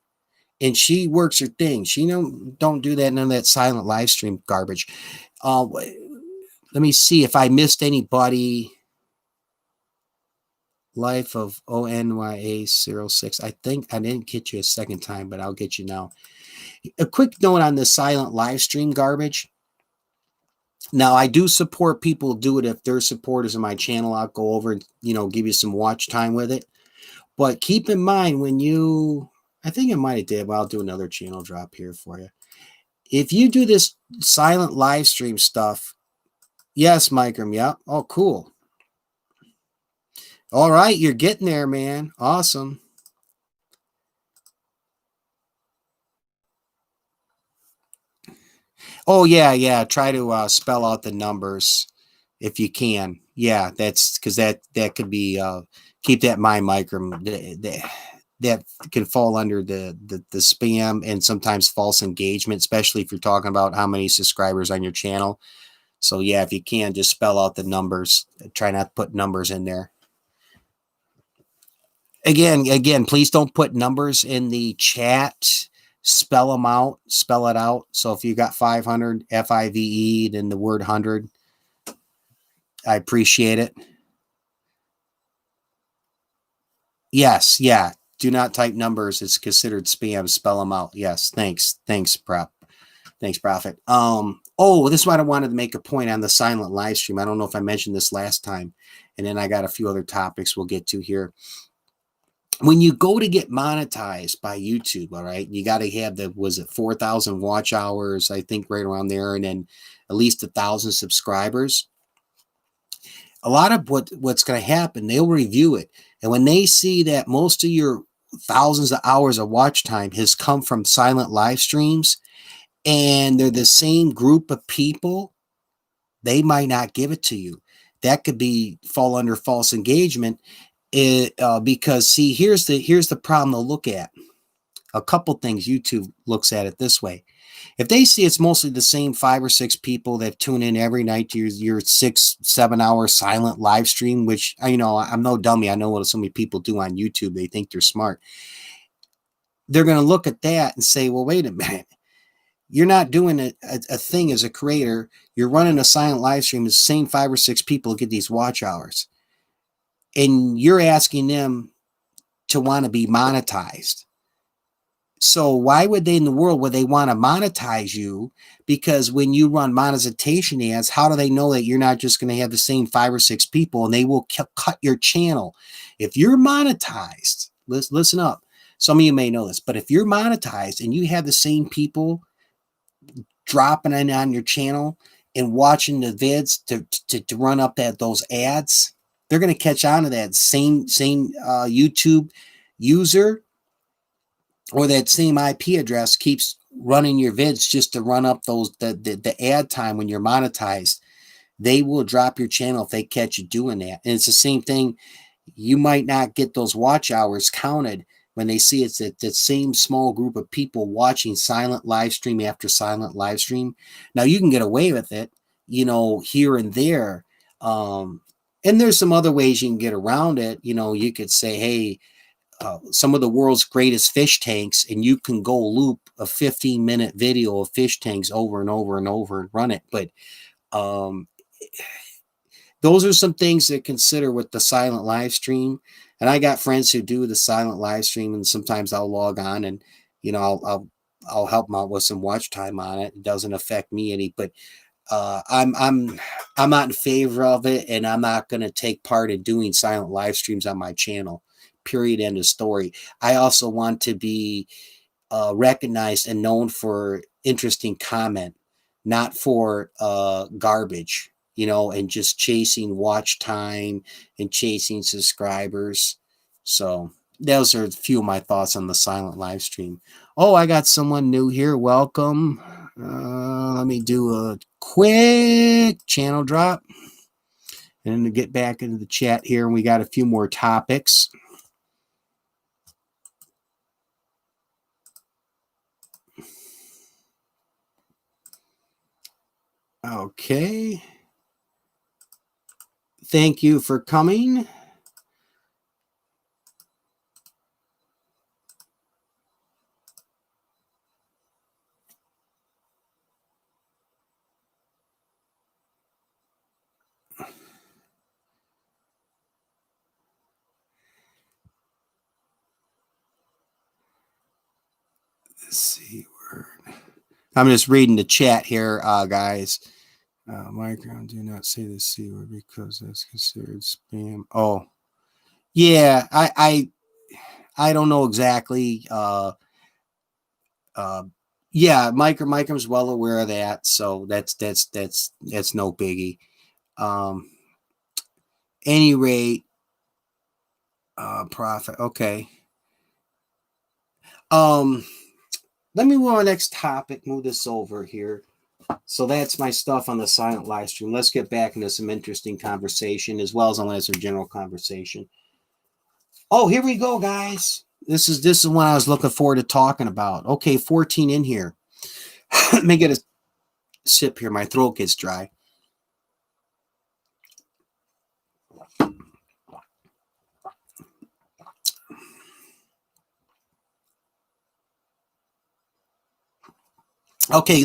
and she works her thing. She don't do that, none of that silent live stream garbage. Let me see if I missed anybody. Life of ONYA06. I think I didn't get you a second time, but I'll get you now. A quick note on the silent live stream garbage. Now, I do support people do it if they're supporters of my channel. I'll go over and, give you some watch time with it. But keep in mind I think I might have did, but I'll do another channel drop here for you. If you do this silent live stream stuff, yes, Microm, yep. Oh, cool. All right, you're getting there, man. Awesome. Oh, yeah. Try to spell out the numbers if you can. Yeah, that's because that could be, keep that in mind, Microm. That can fall under the spam and sometimes false engagement, especially if you're talking about how many subscribers on your channel. So, yeah, if you can, just spell out the numbers. Try not to put numbers in there. Again, please don't put numbers in the chat. Spell them out. Spell it out. So if you got 500, FIVE, then the word 100, I appreciate it. Yes, yeah. Do not type numbers. It's considered spam. Spell them out. Yes, thanks. Thanks, Prophet. This is what I wanted to make a point on the silent live stream. I don't know if I mentioned this last time, and then I got a few other topics we'll get to here. When you go to get monetized by YouTube, all right, you got to have 4,000 watch hours, I think right around there, and then at least 1,000 subscribers. A lot of what's going to happen, they'll review it. And when they see that most of your thousands of hours of watch time has come from silent live streams, and they're the same group of people, they might not give it to you. That could fall under false engagement. Because see, here's the problem they'll look at. A couple things. YouTube looks at it this way. If they see it's mostly the same 5 or 6 people that tune in every night to your 6-7 hour silent live stream, which I'm no dummy. I know what so many people do on YouTube. They think they're smart. They're going to look at that and say, well, wait a minute. You're not doing a thing as a creator. You're running a silent live stream. The same 5 or 6 people get these watch hours. And you're asking them to want to be monetized. So why would they in the world would they want to monetize you? Because when you run monetization ads, how do they know that you're not just going to have the same 5 or 6 people, and they will cut your channel? If you're monetized, listen up. Some of you may know this, but if you're monetized and you have the same people dropping in on your channel and watching the vids to run up those ads, they're going to catch on to that same YouTube user. or that same IP address keeps running your vids just to run up the ad time when you're monetized, they will drop your channel if they catch you doing that. And it's the same thing. You might not get those watch hours counted when they see it's that same small group of people watching silent live stream after silent live stream. Now you can get away with it, here and there. And there's some other ways you can get around it. You could say, hey, some of the world's greatest fish tanks, and you can go loop a 15-minute video of fish tanks over and over and over and run it. But um, those are some things to consider with the silent live stream. And I got friends who do the silent live stream, and sometimes I'll log on and I'll help them out with some watch time on it. It doesn't affect me any, but I'm not in favor of it, and I'm not going to take part in doing silent live streams on my channel. Period. End of story. I also want to be recognized and known for interesting comment, not for garbage, and just chasing watch time and chasing subscribers. So those are a few of my thoughts on the silent live stream. Oh, I got someone new here. Welcome. Let me do a quick channel drop and to get back into the chat here. And we got a few more topics. Okay. Thank you for coming. C word. I'm just reading the chat here, guys. Microphone, do not say the C word because that's considered spam. Oh, yeah. I don't know exactly. Yeah, Microm's well aware of that, so that's no biggie. Any rate, profit. Okay. Let me move on to the next topic. Move this over here. So that's my stuff on the silent live stream. Let's get back into some interesting conversation, as well as I'll answer general conversation. Oh, here we go, guys. This is what I was looking forward to talking about. Okay, 14 in here. Let me get a sip here. My throat gets dry. Okay,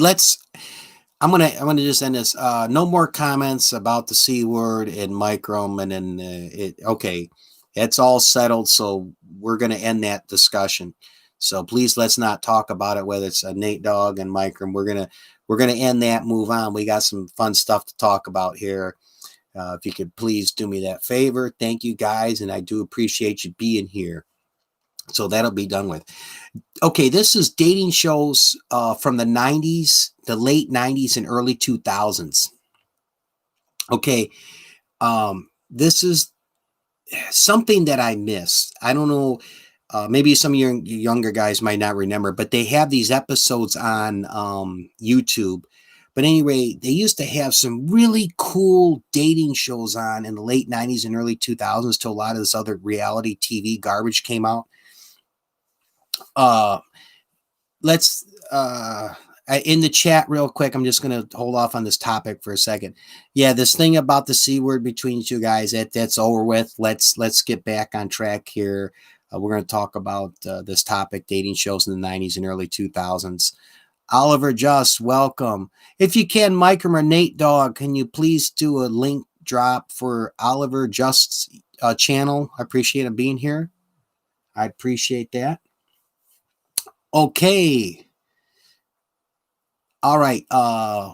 I'm gonna just end this. No more comments about the C word and Microm, and then okay, it's all settled. So we're gonna end that discussion. So please let's not talk about it. Whether it's a Nate Dogg and Microm, we're gonna end that. Move on. We got some fun stuff to talk about here. If you could please do me that favor, thank you guys, and I do appreciate you being here. So that'll be done with. Okay, this is dating shows from the 90s, the late 90s and early 2000s. Okay, this is something that I missed. I don't know, maybe some of your younger guys might not remember, but they have these episodes on YouTube. But anyway, they used to have some really cool dating shows on in the late 90s and early 2000s till a lot of this other reality TV garbage came out. Let's in the chat real quick. I'm just going to hold off on this topic for a second. Yeah, this thing about the C word between you guys, that's over with. Let's get back on track here. We're going to talk about this topic, dating shows in the 90s and early 2000s. Oliver Just, welcome. If you can, Microm or Nate Dogg, can you please do a link drop for Oliver Just's channel? I appreciate him being here. I appreciate that. Okay. All right.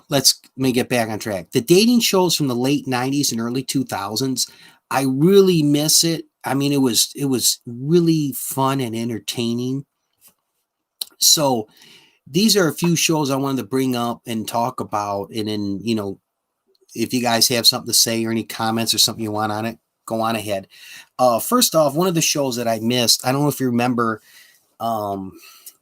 Let me get back on track. The dating shows from the late 90s and early 2000s, I really miss it. I mean, it was really fun and entertaining. So these are a few shows I wanted to bring up and talk about. And then, if you guys have something to say or any comments or something you want on it, go on ahead. First off, one of the shows that I missed, I don't know if you remember,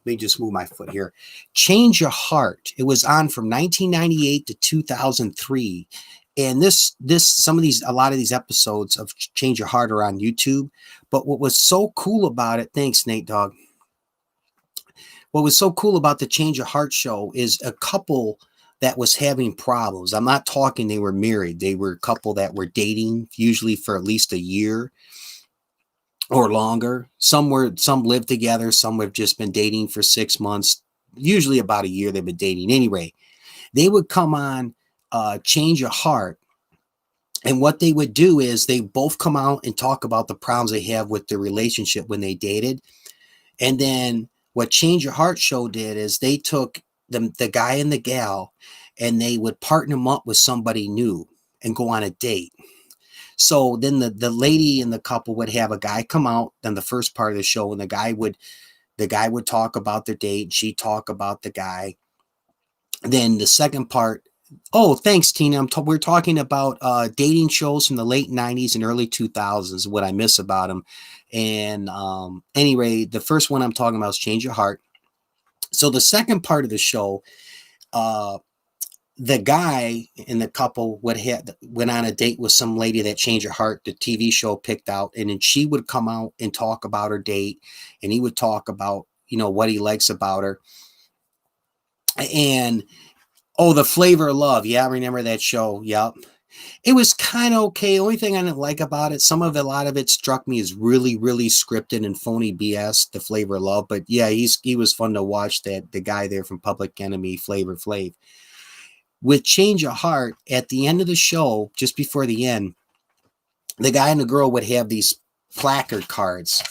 me just move my foot here. Change Your Heart. It was on from 1998 to 2003. And a lot of these episodes of Change Your Heart are on YouTube. But what was so cool about it, thanks, Nate Dogg. What was so cool about the Change Your Heart show is a couple that was having problems. I'm not talking they were married. They were a couple that were dating, usually for at least a year or longer. Some lived together. Some have just been dating for 6 months. Usually about a year they've been dating. Anyway, they would come on Change Your Heart. And what they would do is they both come out and talk about the problems they have with their relationship when they dated. And then what Change Your Heart show did is they took the guy and the gal and they would partner them up with somebody new and go on a date. So then the lady and the couple would have a guy come out on the first part of the show, and the guy would talk about their date, and she'd talk about the guy. Then the second part, oh, thanks, Tina. We're talking about dating shows from the late 90s and early 2000s, what I miss about them. And anyway, the first one I'm talking about is Change Your Heart. So the second part of the show, the guy and the couple went on a date with some lady that Changed Your Heart, the TV show picked out, and then she would come out and talk about her date, and he would talk about, what he likes about her. And The Flavor of Love. Yeah, I remember that show. Yep. It was kind of okay. The only thing I didn't like about it, a lot of it struck me as really, really scripted and phony BS, The Flavor of Love. But yeah, he was fun to watch, the guy there from Public Enemy, Flavor Flav. With Change Your Heart, at the end of the show, just before the end, the guy and the girl would have these placard cards.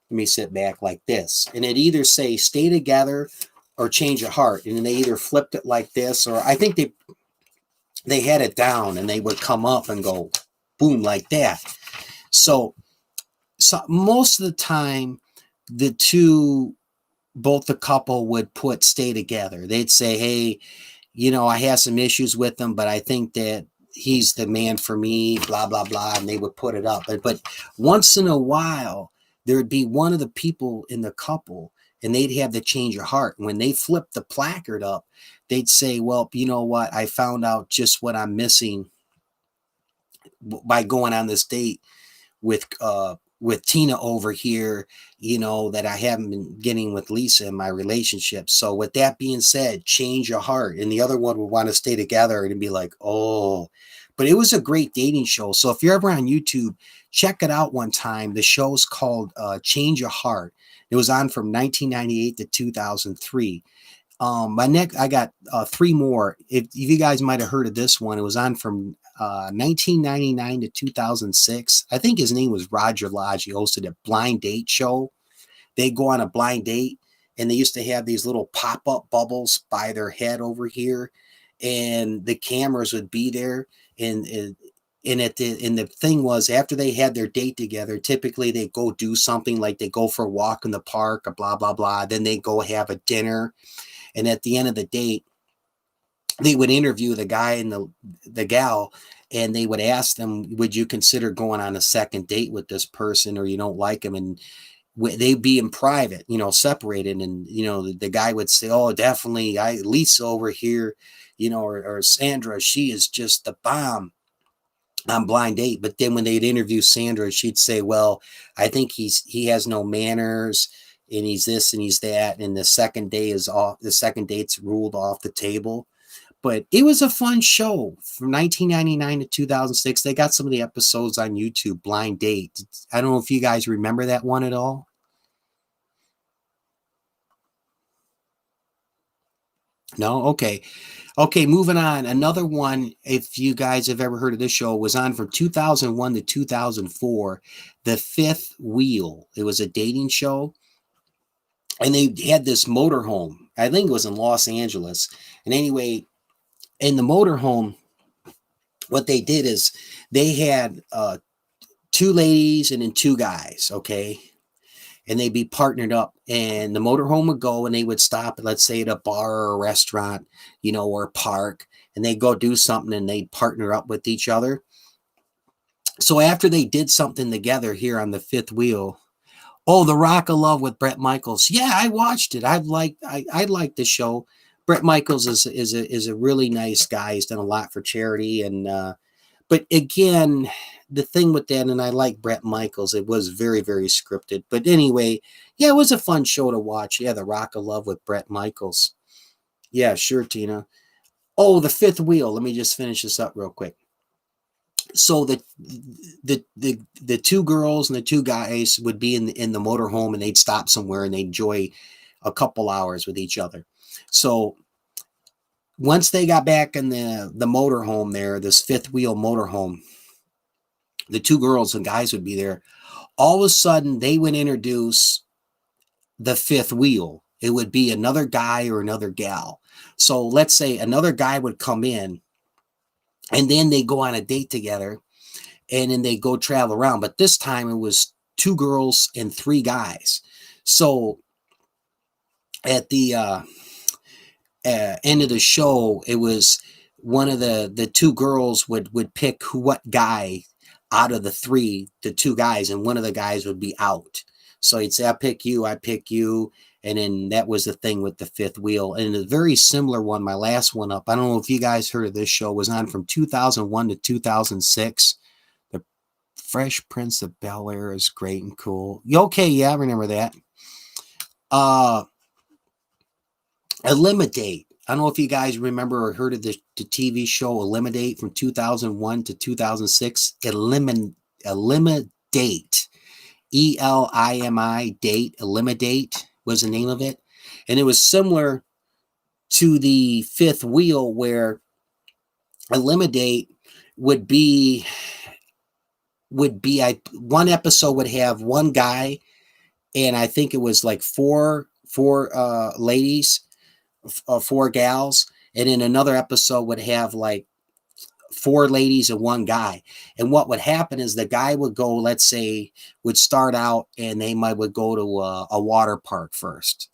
Let me sit back like this. And it either say, stay together or change your heart. And they either flipped it like this, or I think they had it down, and they would come up and go boom like that. So most of the time, both the couple would put stay together. They'd say, hey, I have some issues with him, but I think that he's the man for me, blah, blah, blah. And they would put it up. But once in a while, there'd be one of the people in the couple, and they'd have the Change Your Heart. And when they flipped the placard up, they'd say, well, you know what? I found out just what I'm missing by going on this date with Tina over here, that I haven't been getting with Lisa in my relationship. So with that being said, Change Your Heart. And the other one would want to stay together and be like, oh, but it was a great dating show. So if you're ever on YouTube, check it out one time. The show's called Change Your Heart. It was on from 1998 to 2003. I got 3 more. If you guys might have heard of this one, it was on from 1999 to 2006. I think his name was Roger Lodge. He hosted a blind date show. They go on a blind date, and they used to have these little pop-up bubbles by their head over here, and the cameras would be there. And the thing was, after they had their date together, typically they go do something, like they go for a walk in the park or blah, blah, blah. Then they go have a dinner. And at the end of the date, they would interview the guy and the gal, and they would ask them, would you consider going on a second date with this person, or you don't like him? And they'd be in private, separated. And, the guy would say, oh, definitely. Lisa over here, or Sandra, she is just the bomb on blind date. But then when they'd interview Sandra, she'd say, well, I think he has no manners, and he's this and he's that. And the second date's ruled off the table. But it was a fun show from 1999 to 2006. They got some of the episodes on YouTube, Blind Date. I don't know if you guys remember that one at all. No? Okay. Okay, moving on. Another one, if you guys have ever heard of this show, was on from 2001 to 2004, The Fifth Wheel. It was a dating show. And they had this motorhome. I think it was in Los Angeles. And anyway, in the motorhome, what they did is they had 2 ladies and then 2 guys, okay? And they'd be partnered up, and the motorhome would go, and they would stop, let's say, at a bar or a restaurant, or a park, and they'd go do something, and they'd partner up with each other. So after they did something together here on The Fifth Wheel, Oh, The Rock of Love with Bret Michaels. Yeah, I watched it. I like the show. Bret Michaels is a really nice guy. He's done a lot for charity, and but again, the thing with that, and I like Bret Michaels, it was very scripted. But anyway, yeah, it was a fun show to watch. Yeah, The Rock of Love with Bret Michaels. Yeah, sure, Tina. Oh, The Fifth Wheel. Let me just finish this up real quick. So the two girls and the two guys would be in the motorhome, and they'd stop somewhere and they'd enjoy a couple hours with each other. So once they got back in the motorhome there, this fifth wheel motorhome, the two girls and guys would be there. All of a sudden, they would introduce the fifth wheel. It would be another guy or another gal. So let's say another guy would come in, and then they go on a date together, and then they go travel around. But this time it was two girls and three guys. So at the end of the show, it was one of the two girls would pick what guy out of the three, the two guys, and one of the guys would be out. So he'd say, I pick you. And then that was the thing with the fifth wheel. And a very similar one, my last one up. I don't know if you guys heard of this show, was on from 2001 to 2006. The Fresh Prince of Bel-Air is great and cool. Okay, yeah, I remember that. Eliminate. I don't know if you guys remember or heard of the TV show Eliminate from 2001 to 2006. Eliminate. ELIMI date. Eliminate was the name of it. And it was similar to the fifth wheel, where Eliminate would be one episode would have one guy, and I think it was like four ladies, four gals, and in another episode would have like four ladies and one guy. And what would happen is the guy would go, let's say, would start out, and they would go to a water park first,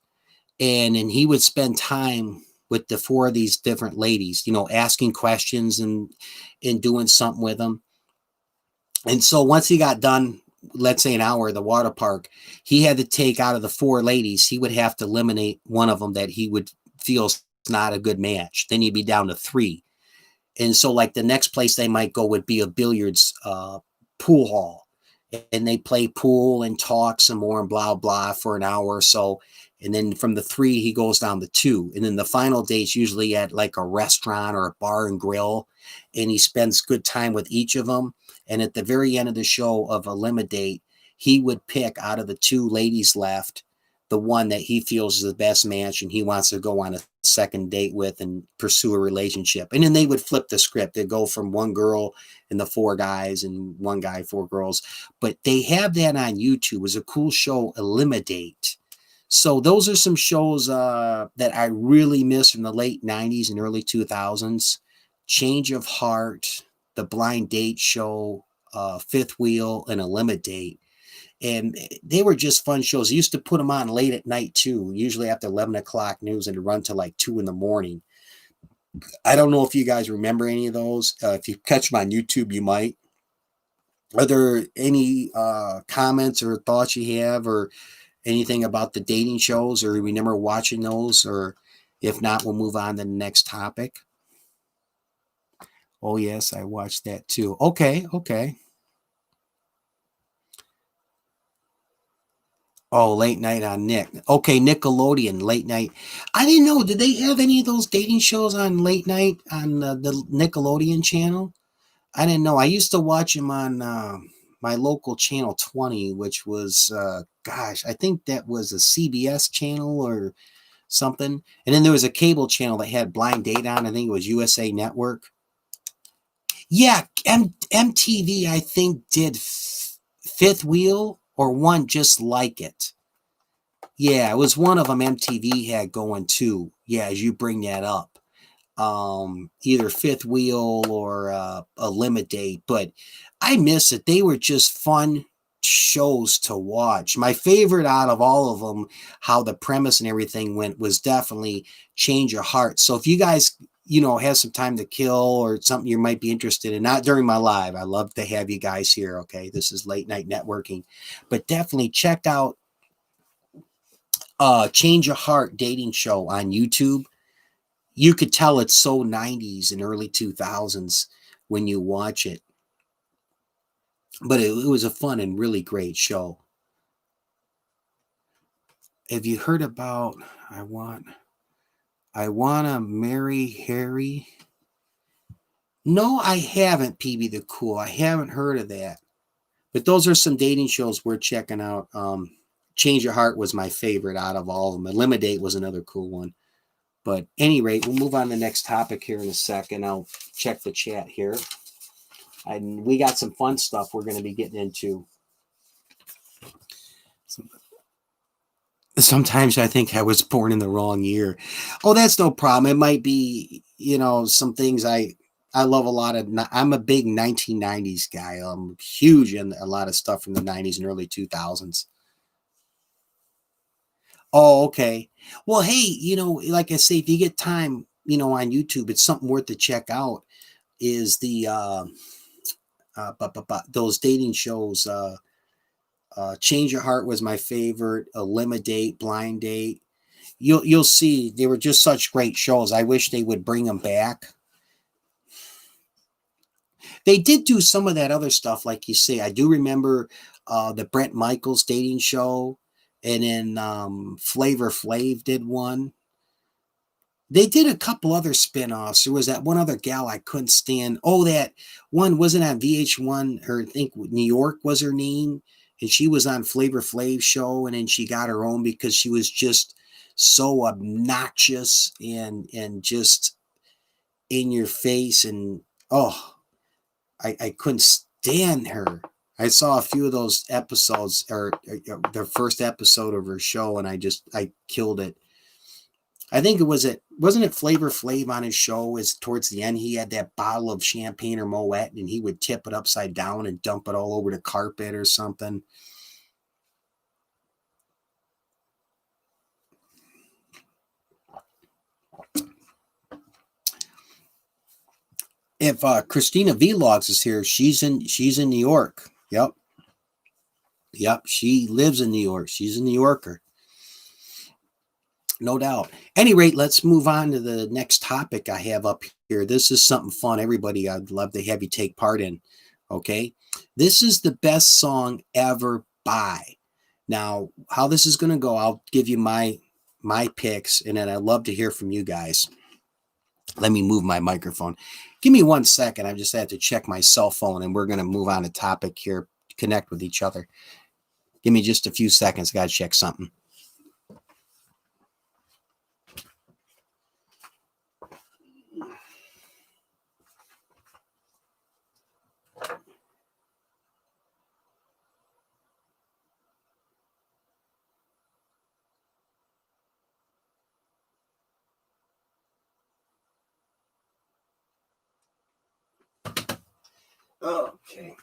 and he would spend time with the four of these different ladies, asking questions and doing something with them. And so once he got done, let's say an hour at the water park, he had to take out of the four ladies, he would have to eliminate one of them that he would feel is not a good match. Then he'd be down to three. And so like the next place they might go would be a billiards pool hall. And they play pool and talk some more and blah, blah for an hour or so. And then from the three, he goes down to two. And then the final date's usually at like a restaurant or a bar and grill. And he spends good time with each of them. And at the very end of the show of Eliminate, he would pick out of the two ladies left, the one that he feels is the best match and he wants to go on a second date with and pursue a relationship. And then they would flip the script. They'd go from one girl and the four guys, and one guy, four girls. But they have that on YouTube. It was a cool show, Eliminate. So those are some shows that I really miss from the late 90s and early 2000s. Change of Heart, The Blind Date Show, Fifth Wheel, and Eliminate. And they were just fun shows. I used to put them on late at night too, usually after 11 o'clock news, and to run till like 2 in the morning. I don't know if you guys remember any of those. If you catch them on YouTube, you might. Are there any comments or thoughts you have, or anything about the dating shows, or remember watching those? Or if not, we'll move on to the next topic. Oh, yes, I watched that too. Okay. Oh, late night on Nick. Okay, Nickelodeon, late night. I didn't know. Did they have any of those dating shows on late night on the Nickelodeon channel? I didn't know. I used to watch them on my local channel 20, which was, I think that was a CBS channel or something. And then there was a cable channel that had Blind Date on. I think it was USA Network. Yeah, MTV, I think, did Fifth Wheel or one just like it. Yeah, it was one of them MTV had going too. Yeah, as you bring that up. Either Fifth Wheel or Eliminate, but I miss it. They were just fun shows to watch. My favorite out of all of them, how the premise and everything went, was definitely Change Your Heart. So if you guys has some time to kill or something you might be interested in, not during my live. I love to have you guys here. Okay. This is late night networking, but definitely check out Change Your Heart dating show on YouTube. You could tell it's so 90s and early 2000s when you watch it, but it was a fun and really great show. Have you heard about I want to marry Harry? No, I haven't, PB the Cool. I haven't heard of that. But those are some dating shows we're checking out. Change Your Heart was my favorite out of all of them. Eliminate was another cool one. But at any rate, we'll move on to the next topic here in a second. I'll check the chat here. And we got some fun stuff we're going to be getting into. Sometimes I think I was born in the wrong year. Oh, that's no problem. It might be, some things I love a lot of. I'm a big 1990s guy. I'm huge in a lot of stuff from the 90s and early 2000s. Oh, okay. Well, hey, like I say, if you get time, on YouTube, it's something worth to check out. Is the those dating shows. Change Your Heart was my favorite. Eliminate, Blind Date. You'll see they were just such great shows. I wish they would bring them back. They did do some of that other stuff, like you say. I do remember the Brett Michaels dating show, and then Flavor Flav did one. They did a couple other spinoffs. There was that one other gal I couldn't stand. Oh, that one wasn't on VH1. Her, I think New York was her name, and she was on Flavor Flav's show, and then she got her own because she was just so obnoxious and just in your face, and I couldn't stand her. I saw a few of those episodes, or the first episode of her show, and I killed it. I think wasn't it Flavor Flav on his show? Is towards the end he had that bottle of champagne or Moet, and he would tip it upside down and dump it all over the carpet or something. If Christina Vlogs is here, she's in New York. Yep. She lives in New York. She's a New Yorker. No doubt. Any rate, let's move on to the next topic I have up here. This is something fun. Everybody, I'd love to have you take part in. Okay. This is the best song ever by. Now, how this is going to go, I'll give you my picks, and then I'd love to hear from you guys. Let me move my microphone. Give me 1 second. I just have to check my cell phone, and we're going to move on to topic here, connect with each other. Give me just a few seconds. Got to check something. Okay.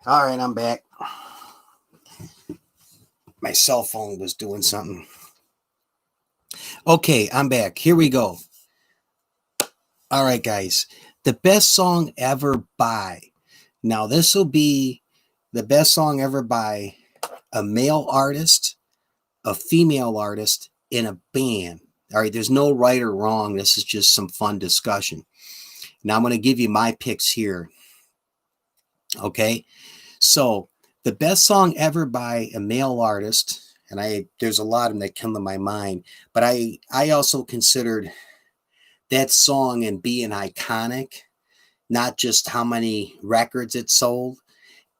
All right, I'm back. My cell phone was doing something. Okay, I'm back. Here we go. All right, guys. The best song ever by. Now, this will be the best song ever by a male artist, a female artist, in a band. All right, there's no right or wrong. This is just some fun discussion. Now, I'm going to give you my picks here. Okay, so the best song ever by a male artist, and there's a lot of them that come to my mind, but I also considered that song and being iconic, not just how many records it sold.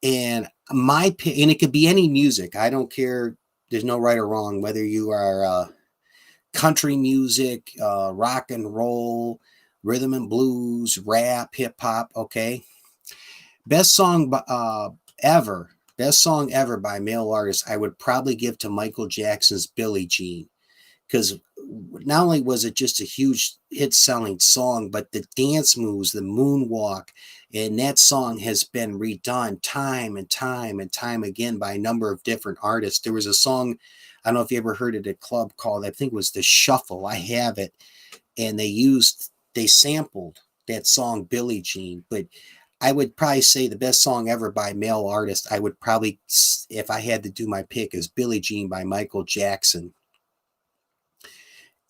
And and it could be any music. I don't care. There's no right or wrong, whether you are country music, rock and roll, rhythm and blues, rap, hip hop. Okay. Best song ever by a male artist, I would probably give to Michael Jackson's Billie Jean. Because not only was it just a huge hit selling song, but the dance moves, the moonwalk, and that song has been redone time and time and time again by a number of different artists. There was a song, I don't know if you ever heard it at a club called, I think it was The Shuffle. I have it. And they sampled that song Billie Jean, but I would probably say the best song ever by a male artist, I would probably, if I had to do my pick, is Billie Jean by Michael Jackson.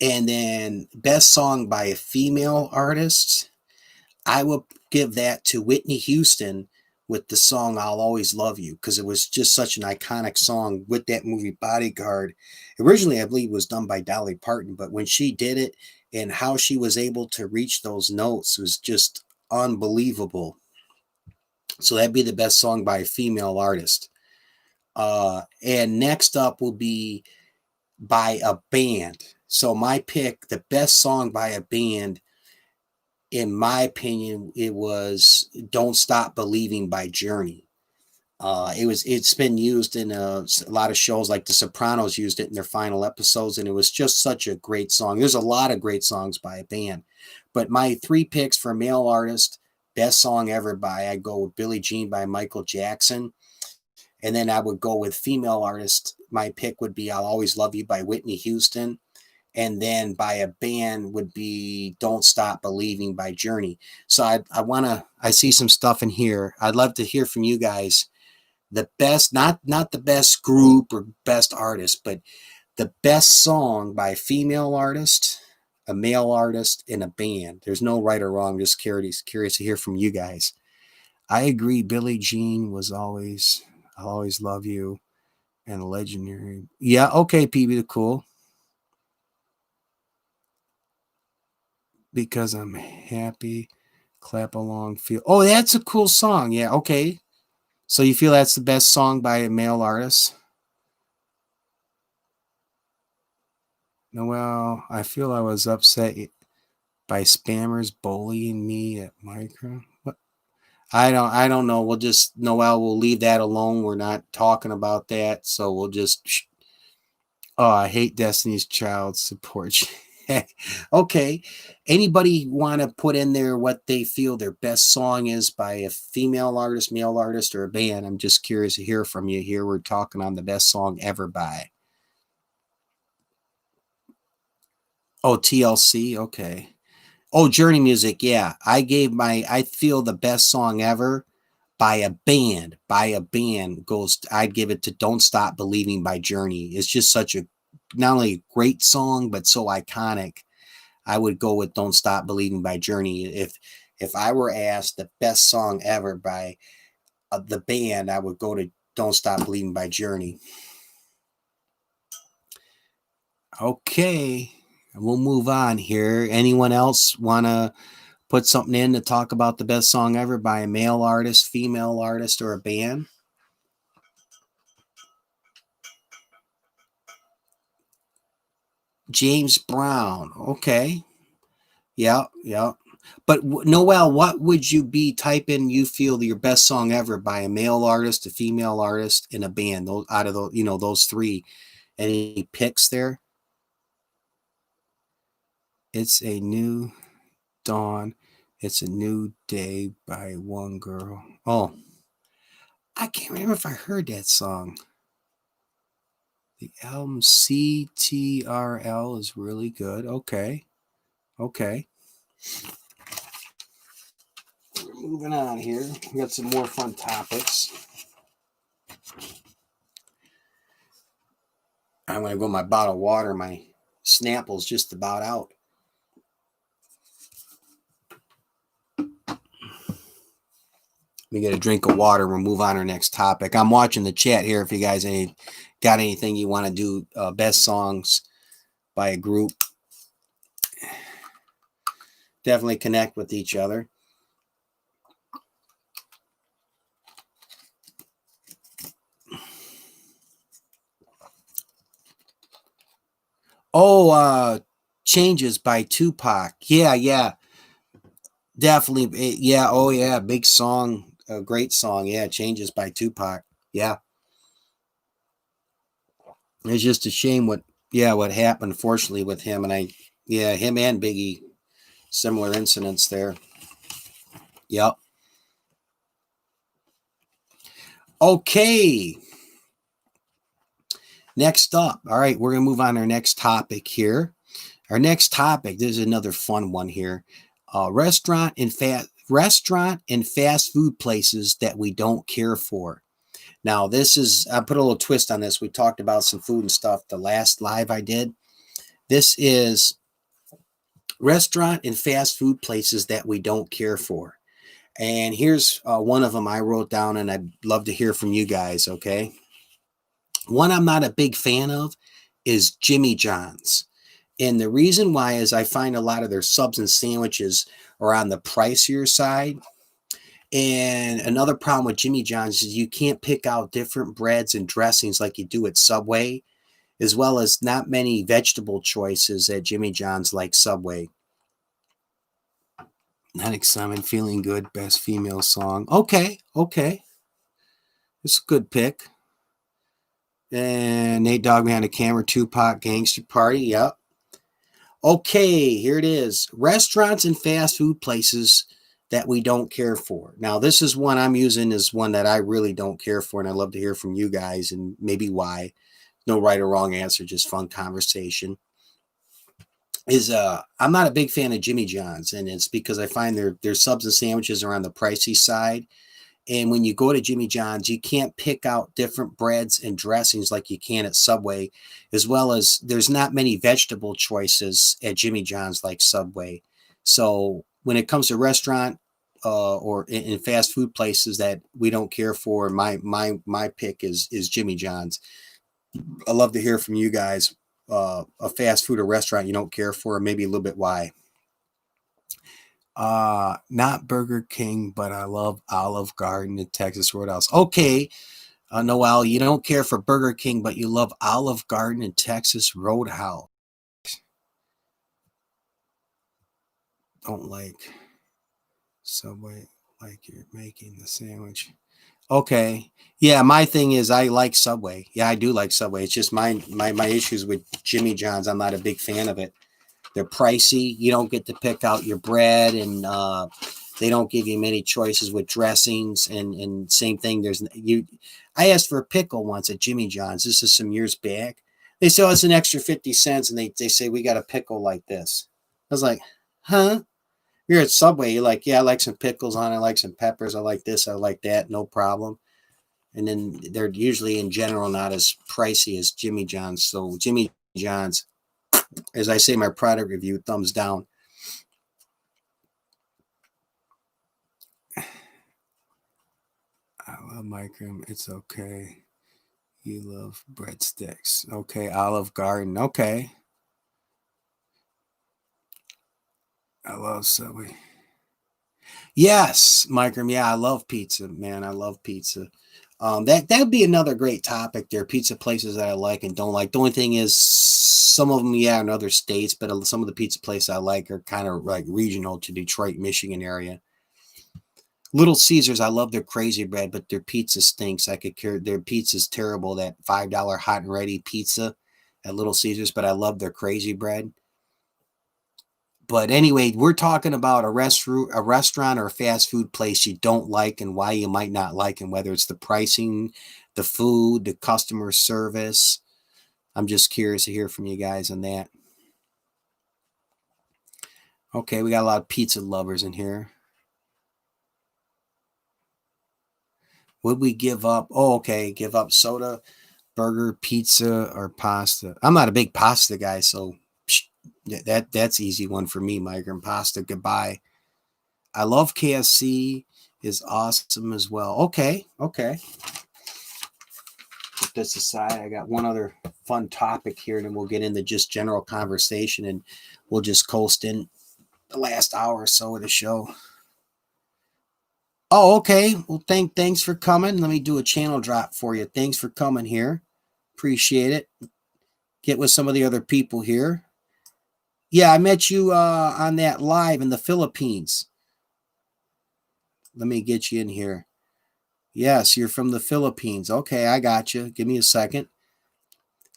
And then best song by a female artist, I will give that to Whitney Houston with the song I'll Always Love You, because it was just such an iconic song with that movie Bodyguard. Originally, I believe it was done by Dolly Parton, but when she did it and how she was able to reach those notes was just unbelievable. So that'd be the best song by a female artist. And next up will be by a band. So my pick, the best song by a band, in my opinion, it was "Don't Stop Believing" by Journey. It's been used in a lot of shows, like The Sopranos used it in their final episodes, and it was just such a great song. There's a lot of great songs by a band, but my three picks for male artist, best song ever by, I go with Billie Jean by Michael Jackson, and then I would go with female artist. My pick would be "I'll Always Love You" by Whitney Houston. And then by a band would be "Don't Stop Believing" by Journey. So I see some stuff in here. I'd love to hear from you guys. The best, not the best group or best artist, but the best song by a female artist, a male artist, and a band. There's no right or wrong. Just curious to hear from you guys. I agree. Billie Jean was always, "I'll Always Love You," and legendary. Yeah, okay, PB, cool. Because I'm happy, clap along, feel. Oh, that's a cool song. Yeah, okay. So you feel that's the best song by a male artist? Noel, I feel I was upset by spammers bullying me at Micro. What? I don't know. We'll just, Noel, we'll leave that alone. We're not talking about that. So we'll just, oh, I hate Destiny's Child support. Okay. Anybody want to put in there what they feel their best song is by a female artist, male artist, or a band? I'm just curious to hear from you here. We're talking on the best song ever by. Oh, TLC. Okay. Oh, Journey music. Yeah. I feel the best song ever by a band. By a band goes, I'd give it to "Don't Stop Believing" by Journey. It's just such a, not only a great song, but so iconic. I would go with "Don't Stop Believing" by Journey. If I were asked the best song ever by the band, I would go to "Don't Stop Believing" by Journey. Okay, we'll move on here. Anyone else want to put something in to talk about the best song ever by a male artist, female artist, or a band? James Brown. Okay. Yeah, yeah. But Noel, what would you be typing? You feel your best song ever by a male artist, a female artist, and a band? Those out of those, those three. Any picks there? It's a new dawn. It's a new day by one girl. Oh, I can't remember if I heard that song. The album CTRL is really good. Okay. Okay. We're moving on here. We got some more fun topics. I'm going to go my bottle of water. My Snapple's just about out. We get a drink of water. We'll move on to our next topic. I'm watching the chat here. If you guys got anything you want to do, best songs by a group, definitely connect with each other. Oh, Changes by Tupac. Yeah. Definitely. Yeah. Oh, yeah. Big song. A great song. Yeah. Changes by Tupac. Yeah. It's just a shame what Yeah, what happened, unfortunately, with him him and Biggie, similar incidents there. Yep. Okay. Next up. All right, we're going to move on to our next topic here. Our next topic, this is another fun one here. Restaurant and fast food places that we don't care for. Now, I put a little twist on this. We talked about some food and stuff the last live I did. This is restaurant and fast food places that we don't care for. And here's one of them I wrote down, and I'd love to hear from you guys, okay? One I'm not a big fan of is Jimmy John's. And the reason why is I find a lot of their subs and sandwiches are on the pricier side. And another problem with Jimmy John's is you can't pick out different breads and dressings like you do at Subway, as well as not many vegetable choices at Jimmy John's like Subway. Not Simon, Feeling Good, best female song. Okay. It's a good pick. And Nate Dogg Behind the Camera, Tupac, Gangster Party. Yep. Okay, here it is. Restaurants and fast food places that we don't care for. Now, this is one I'm using as one that I really don't care for, and I'd love to hear from you guys and maybe why. No right or wrong answer, just fun conversation. I'm not a big fan of Jimmy John's, and it's because I find their subs and sandwiches are on the pricey side. And when you go to Jimmy John's, you can't pick out different breads and dressings like you can at Subway, as well as there's not many vegetable choices at Jimmy John's like Subway. So when it comes to restaurant or in fast food places that we don't care for, my pick is Jimmy John's. I'd love to hear from you guys. A fast food or restaurant you don't care for, or maybe a little bit why. Not Burger King, but I love Olive Garden in Texas Roadhouse. Okay, Noel, you don't care for Burger King, but you love Olive Garden in Texas Roadhouse. Don't like Subway like you're making the sandwich. Okay. Yeah, my thing is I like Subway. Yeah, I do like Subway. It's just my issues with Jimmy John's. I'm not a big fan of it. They're pricey. You don't get to pick out your bread, and they don't give you many choices with dressings. And same thing. I asked for a pickle once at Jimmy John's. This is some years back. They say, oh, it's an extra 50 cents, and they say we got a pickle like this. I was like, huh? You're at Subway. You're like, yeah, I like some pickles on it. I like some peppers. I like this. I like that. No problem. And then they're usually in general not as pricey as Jimmy John's. So Jimmy John's, as I say, my product review, thumbs down. I love micro. It's okay. You love breadsticks. Okay. Olive Garden. Okay. I love Subway. Yes, Microm. Yeah, I love pizza, man. I love pizza. That'd be another great topic there. Pizza places that I like and don't like. The only thing is, some of them, yeah, in other states, but some of the pizza places I like are kind of like regional to Detroit, Michigan area. Little Caesars, I love their crazy bread, but their pizza stinks. I could care. Their pizza's terrible. That $5 hot and ready pizza at Little Caesars, but I love their crazy bread. But anyway, we're talking about a restaurant or a fast food place you don't like and why you might not like, and whether it's the pricing, the food, the customer service. I'm just curious to hear from you guys on that. Okay, we got a lot of pizza lovers in here. Would we give up? Oh, okay, give up soda, burger, pizza, or pasta. I'm not a big pasta guy, so that's easy one for me, migrant pasta. Goodbye. I love KFC. Is awesome as well. Okay. Put this aside. I got one other fun topic here, and then we'll get into just general conversation, and we'll just coast in the last hour or so of the show. Oh, okay. Well, thanks for coming. Let me do a channel drop for you. Thanks for coming here. Appreciate it. Get with some of the other people here. Yeah, I met you on that live in the Philippines. Let me get you in here. Yes, you're from the Philippines. Okay, I got you. Give me a second.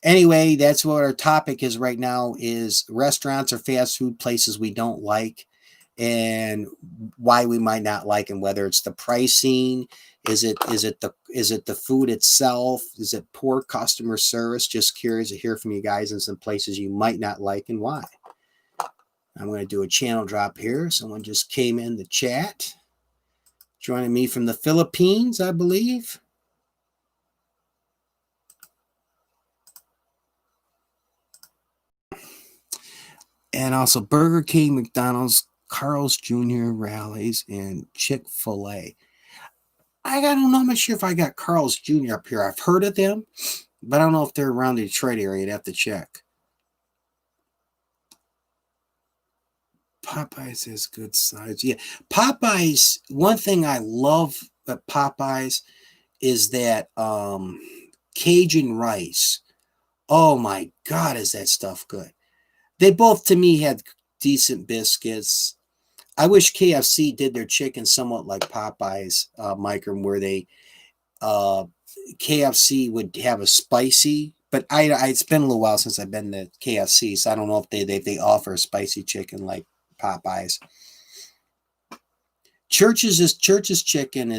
Anyway, that's what our topic is right now: is restaurants or fast food places we don't like, and why we might not like them. Whether it's the pricing, is it the food itself? Is it poor customer service? Just curious to hear from you guys in some places you might not like and why. I'm going to do a channel drop here. Someone just came in the chat, joining me from the Philippines, I believe. And also Burger King, McDonald's, Carl's Jr., Rallies, and Chick-fil-A. I don't know. I'm not sure if I got Carl's Jr. up here. I've heard of them, but I don't know if they're around the Detroit area. I'd have to check. Popeyes has good sides. Yeah. Popeyes, one thing I love at Popeyes is that Cajun rice. Oh my God, is that stuff good? They both, to me, had decent biscuits. I wish KFC did their chicken somewhat like Popeyes, Micron, where they KFC would have a spicy, but it's been a little while since I've been to KFC, so I don't know if they offer a spicy chicken like Popeyes. Church's chicken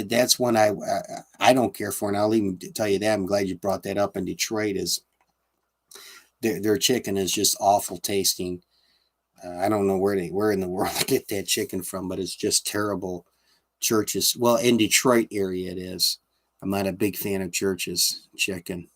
that's one I don't care for, and I'll even tell you that. I'm glad you brought that up. In Detroit, is their chicken is just awful tasting. I don't know where in the world they get that chicken from, but it's just terrible. Church's, well, in Detroit area it is. I'm not a big fan of Church's chicken.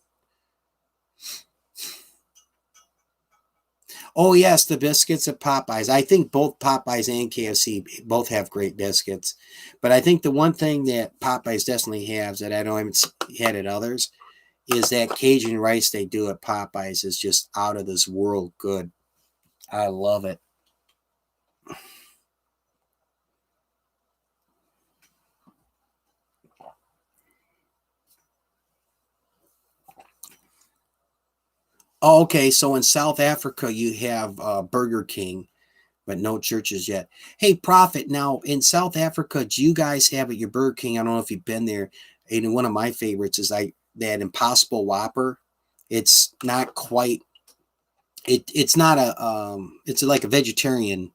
Oh yes, the biscuits at Popeyes. I think both Popeyes and KFC both have great biscuits, but I think the one thing that Popeyes definitely has that I haven't had at others is that Cajun rice they do at Popeyes is just out of this world good. I love it. Oh, okay, so in South Africa you have Burger King, but no churches yet. Hey, Prophet, now in South Africa, do you guys have at your Burger King? I don't know if you've been there. And one of my favorites is that Impossible Whopper. It's not quite. It's not it's like a vegetarian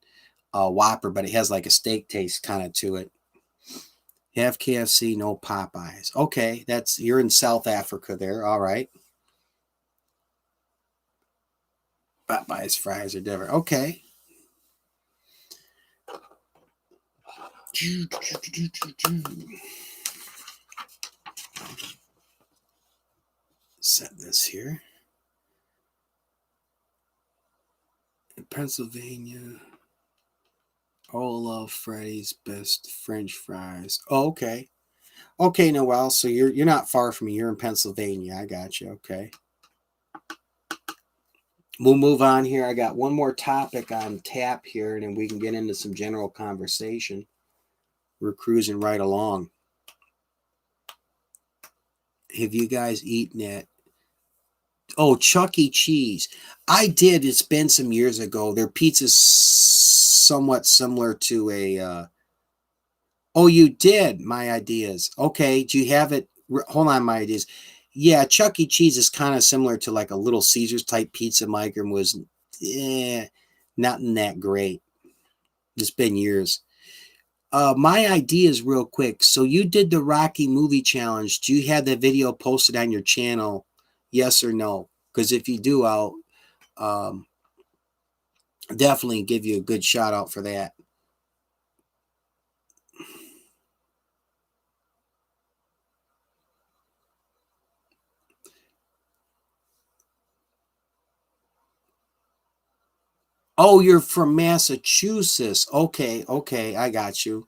Whopper, but it has like a steak taste kind of to it. You have KFC, no Popeyes. Okay, you're in South Africa there. All right. Popeyes fries are different. Okay. Set this here. In Pennsylvania, all love Freddy's best French fries. Oh, okay. Okay, Noel. So you're not far from me. You're in Pennsylvania. I got you. Okay. We'll move on here. I got one more topic on tap here, and then we can get into some general conversation. We're cruising right along. Have you guys eaten at Chuck E. Cheese? I did. It's been some years ago. Their pizza's somewhat similar to a oh, you did. My Ideas. Okay. Do you have it? Hold on, My Ideas. Yeah, Chuck E. Cheese is kind of similar to like a Little Caesars type pizza. Micron was not that great. It's been years. My Ideas, real quick. So you did the Rocky movie challenge. Do you have that video posted on your channel? Yes or no? Because if you do, I'll definitely give you a good shout out for that. Oh, you're from Massachusetts. Okay, I got you.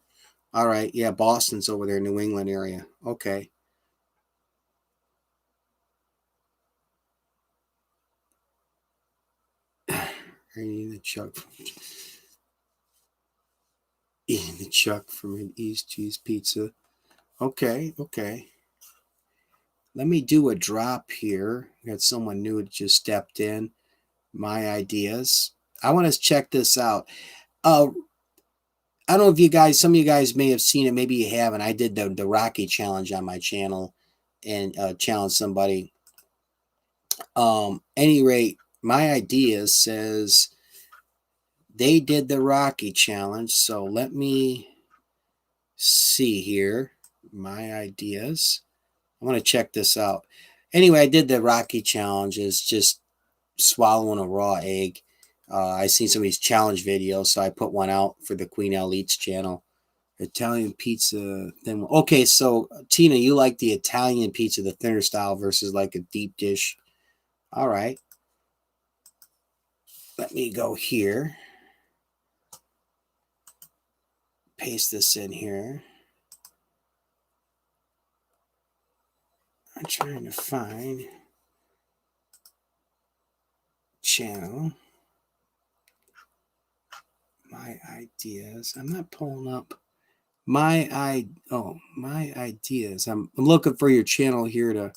All right, yeah, Boston's over there, New England area. Okay. Eating the Chuck from an East Cheese Pizza. Okay. Let me do a drop here. Got someone new that just stepped in. My Ideas. I want to check this out. I don't know if some of you guys may have seen it. Maybe you haven't. I did the Rocky challenge on my channel and challenged somebody. Any rate, my idea says they did the Rocky challenge. So let me see here. My ideas. I want to check this out. Anyway, I did the Rocky challenge. Is just swallowing a raw egg. I seen some of these challenge videos, so I put one out for the Queen L Eats channel. Italian pizza. Then okay, so Tina, you like the Italian pizza, the thinner style versus like a deep dish. All right. Let me go here. Paste this in here. I'm trying to find channel. My ideas. I'm not pulling up my ideas. I'm looking for your channel here to.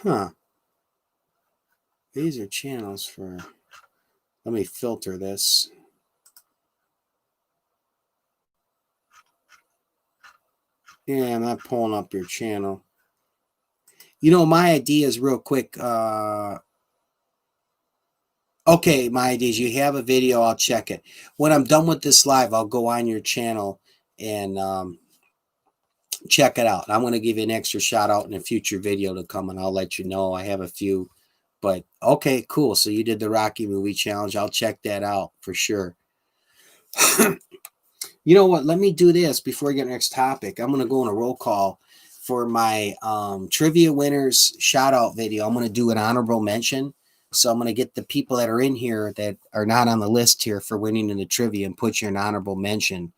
Huh. These are channels for. Let me filter this. Yeah, I'm not pulling up your channel. You know, my ideas real quick. Okay, my ideas. You have a video, I'll check it. When I'm done with this live, I'll go on your channel and check it out. I'm going to give you an extra shout out in a future video to come, and I'll let you know. I have a few, but okay, cool. So you did the Rocky movie challenge. I'll check that out for sure. You know what? Let me do this before I get next topic. I'm going to go on a roll call for my trivia winners shout out video. I'm going to do an honorable mention. So I'm going to get the people that are in here that are not on the list here for winning in the trivia and put you an honorable mention.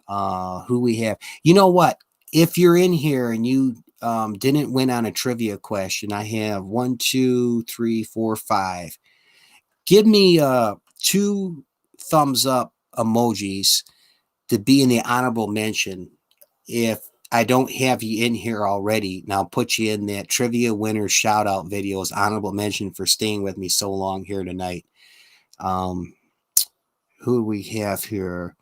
Who we have. You know what? If you're in here and you didn't win on a trivia question, I have 1, 2, 3, 4, 5. Give me 2 thumbs up emojis to be in the honorable mention. If I don't have you in here already, now I'll put you in that trivia winner shout out videos honorable mention for staying with me so long here tonight. Who do we have here?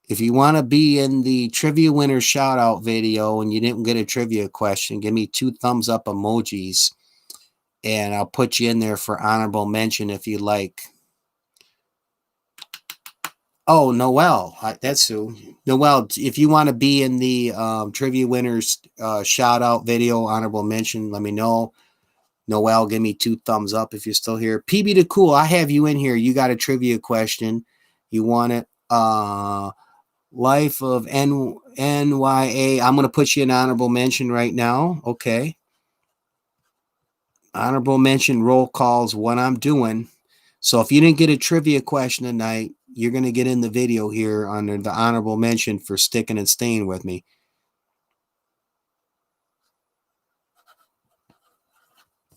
If you want to be in the trivia winner shout out video and you didn't get a trivia question, give me 2 thumbs up emojis and I'll put you in there for honorable mention if you like. Oh, Noel. That's who. Noel, if you want to be in the trivia winners shout out video, honorable mention, let me know. Noel, give me 2 thumbs up if you're still here. PB the Cool, I have you in here. You got a trivia question. You want it? Life of NYA. I'm going to put you in honorable mention right now. Okay. Honorable mention roll calls what I'm doing. So if you didn't get a trivia question tonight, you're going to get in the video here under the honorable mention for sticking and staying with me.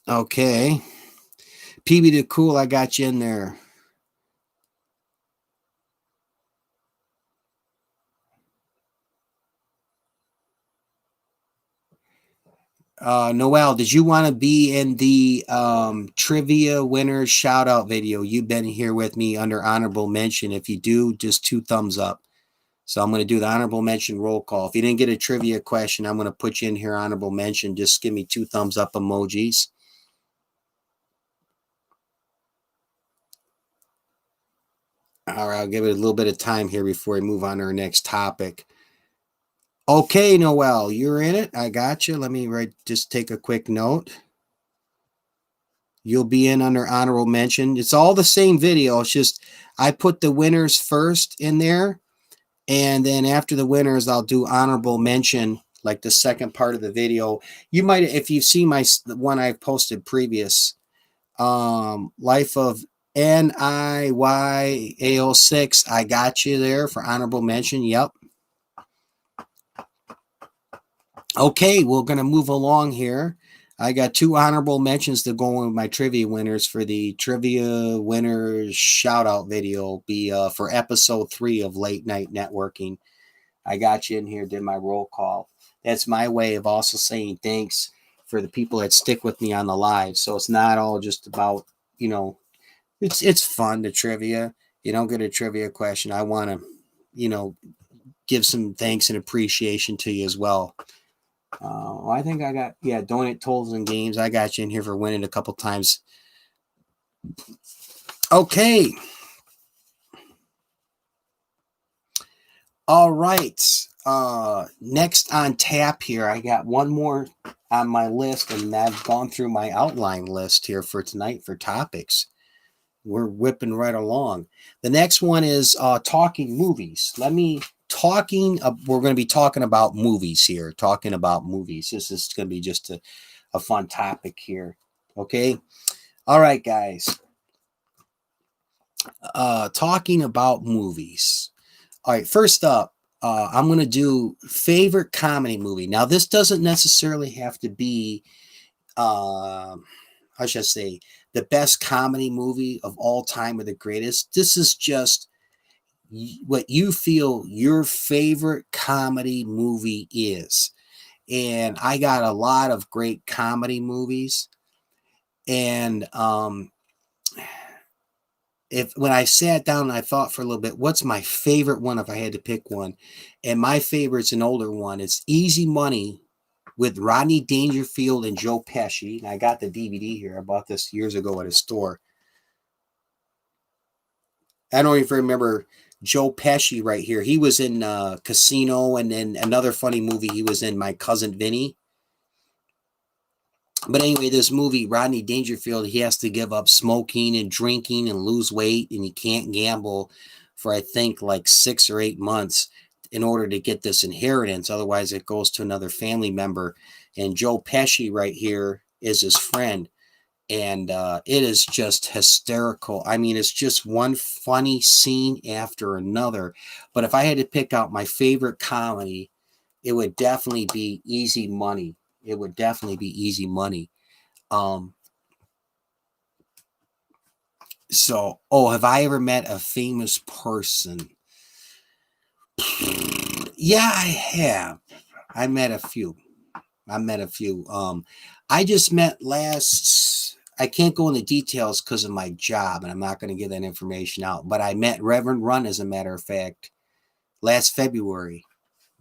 Okay. PB the Cool, I got you in there. Noel, did you want to be in the trivia winners shout out video? You've been here with me under honorable mention. If you do, just 2 thumbs up. So I'm going to do the honorable mention roll call. If you didn't get a trivia question, I'm going to put you in here honorable mention. Just give me 2 thumbs up emojis. All right, I'll give it a little bit of time here before we move on to our next topic. Okay, Noel, you're in it. I got you. Let me just take a quick note. You'll be in under honorable mention. It's all the same video. It's just I put the winners first in there. And then after the winners, I'll do honorable mention, like the second part of the video. You might, if you've seen the one I posted previous, Life of NIYAO6, I got you there for honorable mention. Yep. Okay, we're going to move along here. I got 2 honorable mentions to go on with my trivia winners for the trivia winners shout out video. Be for episode 3 of Late Night Networking. I got you in here, did my roll call. That's my way of also saying thanks for the people that stick with me on the live. So it's not all just about, it's fun, the trivia. you don't get a trivia question, I want to, give some thanks and appreciation to you as well. I think I got, donate totals and games. I got you in here for winning a couple times. Okay. All right. Next on tap here, I got one more on my list, and I've gone through my outline list here for tonight for topics. We're whipping right along. The next one is talking movies. We're going to be talking about movies here. Talking about movies. This is going to be just a fun topic here. Okay. All right, guys. Talking about movies. All right. First up, I'm going to do favorite comedy movie. Now, this doesn't necessarily have to be, how should I say, the best comedy movie of all time or the greatest. This is just what you feel your favorite comedy movie is. And I got a lot of great comedy movies. And when I sat down and I thought for a little bit, what's my favorite one if I had to pick one? And my favorite's an older one. It's Easy Money with Rodney Dangerfield and Joe Pesci. And I got the DVD here. I bought this years ago at a store. I don't even remember Joe Pesci right here. He was in Casino, and then another funny movie he was in, My Cousin Vinny. But anyway, this movie, Rodney Dangerfield, he has to give up smoking and drinking and lose weight, and he can't gamble for, I think, like 6 or 8 months in order to get this inheritance. Otherwise, it goes to another family member. And Joe Pesci right here is his friend. And it is just hysterical. I mean, it's just one funny scene after another. But if I had to pick out my favorite comedy, it would definitely be Easy Money. It would definitely be Easy Money. Have I ever met a famous person? Yeah, I have. I met a few. I just met I can't go into details because of my job, and I'm not going to give that information out. But I met Reverend Run, as a matter of fact, last February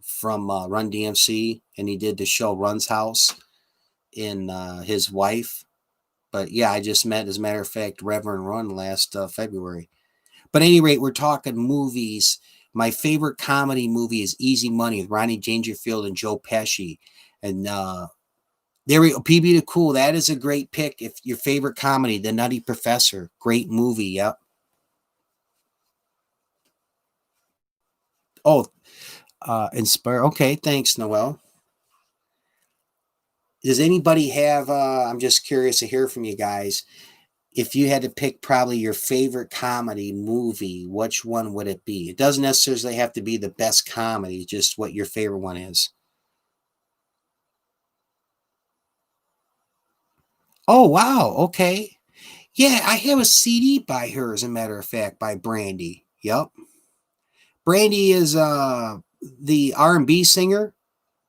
from Run DMC, and he did the show Run's House in his wife. But yeah, I just met, as a matter of fact, Reverend Run last February. But at any rate, we're talking movies. My favorite comedy movie is Easy Money with Rodney Dangerfield and Joe Pesci. And there we go. PB the Cool. That is a great pick. If your favorite comedy, The Nutty Professor. Great movie. Yep. Oh, Inspire. Okay. Thanks, Noel. Does anybody have, I'm just curious to hear from you guys. If you had to pick probably your favorite comedy movie, which one would it be? It doesn't necessarily have to be the best comedy, just what your favorite one is. Oh, wow. Okay. Yeah, I have a CD by her, as a matter of fact, by Brandy. Yep. Brandy is the R&B singer.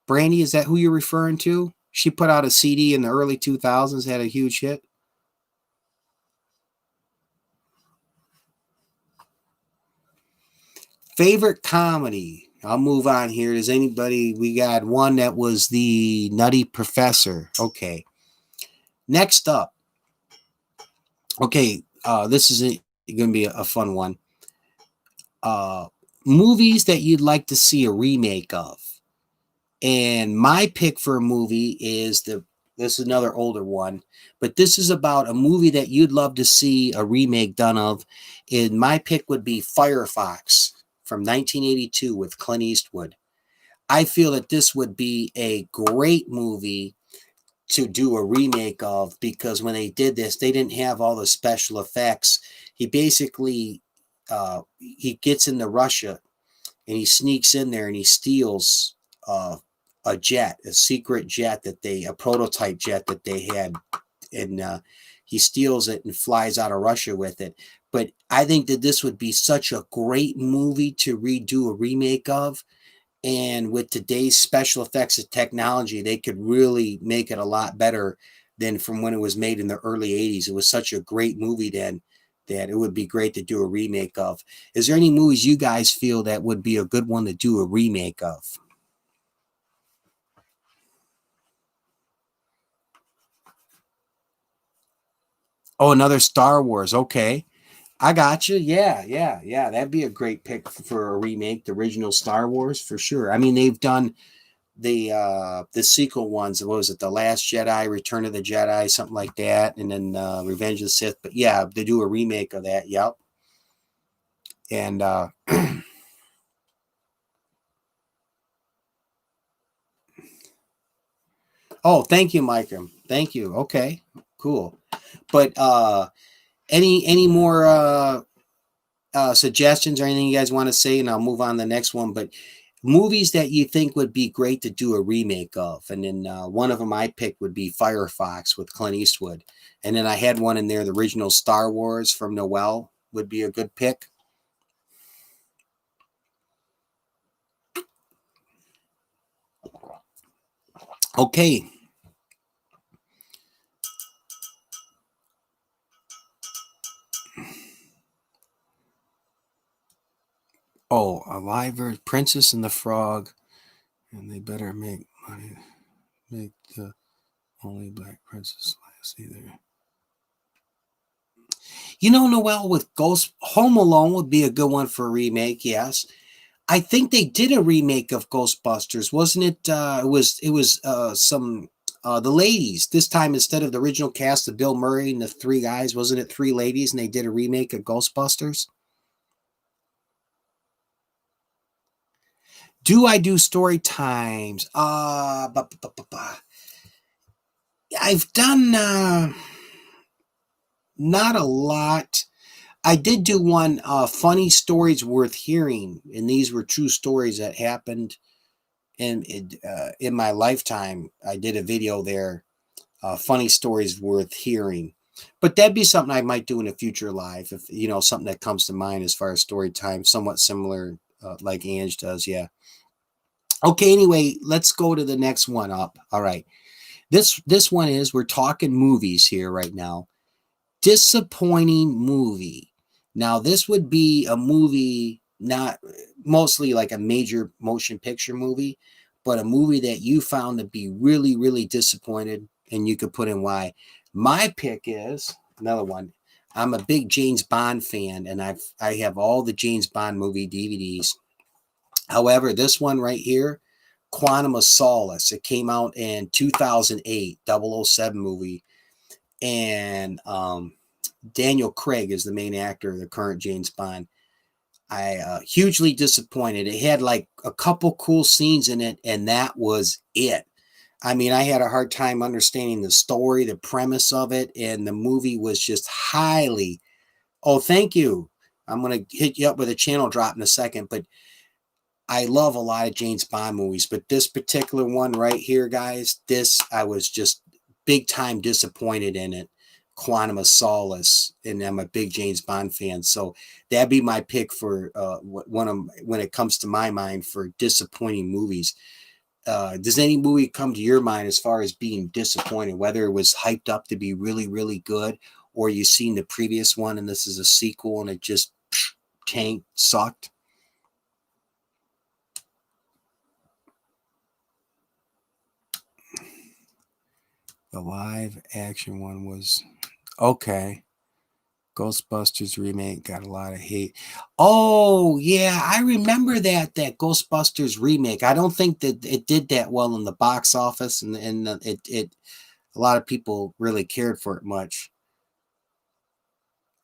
Brandy, is that who you're referring to? She put out a CD in the early 2000s, had a huge hit. Favorite comedy. I'll move on here. Does anybody, we got one that was The Nutty Professor. Okay. Next up. Okay, this is going to be a fun one. Movies that you'd like to see a remake of. And my pick for a movie is this is another older one, but this is about a movie that you'd love to see a remake done of. And my pick would be Firefox from 1982 with Clint Eastwood. I feel that this would be a great movie to do a remake of, because when they did this, they didn't have all the special effects. He basically he gets into Russia and he sneaks in there and he steals a jet, a secret jet a prototype jet that they had, and he steals it and flies out of Russia with it. But I think that this would be such a great movie to redo a remake of. And with today's special effects and technology, they could really make it a lot better than from when it was made in the early 80s. It was such a great movie then. that it would be great to do a remake of. Is there any movies you guys feel that would be a good one to do a remake of? Oh, another Star Wars. Okay. I got you. Yeah. That'd be a great pick for a remake, the original Star Wars for sure. I mean, they've done the sequel ones. What was it? The Last Jedi, Return of the Jedi, something like that, and then Revenge of the Sith. But yeah, they do a remake of that. Yep. And oh, thank you, Micah. Thank you. Okay, cool. But any more suggestions or anything you guys want to say, and I'll move on to the next one. But movies that you think would be great to do a remake of, and then one of them I picked would be Firefox with Clint Eastwood, and then I had one in there, the original Star Wars from Noel would be a good pick. Okay. Oh, a live version, Princess and the Frog, and they better make money. Make the only black princess last either. You know, Noel, with Ghost Home Alone would be a good one for a remake. Yes, I think they did a remake of Ghostbusters, wasn't it? It was some the ladies this time instead of the original cast of Bill Murray and the three guys. Wasn't it three ladies? And they did a remake of Ghostbusters. Do I do story times? I've done not a lot. I did do one funny stories worth hearing, and these were true stories that happened in my lifetime. I did a video there, funny stories worth hearing. But that'd be something I might do in a future live, if you know something that comes to mind as far as story time, somewhat similar, like Ange does. Yeah. Okay. Anyway, let's go to the next one up. All right. This one is we're talking movies here right now. Disappointing movie. Now, this would be a movie, not mostly like a major motion picture movie, but a movie that you found to be really, really disappointed, and you could put in why. My pick is another one. I'm a big James Bond fan, and I have all the James Bond movie DVDs. However, this one right here, Quantum of Solace, it came out in 2008, 007 movie, and Daniel Craig is the main actor, the current James Bond. I hugely disappointed. It had like a couple cool scenes in it, and that was it. I mean, I had a hard time understanding the story, the premise of it, and the movie was just highly. Oh, thank you. I'm going to hit you up with a channel drop in a second, but I love a lot of James Bond movies, but this particular one right here, guys, this I was just big time disappointed in it. Quantum of Solace, and I'm a big James Bond fan, so that'd be my pick for one of when it comes to my mind for disappointing movies. Does any movie come to your mind as far as being disappointed, whether it was hyped up to be really, really good, or you seen the previous one and this is a sequel and it just tanked, sucked? The live action one was okay. Ghostbusters remake got a lot of hate. Oh yeah, I remember that Ghostbusters remake. I don't think that it did that well in the box office, and it a lot of people really cared for it much.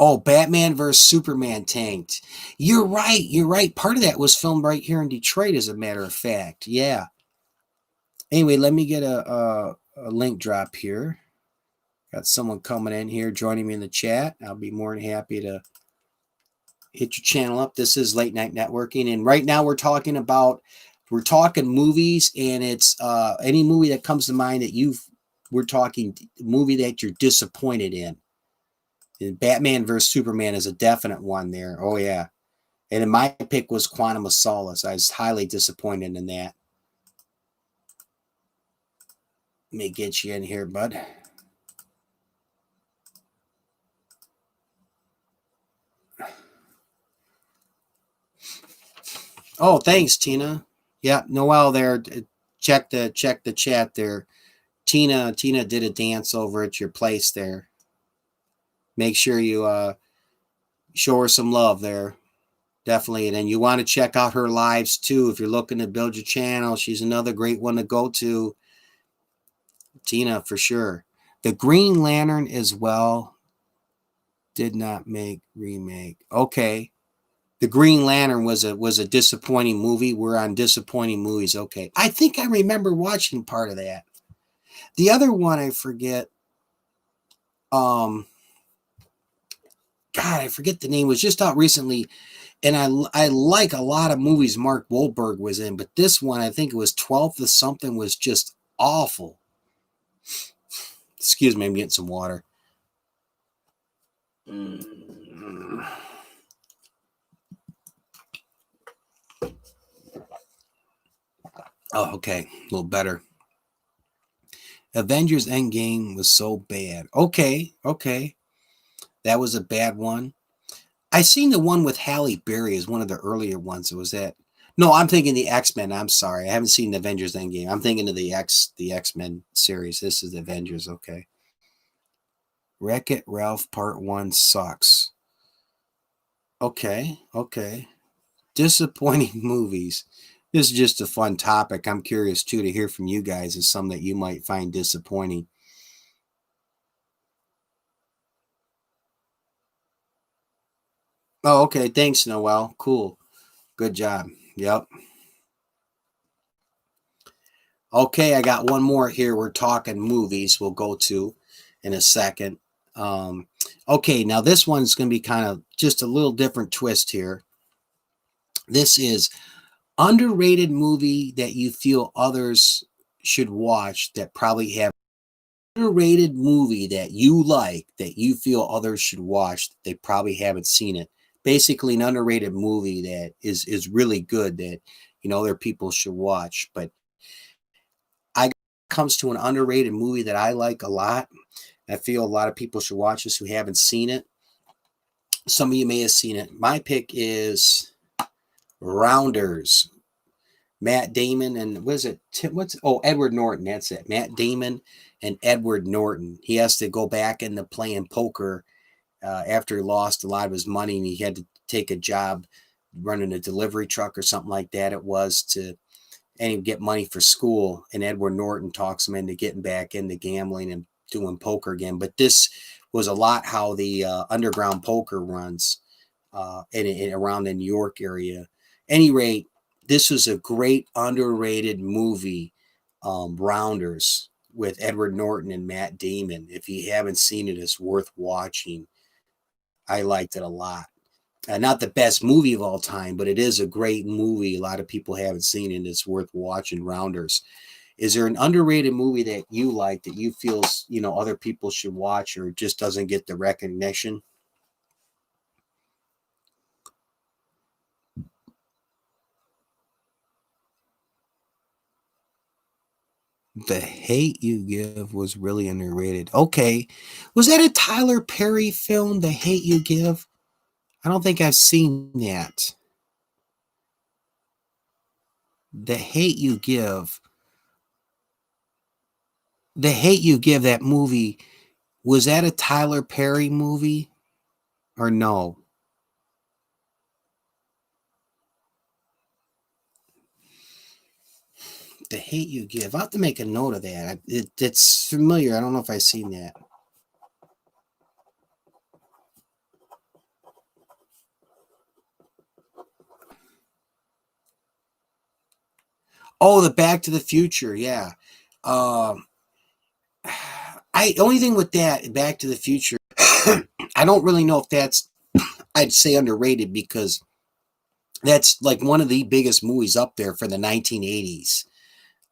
Oh, Batman versus Superman tanked. You're right. You're right. Part of that was filmed right here in Detroit, as a matter of fact. Yeah. Anyway, let me get a link drop here. Got someone coming in here, joining me in the chat. I'll be more than happy to hit your channel up. This is Late Night Networking, and right now we're talking movies, and it's any movie that comes to mind that we're talking movie that you're disappointed in. And Batman versus Superman is a definite one there. Oh yeah. And then my pick was Quantum of Solace. I was highly disappointed in that. Let me get you in here, bud. Oh, thanks, Tina. Yeah, Noel there. Check the chat there. Tina did a dance over at your place there. Make sure you show her some love there. Definitely. And then you want to check out her lives too. If you're looking to build your channel, she's another great one to go to. Tina, for sure. The Green Lantern as well did not make remake. Okay. The Green Lantern was a disappointing movie. We're on disappointing movies. Okay. I think I remember watching part of that. The other one I forget. God, I forget the name. It was just out recently. And I like a lot of movies Mark Wahlberg was in, but this one, I think it was 12th of something, was just awful. Excuse me, I'm getting some water. Oh, okay. A little better. Avengers Endgame was so bad. Okay. That was a bad one. I seen the one with Halle Berry as one of the earlier ones. It was that. No, I'm thinking the X-Men. I'm sorry. I haven't seen the Avengers Endgame. I'm thinking of the X-Men series. This is the Avengers. Okay. Wreck-It Ralph Part 1 sucks. Okay. Disappointing movies. This is just a fun topic. I'm curious too to hear from you guys as some that you might find disappointing. Oh, okay. Thanks, Noel. Cool. Good job. Yep. Okay, I got one more here. We're talking movies. We'll go to in a second. Okay, now this one's going to be kind of just a little different twist here. This is underrated movie that you feel others should watch that probably have underrated movie that you like that you feel others should watch. They probably haven't seen it. Basically, an underrated movie that is really good that other people should watch. But I comes to an underrated movie that I like a lot. I feel a lot of people should watch this who haven't seen it. Some of you may have seen it. My pick is Rounders. Matt Damon and Edward Norton. That's it. Matt Damon and Edward Norton. He has to go back into playing poker after he lost a lot of his money, and he had to take a job running a delivery truck or something like that. It was and get money for school. And Edward Norton talks him into getting back into gambling and doing poker again. But this was a lot how the underground poker runs around the New York area. Any rate, this was a great underrated movie, Rounders, with Edward Norton and Matt Damon. If you haven't seen it, it's worth watching. I liked it a lot. Not the best movie of all time, but it is a great movie. A lot of people haven't seen it, and it's worth watching. Rounders. Is there an underrated movie that you like that you feel other people should watch or just doesn't get the recognition? The Hate You Give was really underrated. Okay. Was that a Tyler Perry film, The Hate You Give? I don't think I've seen that. The Hate You Give. The Hate You Give, that movie, was that a Tyler Perry movie or no? The Hate You Give. I'll have to make a note of that. It's familiar. I don't know if I've seen that. Oh, the Back to the Future. Yeah. Only thing with that Back to the Future, I don't really know if that's, I'd say underrated because that's like one of the biggest movies up there for the 1980s.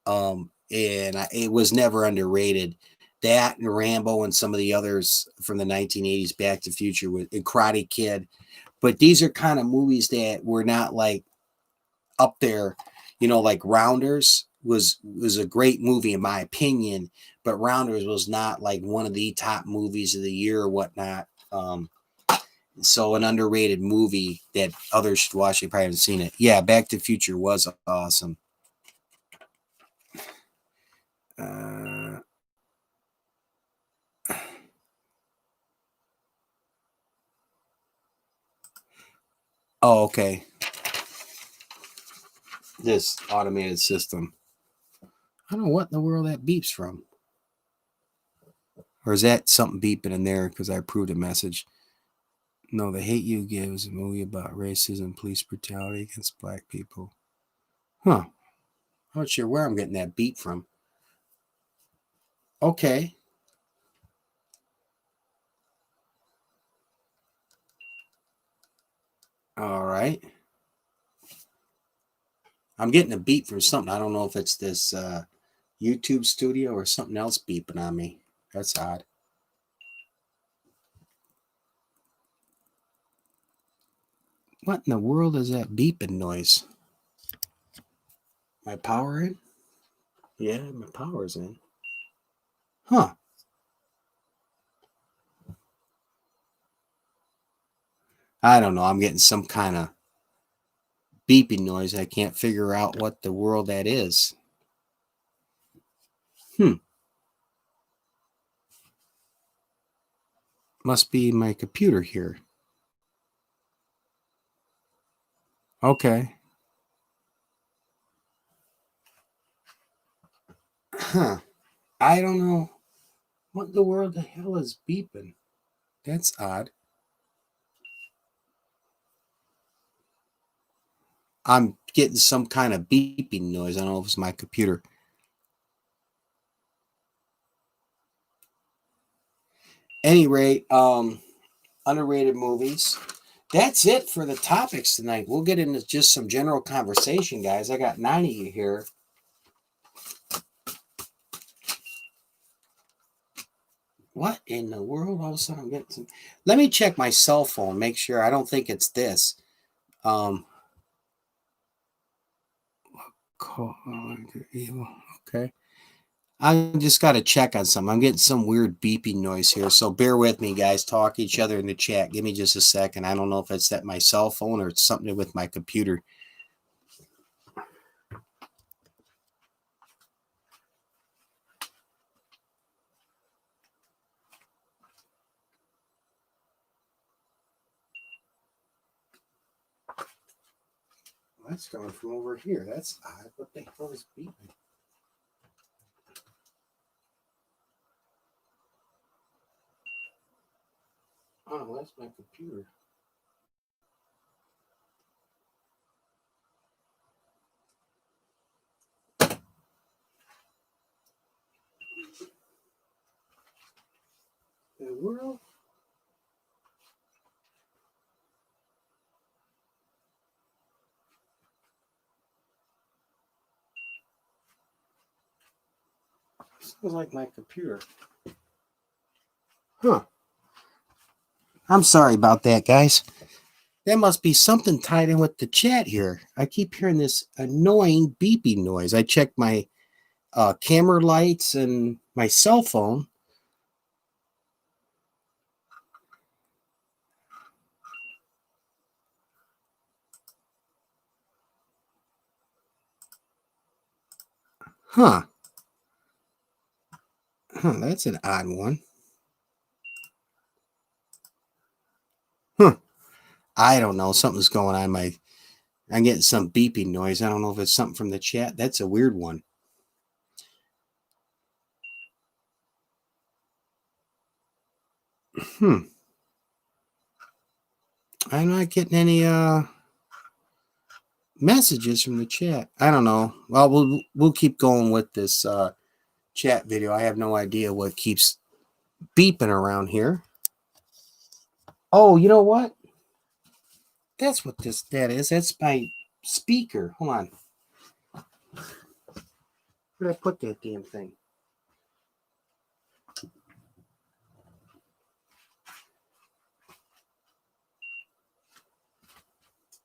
And it was never underrated. That and Rambo and some of the others from the 1980s, Back to the Future with Karate Kid. But these are kind of movies that were not like up there, like Rounders was a great movie in my opinion, but Rounders was not like one of the top movies of the year or whatnot. So an underrated movie that others should watch. They probably haven't seen it. Yeah, Back to the Future was awesome. Oh, okay. This automated system. I don't know what in the world that beeps from. Or is that something beeping in there because I approved a message? No, The Hate You Give is a movie about racism, police brutality against black people. Huh. I'm not sure where I'm getting that beep from. Okay. All right. I'm getting a beep from something. I don't know if it's this YouTube studio or something else beeping on me. That's odd. What in the world is that beeping noise? My power in? Yeah, my power's in. Huh. I don't know. I'm getting some kind of beeping noise. I can't figure out what the world that is. Must be my computer here. Okay. Huh. I don't know. What in the world the hell is beeping? That's odd. I'm getting some kind of beeping noise. I don't know if it's my computer. Any rate, underrated movies. That's it for the topics tonight. We'll get into just some general conversation, guys. I got 9 of you here. What in the world? All of a sudden I'm getting some. Let me check my cell phone, make sure. I don't think it's this. Okay. I just got to check on something. I'm getting some weird beeping noise here. So bear with me, guys. Talk to each other in the chat. Give me just a second. I don't know if it's at my cell phone or it's something with my computer. That's coming from over here. That's odd. What the hell is beeping? Oh, that's my computer. The world? Sounds like my computer. Huh. I'm sorry about that, guys. There must be something tied in with the chat here. I keep hearing this annoying beeping noise. I checked my camera lights and my cell phone. Huh. That's an odd one. I don't know. Something's going on. I'm getting some beeping noise. I don't know if it's something from the chat. That's a weird one. I'm not getting any messages from the chat. I don't know. Well, we'll keep going with this chat video. I have no idea what keeps beeping around here. Oh, you know what? That's what that is. That's my speaker. Hold on. Where did I put that damn thing?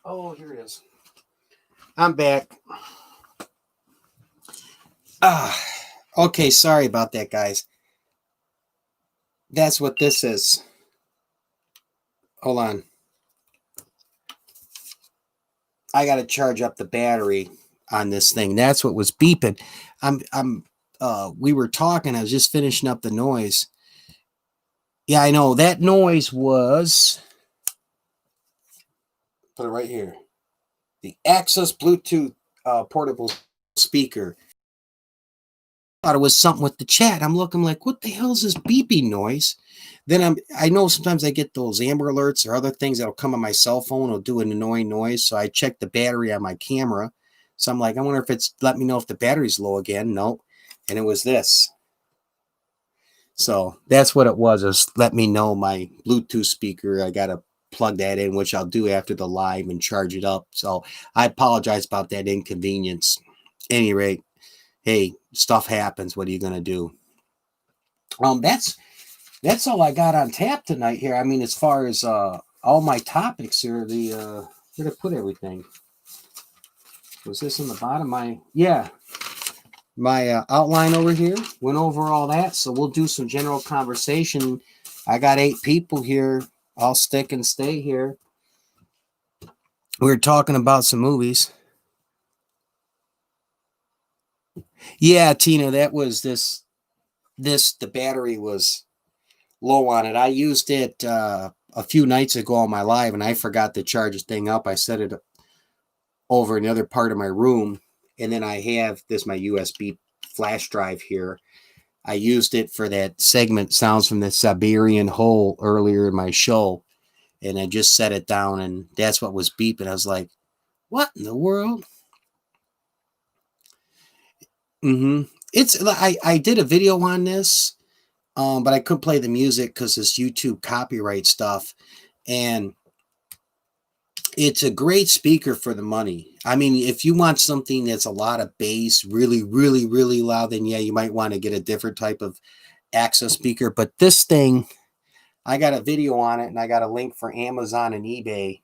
Oh, here it is. I'm back. Okay, sorry about that, guys. That's what this is. Hold on. I got to charge up the battery on this thing. That's what was beeping. We were talking. I was just finishing up the noise. Yeah, I know that noise was. Put it right here. The Access Bluetooth portable speaker. I thought it was something with the chat. I'm looking like, what the hell is this beeping noise? Then I know sometimes I get those Amber Alerts or other things that'll come on my cell phone. It'll do an annoying noise. So I check the battery on my camera. So I'm like, I wonder if it's let me know if the battery's low again. No. And it was this. So that's what it was. Is let me know my Bluetooth speaker. I got to plug that in, which I'll do after the live and charge it up. So I apologize about that inconvenience. At any rate, hey, stuff happens. What are you going to do? That's all I got on tap tonight here. I mean, as far as all my topics here, where did I put everything? Was this in the bottom? My outline over here. Went over all that. So we'll do some general conversation. I got 8 people here. I'll stick and stay here. We were talking about some movies. Yeah, Tina, that was this. The battery was low on it. I used it a few nights ago on my live, and I forgot to charge the thing up. I set it over another part of my room, and then I have this my USB flash drive here. I used it for that segment Sounds from the Siberian Hole earlier in my show, and I just set it down, and that's what was beeping. I was like, what in the world? I did a video on this, but I couldn't play the music because it's YouTube copyright stuff, and it's a great speaker for the money. I mean, if you want something that's a lot of bass, really, really, really loud, then yeah, you might want to get a different type of access speaker. But this thing, I got a video on it, and I got a link for Amazon and eBay.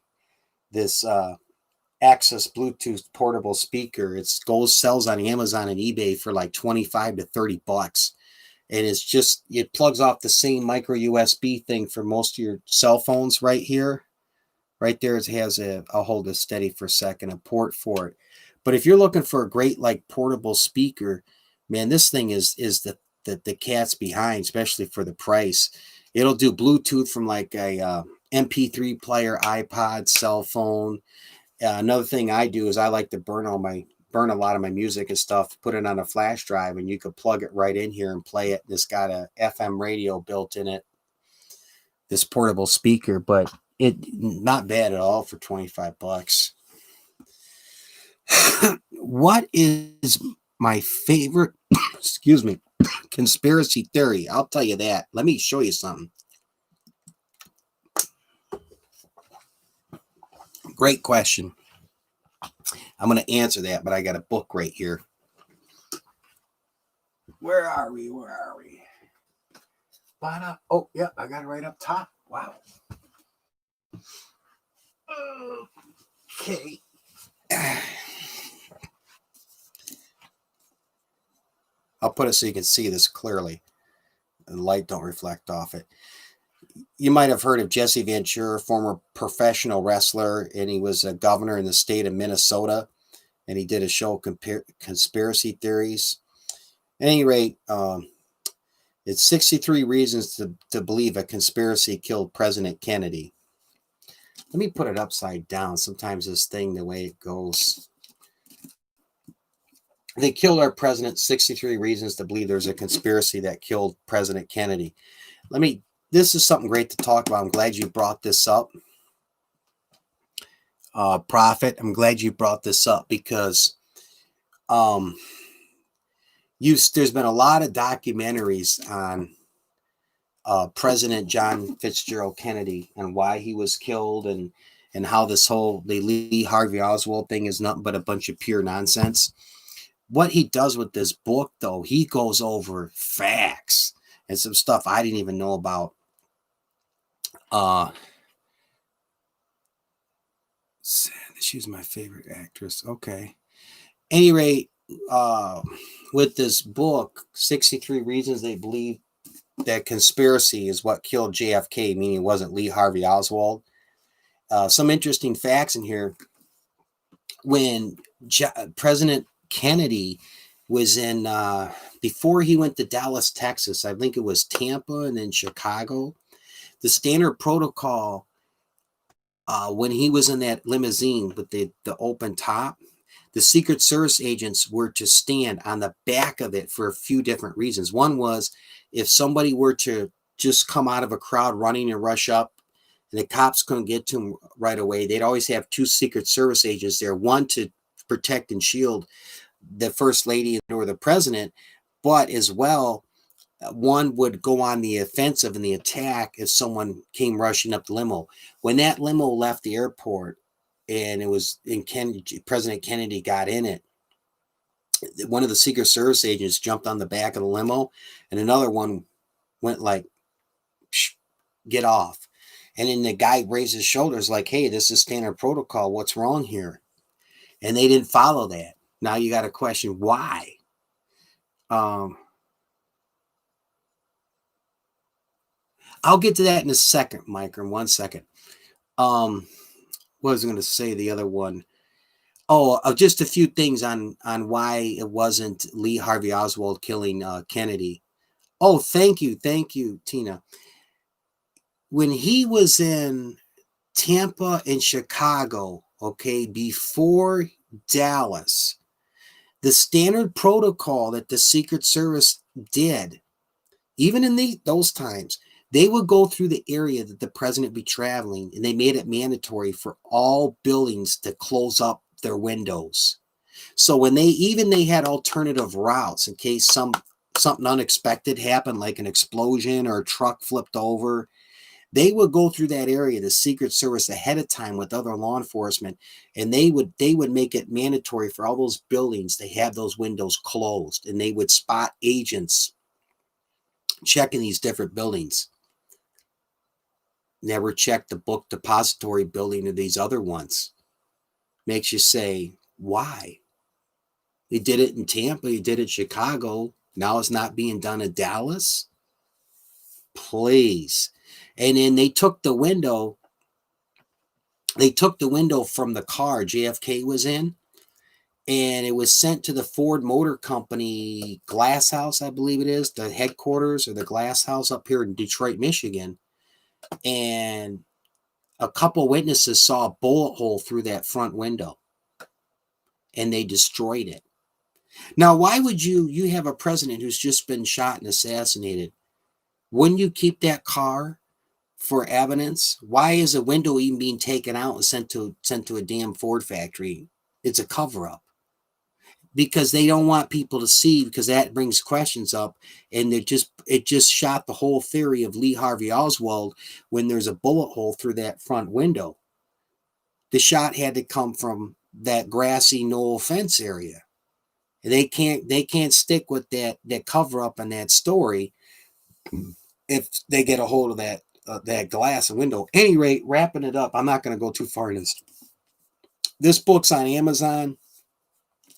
This Access Bluetooth portable speaker. It sells on Amazon and eBay for like 25 to 30 bucks. And it plugs off the same micro USB thing for most of your cell phones right here. Right there, it has I'll hold this steady for a second, a port for it. But if you're looking for a great like portable speaker, man, this thing is the cat's behind, especially for the price. It'll do Bluetooth from like a MP3 player, iPod, cell phone. Another thing I do is I like to burn a lot of my music and stuff, put it on a flash drive, and you could plug it right in here and play it. It's got a FM radio built in it, this portable speaker, but it not bad at all for 25 bucks. What is my favorite, excuse me, conspiracy theory? I'll tell you that. Let me show you something. Great question. I'm going to answer that, but I got a book right here. Where are we? Oh, yeah, I got it right up top. Wow. Okay. I'll put it so you can see this clearly. The light don't reflect off it. You might have heard of Jesse Ventura, former professional wrestler, and he was a governor in the state of Minnesota, and he did a show, Conspiracy Theories. At any rate, it's 63 reasons to believe a conspiracy killed President Kennedy. Let me put it upside down. Sometimes this thing, the way it goes. They killed our president. 63 reasons to believe there's a conspiracy that killed President Kennedy. This is something great to talk about. I'm glad you brought this up. Prophet, I'm glad you brought this up because there's been a lot of documentaries on President John Fitzgerald Kennedy and why he was killed and how this whole the Lee Harvey Oswald thing is nothing but a bunch of pure nonsense. What he does with this book, though, he goes over facts and some stuff I didn't even know about. She's my favorite actress. Okay. Any rate, with this book, 63 Reasons They Believe That Conspiracy is What Killed JFK, meaning it wasn't Lee Harvey Oswald. Some interesting facts in here. When President Kennedy was in, before he went to Dallas, Texas, I think it was Tampa and then Chicago, the standard protocol, when he was in that limousine with the open top, the Secret Service agents were to stand on the back of it for a few different reasons. One was if somebody were to just come out of a crowd running and rush up and the cops couldn't get to them right away, they'd always have two Secret Service agents there, one to protect and shield the First Lady or the President, but as well, one would go on the offensive and the attack if someone came rushing up the limo. When that limo left the airport and it was in President Kennedy got in it, one of the Secret Service agents jumped on the back of the limo and another one went like, get off. And then the guy raised his shoulders like, hey, this is standard protocol. What's wrong here? And they didn't follow that. Now you got to question why. I'll get to that in a second, Mike, in 1 second. What was I going to say? The other one. Just a few things on why it wasn't Lee Harvey Oswald killing Kennedy. Oh, thank you, Tina. When he was in Tampa and Chicago, okay, before Dallas, the standard protocol that the Secret Service did, even in those times, they would go through the area that the president would be traveling, and they made it mandatory for all buildings to close up their windows. So when they had alternative routes in case something unexpected happened, like an explosion or a truck flipped over, they would go through that area, the Secret Service, ahead of time with other law enforcement, and they would make it mandatory for all those buildings to have those windows closed, and they would spot agents checking these different buildings. Never checked the book depository building or these other ones. Makes you say, why? They did it in Tampa, they did it in Chicago. Now it's not being done in Dallas? Please. And then they took the window from the car JFK was in, and it was sent to the Ford Motor Company glass house, I believe it is, the headquarters or the glass house up here in Detroit, Michigan. And a couple witnesses saw a bullet hole through that front window, and they destroyed it. Now, why would you have a president who's just been shot and assassinated? Wouldn't you keep that car for evidence? Why is a window even being taken out and sent to a damn Ford factory? It's a cover-up. Because they don't want people to see, because that brings questions up, and it just shot the whole theory of Lee Harvey Oswald when there's a bullet hole through that front window. The shot had to come from that grassy knoll fence area. And they can't stick with that cover up and that story if they get a hold of that glass and window. At any rate, wrapping it up, I'm not going to go too far in this. This book's on Amazon.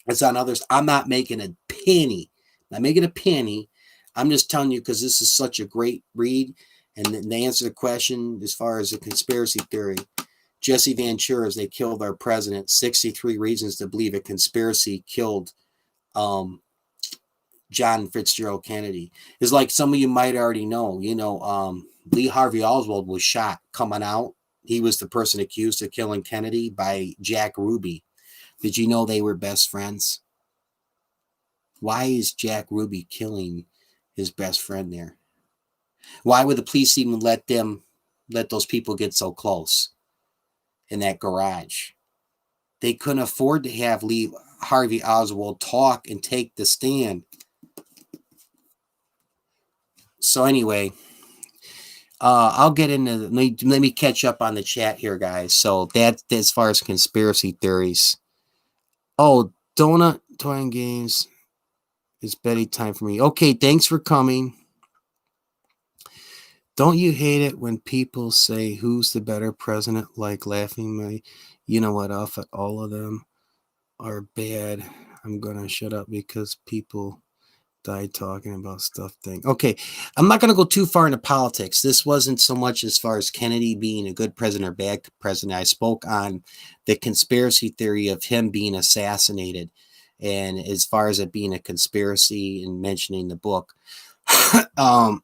It's on others. I'm not making a penny. I'm just telling you because this is such a great read. And they answer the question as far as the conspiracy theory. Jesse Ventura's They Killed Our President. 63 Reasons to Believe a Conspiracy Killed John Fitzgerald Kennedy. Is like some of you might already know. Lee Harvey Oswald was shot coming out. He was the person accused of killing Kennedy by Jack Ruby. Did you know they were best friends? Why is Jack Ruby killing his best friend there? Why would the police even let those people get so close in that garage? They couldn't afford to have Lee Harvey Oswald talk and take the stand. So anyway, I'll get into let me catch up on the chat here, guys. So that's as far as conspiracy theories. Oh, donut toying games. It's bedtime for me. Okay, thanks for coming. Don't you hate it when people say who's the better president, like laughing off at all of them are bad? I'm gonna shut up because people Die talking about stuff thing. Okay, I'm not going to go too far into politics. This wasn't so much as far as Kennedy being a good president or bad president. I spoke on the conspiracy theory of him being assassinated, and as far as it being a conspiracy and mentioning the book. um,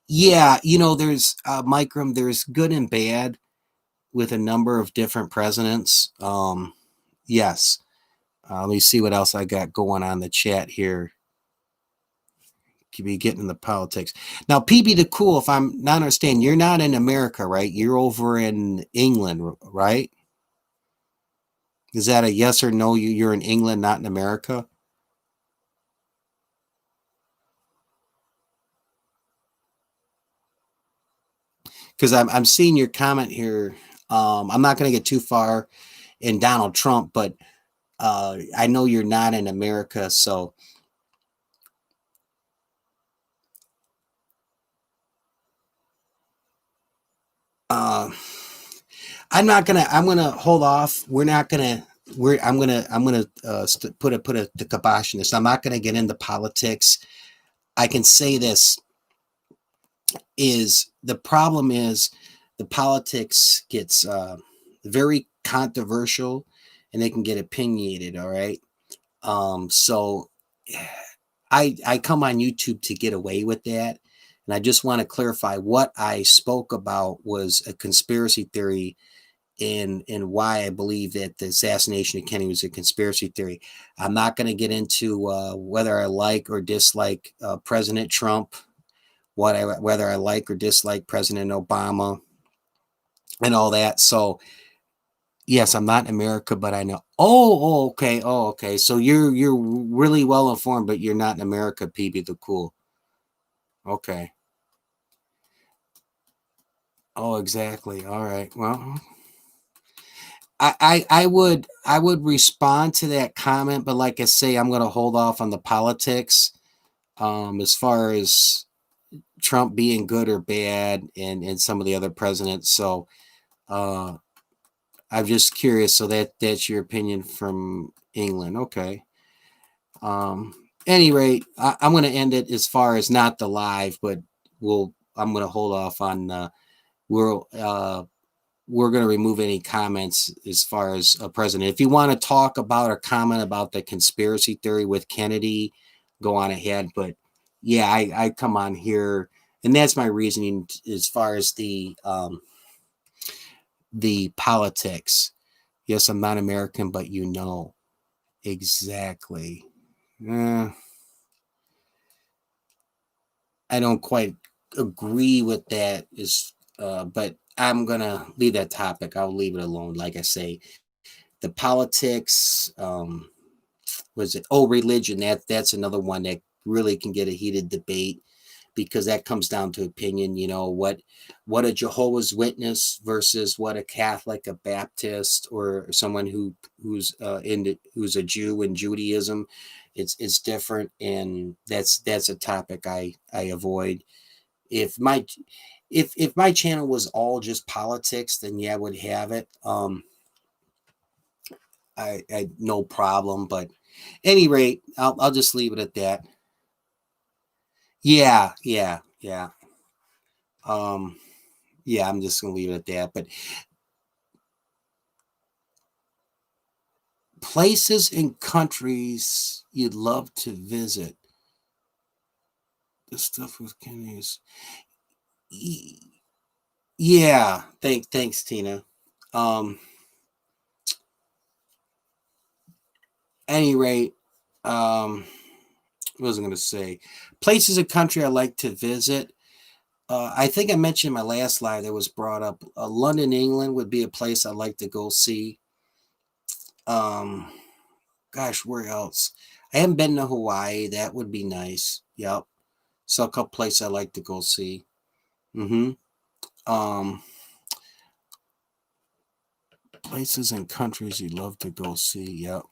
yeah, there's Micrum. There's good and bad with a number of different presidents. Yes. Let me see what else I got going on the chat here. Could be getting into politics. Now, PB the Cool, if I'm not understanding, you're not in America, right? You're over in England, right? Is that a yes or no? You're in England, not in America? Because I'm seeing your comment here. I'm not going to get too far in Donald Trump, but I know you're not in America, so uh, I'm gonna hold off. We're not gonna. I'm gonna put a the kibosh in this. I'm not gonna get into politics. I can say this is the problem is the politics gets very controversial and they can get opinionated. All right. So I come on YouTube to get away with that. And I just want to clarify what I spoke about was a conspiracy theory and why I believe that the assassination of Kennedy was a conspiracy theory. I'm not going to get into whether I like or dislike President Trump, whether I like or dislike President Obama, and all that. So yes, I'm not in America, but I know. Okay. Oh, okay. So you're really well informed, but you're not in America, PB the Cool. Okay. Oh, exactly. All right. Well, I would respond to that comment, but like I say, I'm going to hold off on the politics. As far as Trump being good or bad, and some of the other presidents. So uh, I'm just curious. So that's your opinion from England, okay? Any rate, I'm going to end it as far as not the live, but I'm going to hold off on. We'll we're going to remove any comments as far as a president. If you want to talk about or comment about the conspiracy theory with Kennedy, go on ahead. But yeah, I come on here, and that's my reasoning as far as the politics. Yes, I'm not American, but exactly. Uh, I don't quite agree with that. But I'm gonna leave that topic. I'll leave it alone. Like I say, the politics. Was it? Oh, religion. That's another one that really can get a heated debate because that comes down to opinion. What a Jehovah's Witness versus what a Catholic, a Baptist, or someone who's a Jew in Judaism. It's different, and that's a topic I avoid. If my if my channel was all just politics, then yeah, I would have it. I no problem, but any rate, I'll just leave it at that. Yeah, yeah, yeah. Um, yeah, I'm just gonna leave it at that. But places and countries you'd love to visit. The stuff with Kenny's. Yeah, thanks, Tina. Um, any rate, what was I gonna say? Places and country I like to visit. I think I mentioned in my last slide that was brought up. London, England would be a place I'd like to go see. Um, Gosh, where else? I haven't been to Hawaii. That would be nice. Yep. So a couple places I like to go see. Mm-hmm. Um, Places and countries you love to go see. Yep.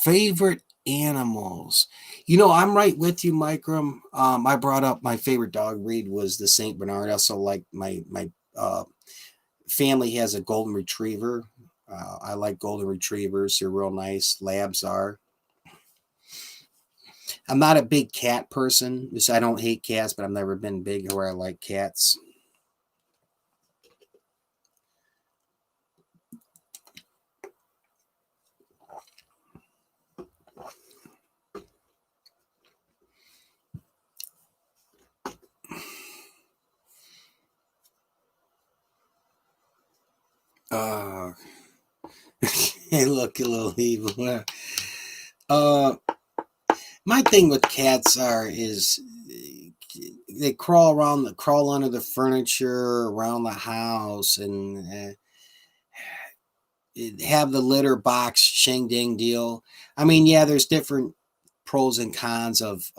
Favorite animals. I'm right with you, Micrum. I brought up my favorite dog breed was the Saint Bernard. Also, like my family has a golden retriever. I like golden retrievers. They're real nice. Labs are. I'm not a big cat person. I don't hate cats, but I've never been big where I like cats. Uh, hey, look, a little evil. Uh, my thing with cats is they crawl under the furniture, around the house, and have the litter box shing ding deal. I mean, yeah, there's different pros and cons of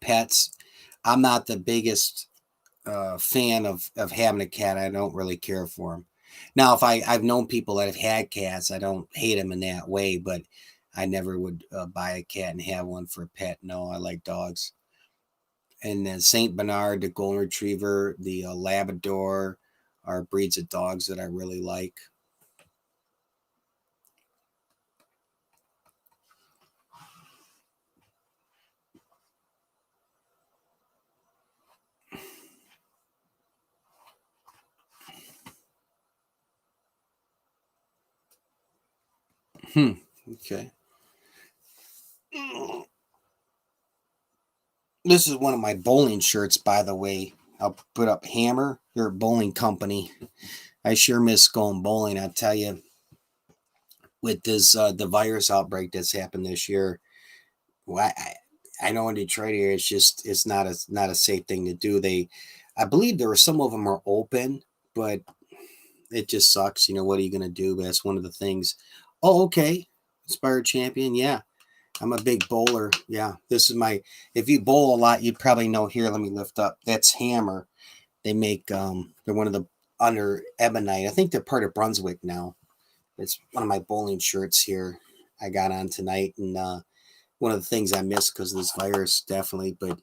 pets. I'm not the biggest fan of having a cat. I don't really care for them. Now, if I've known people that have had cats, I don't hate them in that way, but I never would buy a cat and have one for a pet. No, I like dogs. And then Saint Bernard, the Golden Retriever, the Labrador are breeds of dogs that I really like. Okay. This is one of my bowling shirts, by the way. I'll put up Hammer, your bowling company. I sure miss going bowling. I tell you, with this the virus outbreak that's happened this year, well, I know in Detroit here, it's not a safe thing to do. I believe there were some of them are open, but it just sucks. You know, what are you going to do? But that's one of the things. Oh, okay. Inspired champion. Yeah. I'm a big bowler. Yeah. This is if you bowl a lot, you probably know here. Let me lift up. That's Hammer. They make, they're one of the under Ebonite. I think they're part of Brunswick now. It's one of my bowling shirts here I got on tonight. And, one of the things I miss because of this virus, definitely, but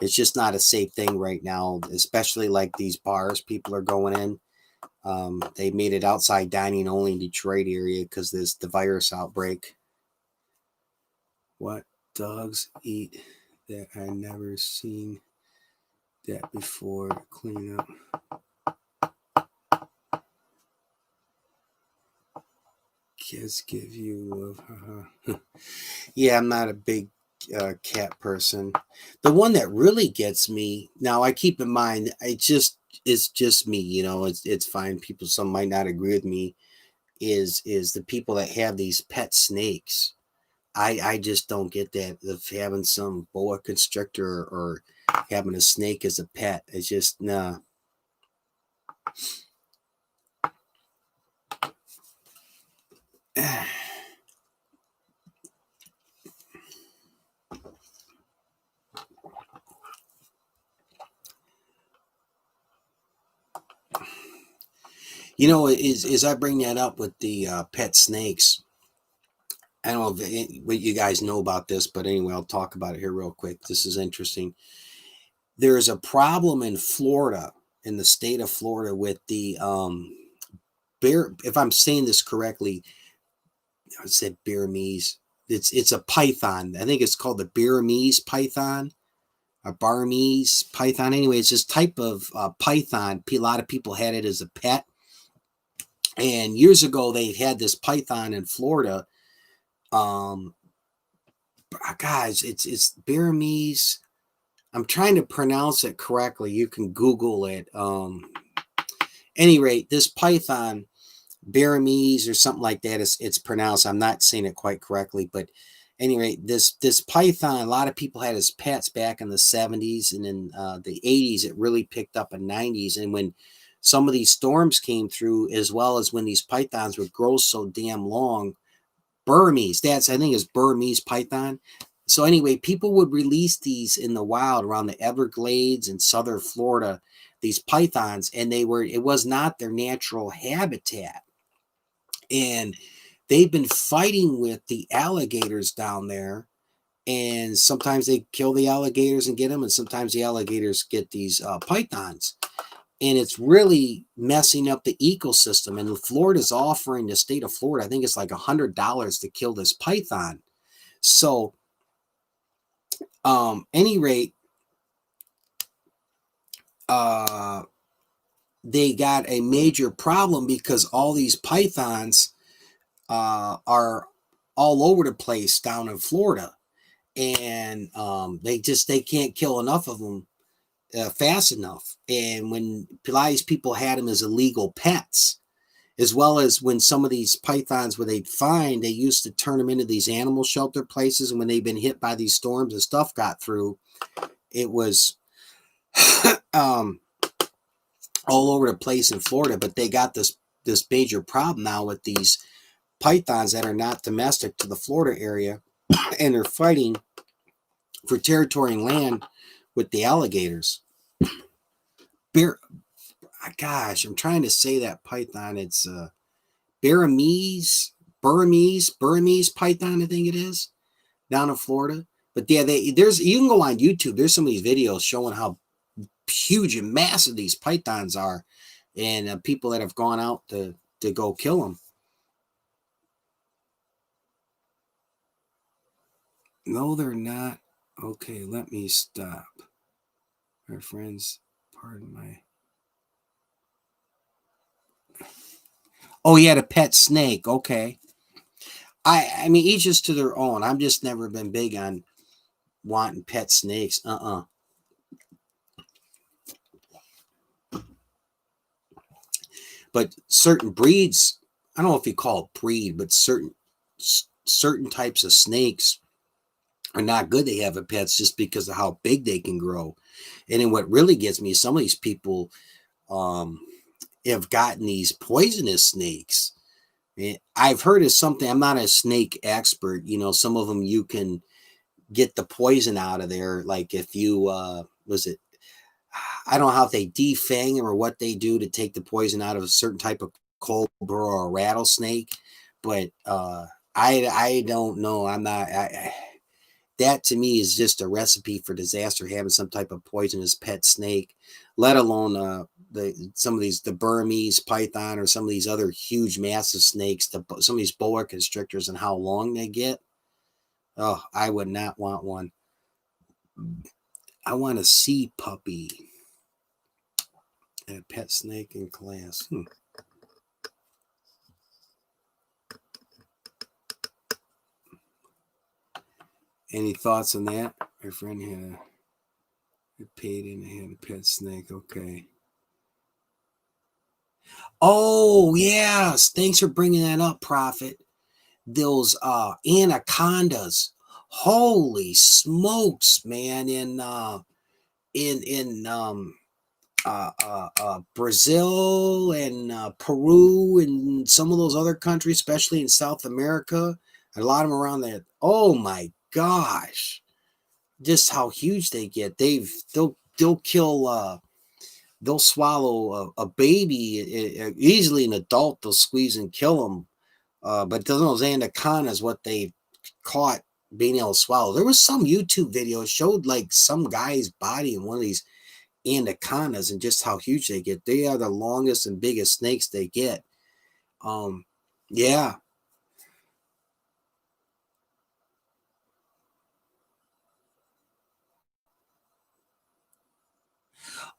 it's just not a safe thing right now, especially like these bars people are going in. They made it outside dining only in Detroit area because there's the virus outbreak. What dogs eat that I never seen that before? Clean up. Kids give you love. Yeah, I'm not a big cat person. The one that really gets me now, I keep in mind, it's just me. You know, it's fine. Some might not agree with me. Is the people that have these pet snakes? I just don't get that of having some boa constrictor or having a snake as a pet. It's just nah. You know, is I bring that up with the pet snakes. I don't know what you guys know about this, but anyway, I'll talk about it here real quick. This is interesting. There's a problem in Florida, in the state of Florida, with the bear. If I'm saying this correctly, I said Burmese. It's a python. I think it's called the Burmese python, a Burmese python. Anyway, it's this type of python. A lot of people had it as a pet, and years ago they had this python in Florida. Um, Guys, it's Burmese. I'm trying to pronounce it correctly. You can Google it. Any rate, this python, Burmese or something like that, it's pronounced. I'm not saying it quite correctly, but any rate, this python, a lot of people had as pets back in the 70s, and in the 80s, it really picked up in 90s. And when some of these storms came through, as well as when these pythons would grow so damn long, Burmese, I think is Burmese python. So anyway, people would release these in the wild around the Everglades and southern Florida, these pythons, and it was not their natural habitat. And they've been fighting with the alligators down there. And sometimes they kill the alligators and get them, and sometimes the alligators get these pythons. and it's really messing up the ecosystem. And Florida's offering, the state of Florida, I think it's like $100 to kill this python. So, any rate, they got a major problem because all these pythons are all over the place down in Florida, and they can't kill enough of them fast enough. And when a lot of these people had them as illegal pets, as well as when some of these pythons where they'd find, they used to turn them into these animal shelter places, and when they've been hit by these storms and stuff got through, it was all over the place in Florida. But they got this major problem now with these pythons that are not domestic to the Florida area, and they're fighting for territory and land with the alligators. Gosh, I'm trying to say that python. It's Burmese python, I think it is, down in Florida. But yeah, there's, you can go on YouTube. There's some of these videos showing how huge and massive these pythons are, and people that have gone out to go kill them. No, they're not. Okay, let me stop. Our friends, pardon my. Oh yeah, the pet snake. Okay. I mean, each is to their own. I've just never been big on wanting pet snakes. But certain breeds, I don't know if you call it breed, but certain types of snakes are not good to have as pets just because of how big they can grow. And then what really gets me is some of these people have gotten these poisonous snakes. I've heard of something, I'm not a snake expert, some of them you can get the poison out of there. Like if you, I don't know how they defang them or what they do to take the poison out of a certain type of cobra or a rattlesnake. But I don't know. I'm not, that to me is just a recipe for disaster, having some type of poisonous pet snake, let alone some of these, the Burmese python or some of these other huge massive snakes, some of these boa constrictors and how long they get. Oh, I would not want one. I want a sea puppy. A pet snake in class. Any thoughts on that? My friend had paid in and had a pet snake. Okay. Oh, yes. Thanks for bringing that up, Prophet. Those anacondas. Holy smokes, man. In Brazil and Peru and some of those other countries, especially in South America, a lot of them around there. Oh my gosh. Just how huge they get. They'll kill they'll swallow a baby easily. An adult they'll squeeze and kill them. But those anacondas, what they caught being able to swallow. There was some YouTube video showed like some guy's body in one of these anacondas and just how huge they get. They are the longest and biggest snakes they get. Yeah.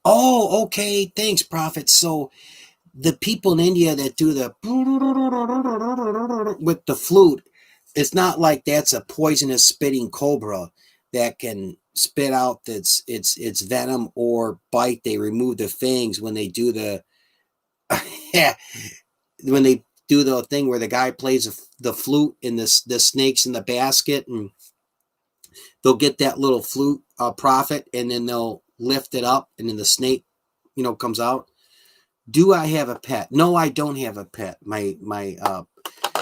Oh, okay. Thanks, Prophet. So the people in India that do the with the flute, it's not like that's a poisonous spitting cobra that can spit out its venom or bite. They remove the fangs when they do the when they do the thing where the guy plays the flute and the snakes in the basket, and they'll get that little flute Prophet, and then they'll lift it up, and then the snake comes out. Do I have a pet? No, I don't have a pet. My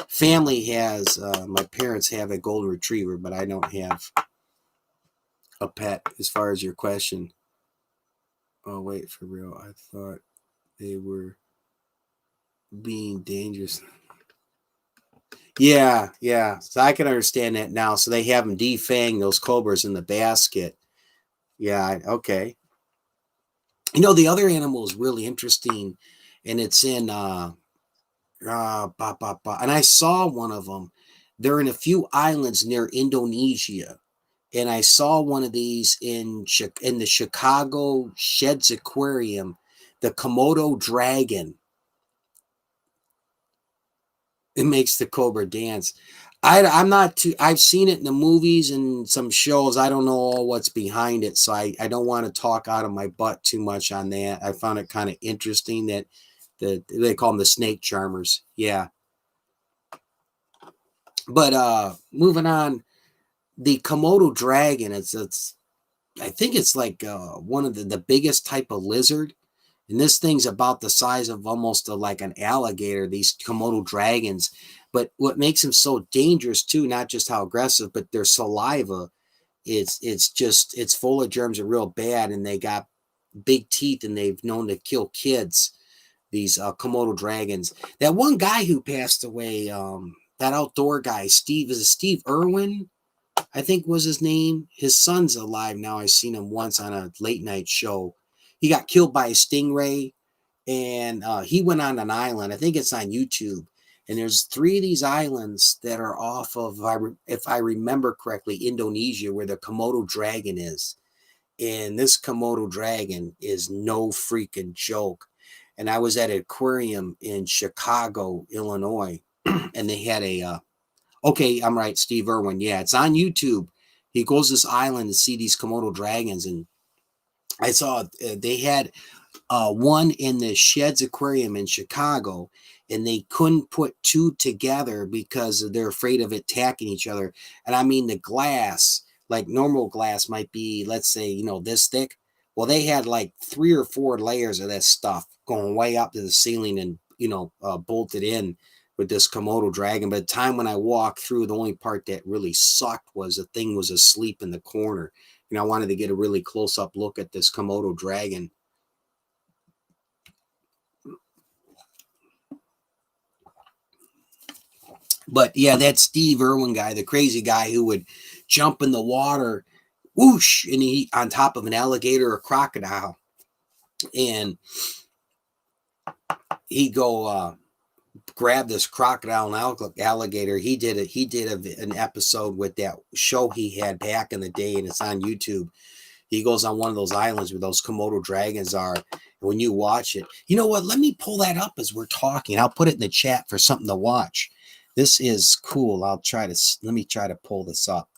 family has, my parents have a golden retriever, but I don't have a pet. As far as your question. Oh, wait, for real. I thought they were being dangerous. Yeah. So I can understand that now. So they have them defang those cobras in the basket. Yeah, okay. The other animal is really interesting, and it's in and I saw one of them. They're in a few islands near Indonesia, and I saw one of these in the Chicago Sheds Aquarium, the Komodo dragon. It makes the cobra dance. I'm not too. I've seen it in the movies and some shows. I don't know all what's behind it, so I don't want to talk out of my butt too much on that. I found it kind of interesting that they call them the snake charmers. Yeah, but moving on, the Komodo dragon. It's I think it's like one of the biggest type of lizard. And this thing's about the size of almost like an alligator, these Komodo dragons. But what makes them so dangerous too, not just how aggressive, but their saliva, it's full of germs and real bad, and they got big teeth, and they've known to kill kids, these Komodo dragons. That one guy who passed away, that outdoor guy, Steve Irwin, I think was his name. His son's alive now. I seen him once on a late night show. He got killed by a stingray, and he went on an island. I think it's on YouTube. And there's three of these islands that are off of, if I remember correctly, Indonesia, where the Komodo dragon is. And this Komodo dragon is no freaking joke. And I was at an aquarium in Chicago, Illinois, and they had okay, I'm right, Steve Irwin. Yeah, it's on YouTube. He goes to this island to see these Komodo dragons, and I saw they had one in the Sheds Aquarium in Chicago, and they couldn't put two together because they're afraid of attacking each other. And I mean, the glass, like normal glass, might be, let's say, this thick. Well, they had like 3 or 4 layers of that stuff going way up to the ceiling and, bolted in with this Komodo dragon. By the time when I walked through, the only part that really sucked was the thing was asleep in the corner. I wanted to get a really close up look at this Komodo dragon. But yeah, that Steve Irwin guy, the crazy guy who would jump in the water, whoosh, and he on top of an alligator or crocodile, and he'd go grab this crocodile and alligator. He did an episode with that show he had back in the day, and it's on YouTube. He goes on one of those islands where those Komodo dragons are. And when you watch it, you know what? Let me pull that up as we're talking. I'll put it in the chat for something to watch. This is cool. Let me try to pull this up.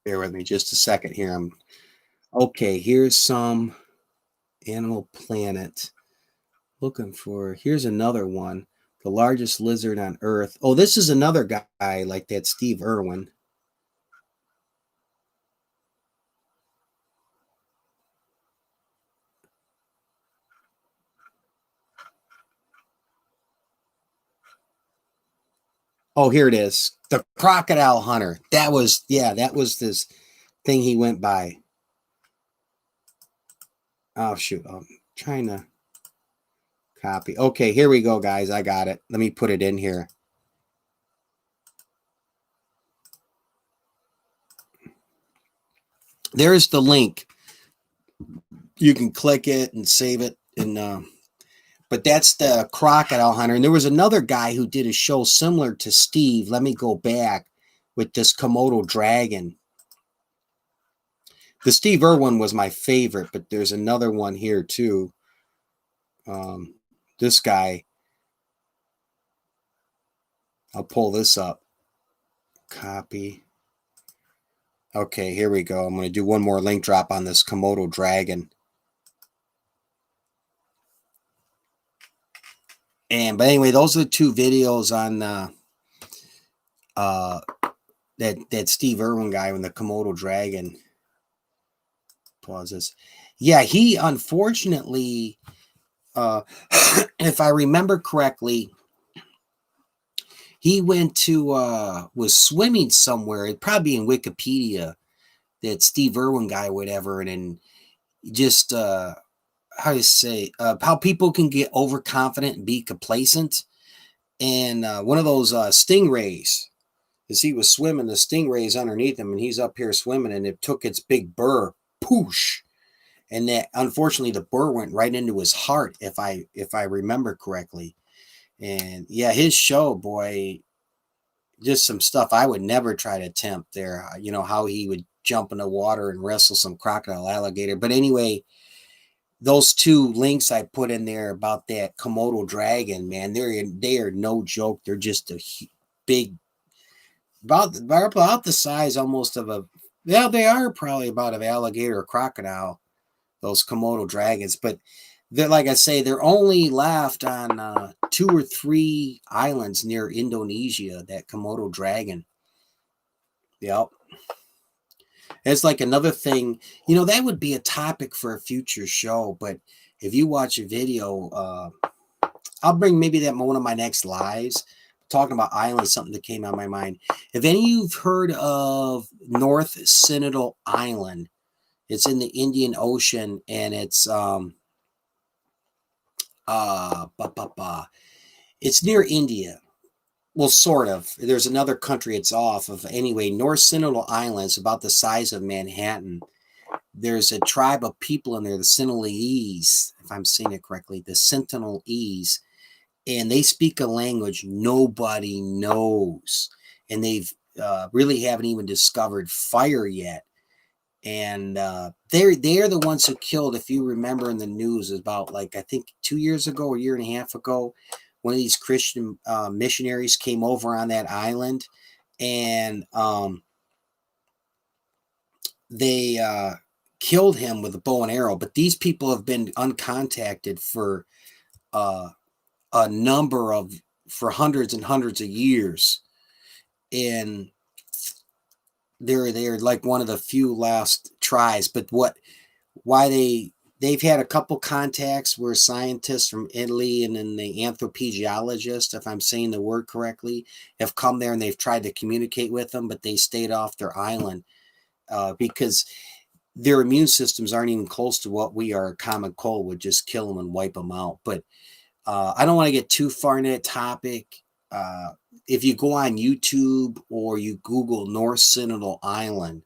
Bear with me just a second here. Okay, here's some Animal Planet. Here's another one. The largest lizard on Earth. Oh, this is another guy like that, Steve Irwin. Oh, here it is. The crocodile hunter. That was this thing he went by. Oh, shoot. I'm trying to copy. Okay, here we go, guys. I got it. Let me put it in here. There's the link. You can click it and save it. But that's the crocodile hunter. And there was another guy who did a show similar to Steve. Let me go back with this Komodo dragon. The Steve Irwin was my favorite, but there's another one here too. This guy. I'll pull this up. Copy. Okay, here we go. I'm going to do one more link drop on this Komodo dragon. But anyway, those are the two videos on that Steve Irwin guy with the Komodo dragon. Pause this. Yeah, he unfortunately, if I remember correctly, he went to was swimming somewhere. It'd probably be in Wikipedia, that Steve Irwin guy, whatever, and then just how you say how people can get overconfident and be complacent. And one of those stingrays As he was swimming, the stingray's underneath him, and he's up here swimming, and it took its big burr, poosh, and that unfortunately the burr went right into his heart, if I remember correctly. And yeah, his show, boy, just some stuff I would never try to attempt there. You know, how he would jump in the water and wrestle some crocodile alligator. But anyway, those two links I put in there about that Komodo dragon, man, they are no joke. They're just a big, about the size almost of a, yeah, they are probably about an alligator or crocodile, those Komodo dragons. But they're, like I say, they're only left on 2 or 3 islands near Indonesia, that Komodo dragon. Yep. It's like another thing, you know, that would be a topic for a future show. But if you watch a video, I'll bring maybe that one of my next lives, talking about islands, something that came on my mind. If any of you've heard of North Sentinel Island, it's in the Indian Ocean, and it's it's near India. Well, sort of. There's another country it's off of. Anyway, North Sentinel Islands, about the size of Manhattan. There's a tribe of people in there, the Sentinelese, if I'm saying it correctly, the Sentinelese, and they speak a language nobody knows, and they've really haven't even discovered fire yet. And they're the ones who killed, if you remember in the news, about, like, I think 2 years ago, a year and a half ago, one of these Christian missionaries came over on that island, and they killed him with a bow and arrow. But these people have been uncontacted for uh, a number of, for hundreds and hundreds of years, and they're like one of the few last tries. But why they've had a couple contacts where scientists from Italy and then the anthropologist, if I'm saying the word correctly, have come there and they've tried to communicate with them, but they stayed off their island because their immune systems aren't even close to what we are. A common cold would just kill them and wipe them out. But I don't want to get too far into that topic. If you go on YouTube or you Google North Sentinel Island,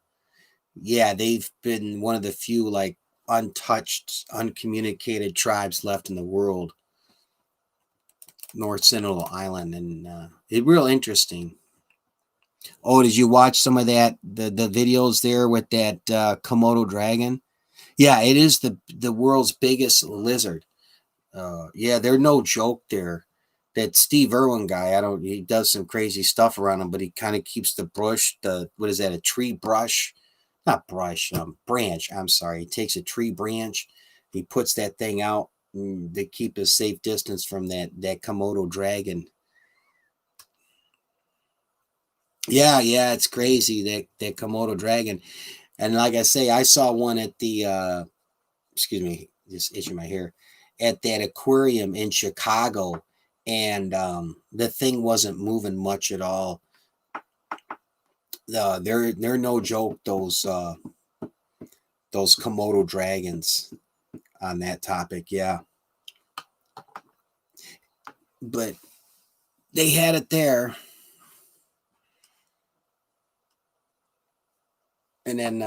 yeah, they've been one of the few, like, untouched, uncommunicated tribes left in the world. North Sentinel Island, and it's real interesting. Oh, did you watch some of that, the videos there with that Komodo dragon? Yeah, it is the world's biggest lizard. Yeah, they're no joke there. That Steve Irwin guy, he does some crazy stuff around him, but he kind of keeps the brush, what is that, a tree brush? Not brush, branch. I'm sorry. He takes a tree branch, he puts that thing out to keep a safe distance from that Komodo dragon. Yeah, yeah, it's crazy, that Komodo dragon. And like I say, I saw one at the excuse me, just itching my hair, at that aquarium in Chicago, and the thing wasn't moving much at all. They're no joke, those Komodo dragons, on that topic. Yeah, but they had it there, and then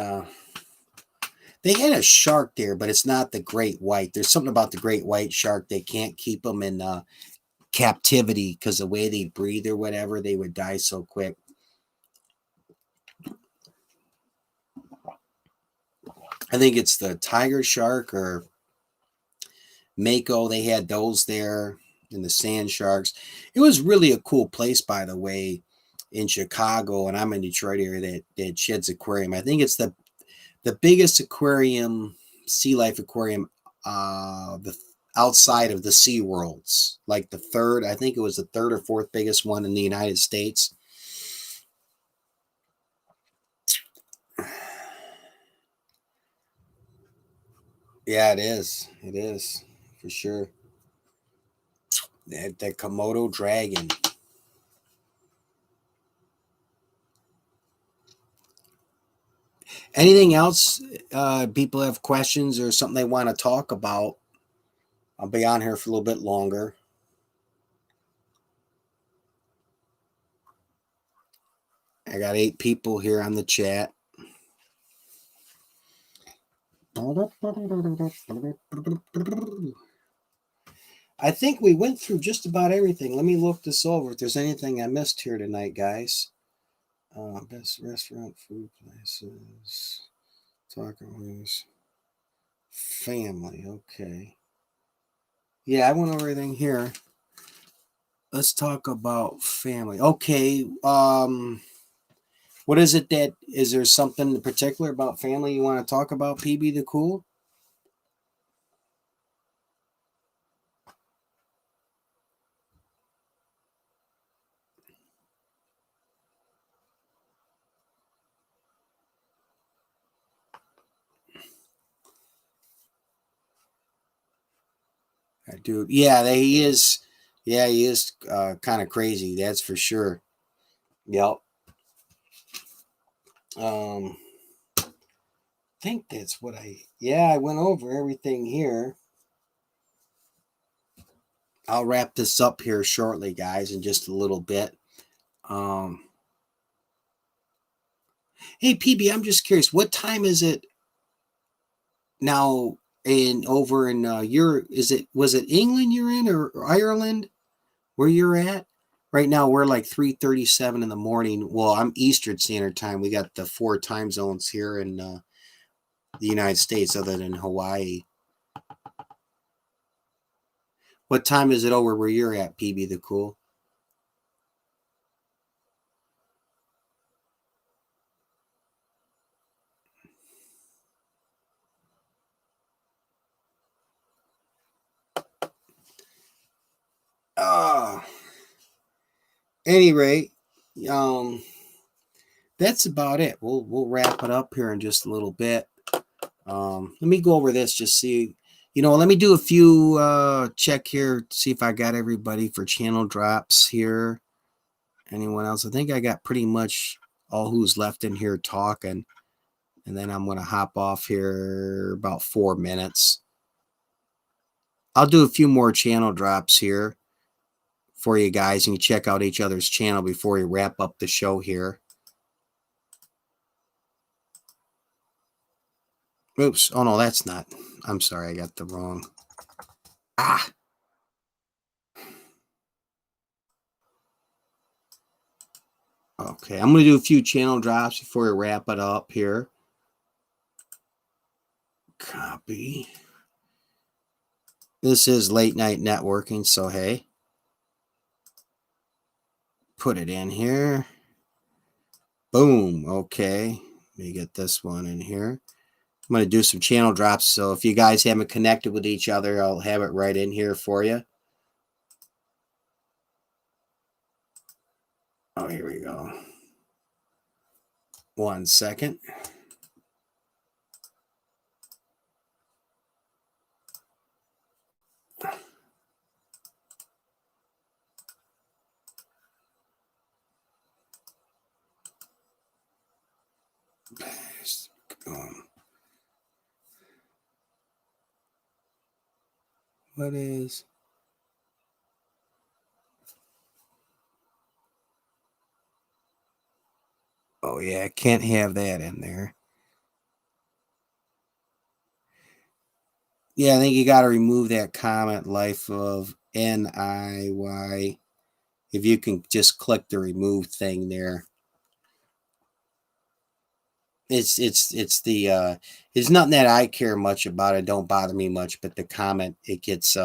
they had a shark there, but it's not the great white. There's something about the great white shark. They can't keep them in captivity because the way they breathe or whatever, they would die so quick. I think it's the tiger shark or Mako. They had those there, and the sand sharks. It was really a cool place, by the way, in Chicago, and I'm in Detroit area, that Shed's Aquarium. I think it's the biggest aquarium, sea life aquarium, the outside of the Sea Worlds, like the third. I think it was the third or fourth biggest one in the United States. Yeah, it is. It is for sure. The Komodo dragon. Anything else? People have questions or something they want to talk about? I'll be on here for a little bit longer. I got 8 people here on the chat. I think we went through just about everything. Let me look this over if there's anything I missed here tonight, guys. Best restaurant, food places, tacos, family. Okay. Yeah, I went over everything here. Let's talk about family. Okay. What is it that is there something in particular about family you want to talk about, PB the Cool? Dude, yeah, he is. Yeah, he is kind of crazy. That's for sure. Yep. I think that's what I went over everything here. I'll wrap this up here shortly, guys, in just a little bit. Hey, PB, I'm just curious. What time is it now? Over in was it England you're in or Ireland where you're at? Right now we're like 3:37 in the morning. Well, I'm Eastern Standard Time. We got the 4 time zones here in the United States, other than Hawaii. What time is it over where you're at, PB the Cool? Any rate, that's about it. We'll wrap it up here in just a little bit. Let me go over this, just see. Let me do a few check here, see if I got everybody for channel drops here. Anyone else? I think I got pretty much all who's left in here talking. And then I'm going to hop off here about 4 minutes. I'll do a few more channel drops here for you guys, and you check out each other's channel before we wrap up the show here. Oops. Oh, no, that's not. I'm sorry. I got the wrong. Okay. I'm going to do a few channel drops before we wrap it up here. Copy. This is late night networking, so hey. Put it in here. Boom. Okay. Let me get this one in here. I'm going to do some channel drops. So if you guys haven't connected with each other, I'll have it right in here for you. Oh, here we go. 1 second. What is... Oh, yeah, I can't have that in there. Yeah, I think you got to remove that comment, life of NIY. If you can just click the remove thing there. It's nothing that I care much about. It don't bother me much, but the comment, it gets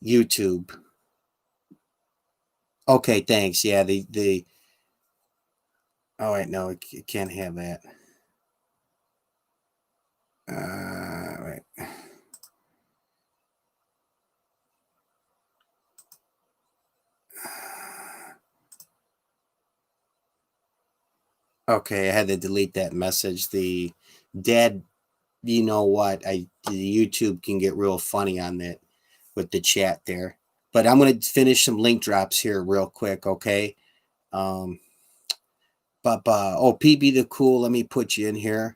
YouTube. Okay, thanks. Yeah, oh wait, no, it can't have that. Right. Okay, I had to delete that message. The dead, you know what? The YouTube can get real funny on that with the chat there. But I'm going to finish some link drops here real quick, okay? Oh, PB the Cool, let me put you in here.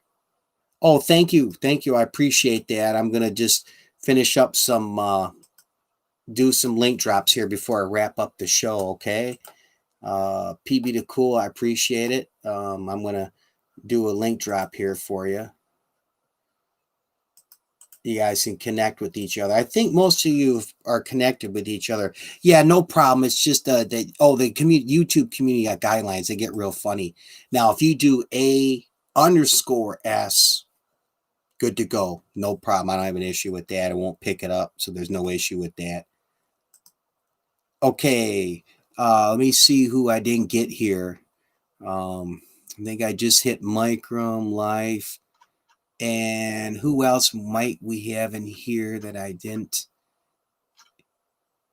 Oh, thank you. Thank you. I appreciate that. I'm going to just finish up some, do some link drops here before I wrap up the show, okay? PB to Cool, I appreciate it. I'm going to do a link drop here for you. You guys can connect with each other. I think most of you are connected with each other. Yeah, no problem. It's just the YouTube community guidelines. They get real funny. Now, if you do A_S, good to go. No problem. I don't have an issue with that. I won't pick it up, so there's no issue with that. Okay, let me see who I didn't get here. I think I just hit Microm Life. And who else might we have in here that I didn't?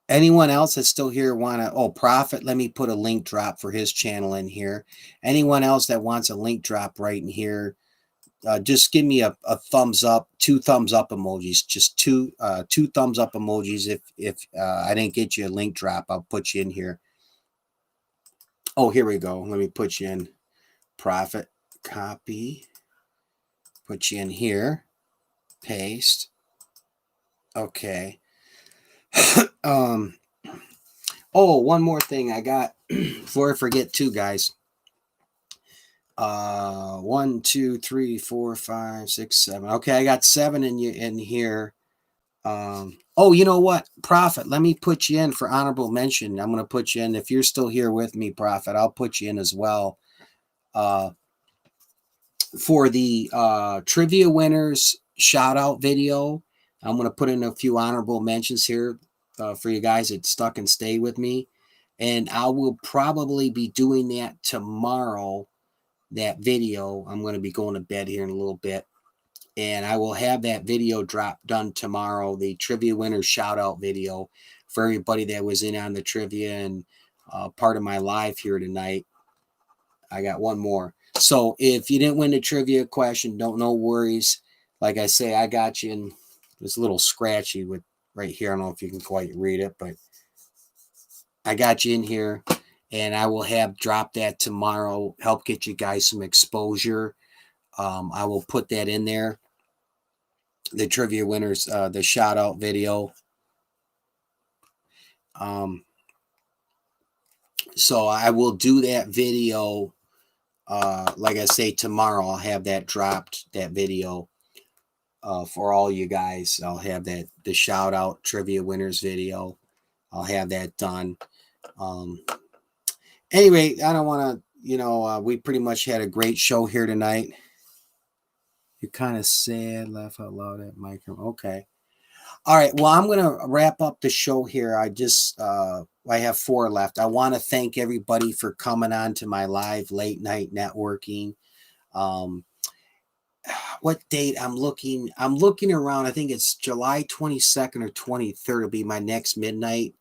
Anyone else that's still here want to? Oh, Prophet, let me put a link drop for his channel in here. Anyone else that wants a link drop right in here, just give me a thumbs up, 2 thumbs up emojis, just two thumbs up emojis. If I didn't get you a link drop, I'll put you in here. Oh, here we go. Let me put you in. Prophet, copy. Put you in here. Paste. Okay. Oh, one more thing I got before I forget too, guys. 1, 2, 3, 4, 5, 6, 7. Okay, I got 7 in here. Oh, you know what, Prophet? Let me put you in for honorable mention. I'm going to put you in. If you're still here with me, Prophet, I'll put you in as well. For the trivia winners shout out video, I'm going to put in a few honorable mentions here for you guys that stuck and stay with me. And I will probably be doing that tomorrow, that video. I'm going to be going to bed here in a little bit. And I will have that video drop done tomorrow, the trivia winners shout out video for everybody that was in on the trivia and part of my live here tonight. I got one more. So if you didn't win the trivia question, no worries. Like I say, I got you in. It's a little scratchy with right here. I don't know if you can quite read it, but I got you in here, and I will have dropped that tomorrow. Help get you guys some exposure. I will put that in there. The trivia winners, the shout out video. So I will do that video. Like I say, tomorrow I'll have that dropped, that video for all you guys. I'll have that, the shout out trivia winners video. I'll have that done. Anyway, I don't want to, we pretty much had a great show here tonight. You're kind of sad, laugh out loud at Micro. Okay. All right. Well, I'm going to wrap up the show here. I have 4 left. I want to thank everybody for coming on to my live late night networking. What date I'm looking around. I think it's July 22nd or 23rd will be my next midnight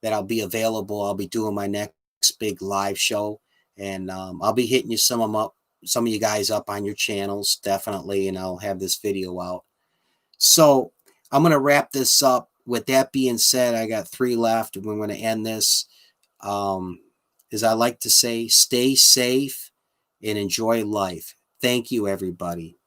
that I'll be available. I'll be doing my next big live show, and I'll be hitting some of you guys up on your channels, definitely, and I'll have this video out. So I'm going to wrap this up. With that being said, I got 3 left, and we're going to end this. As I like to say, stay safe and enjoy life. Thank you, everybody.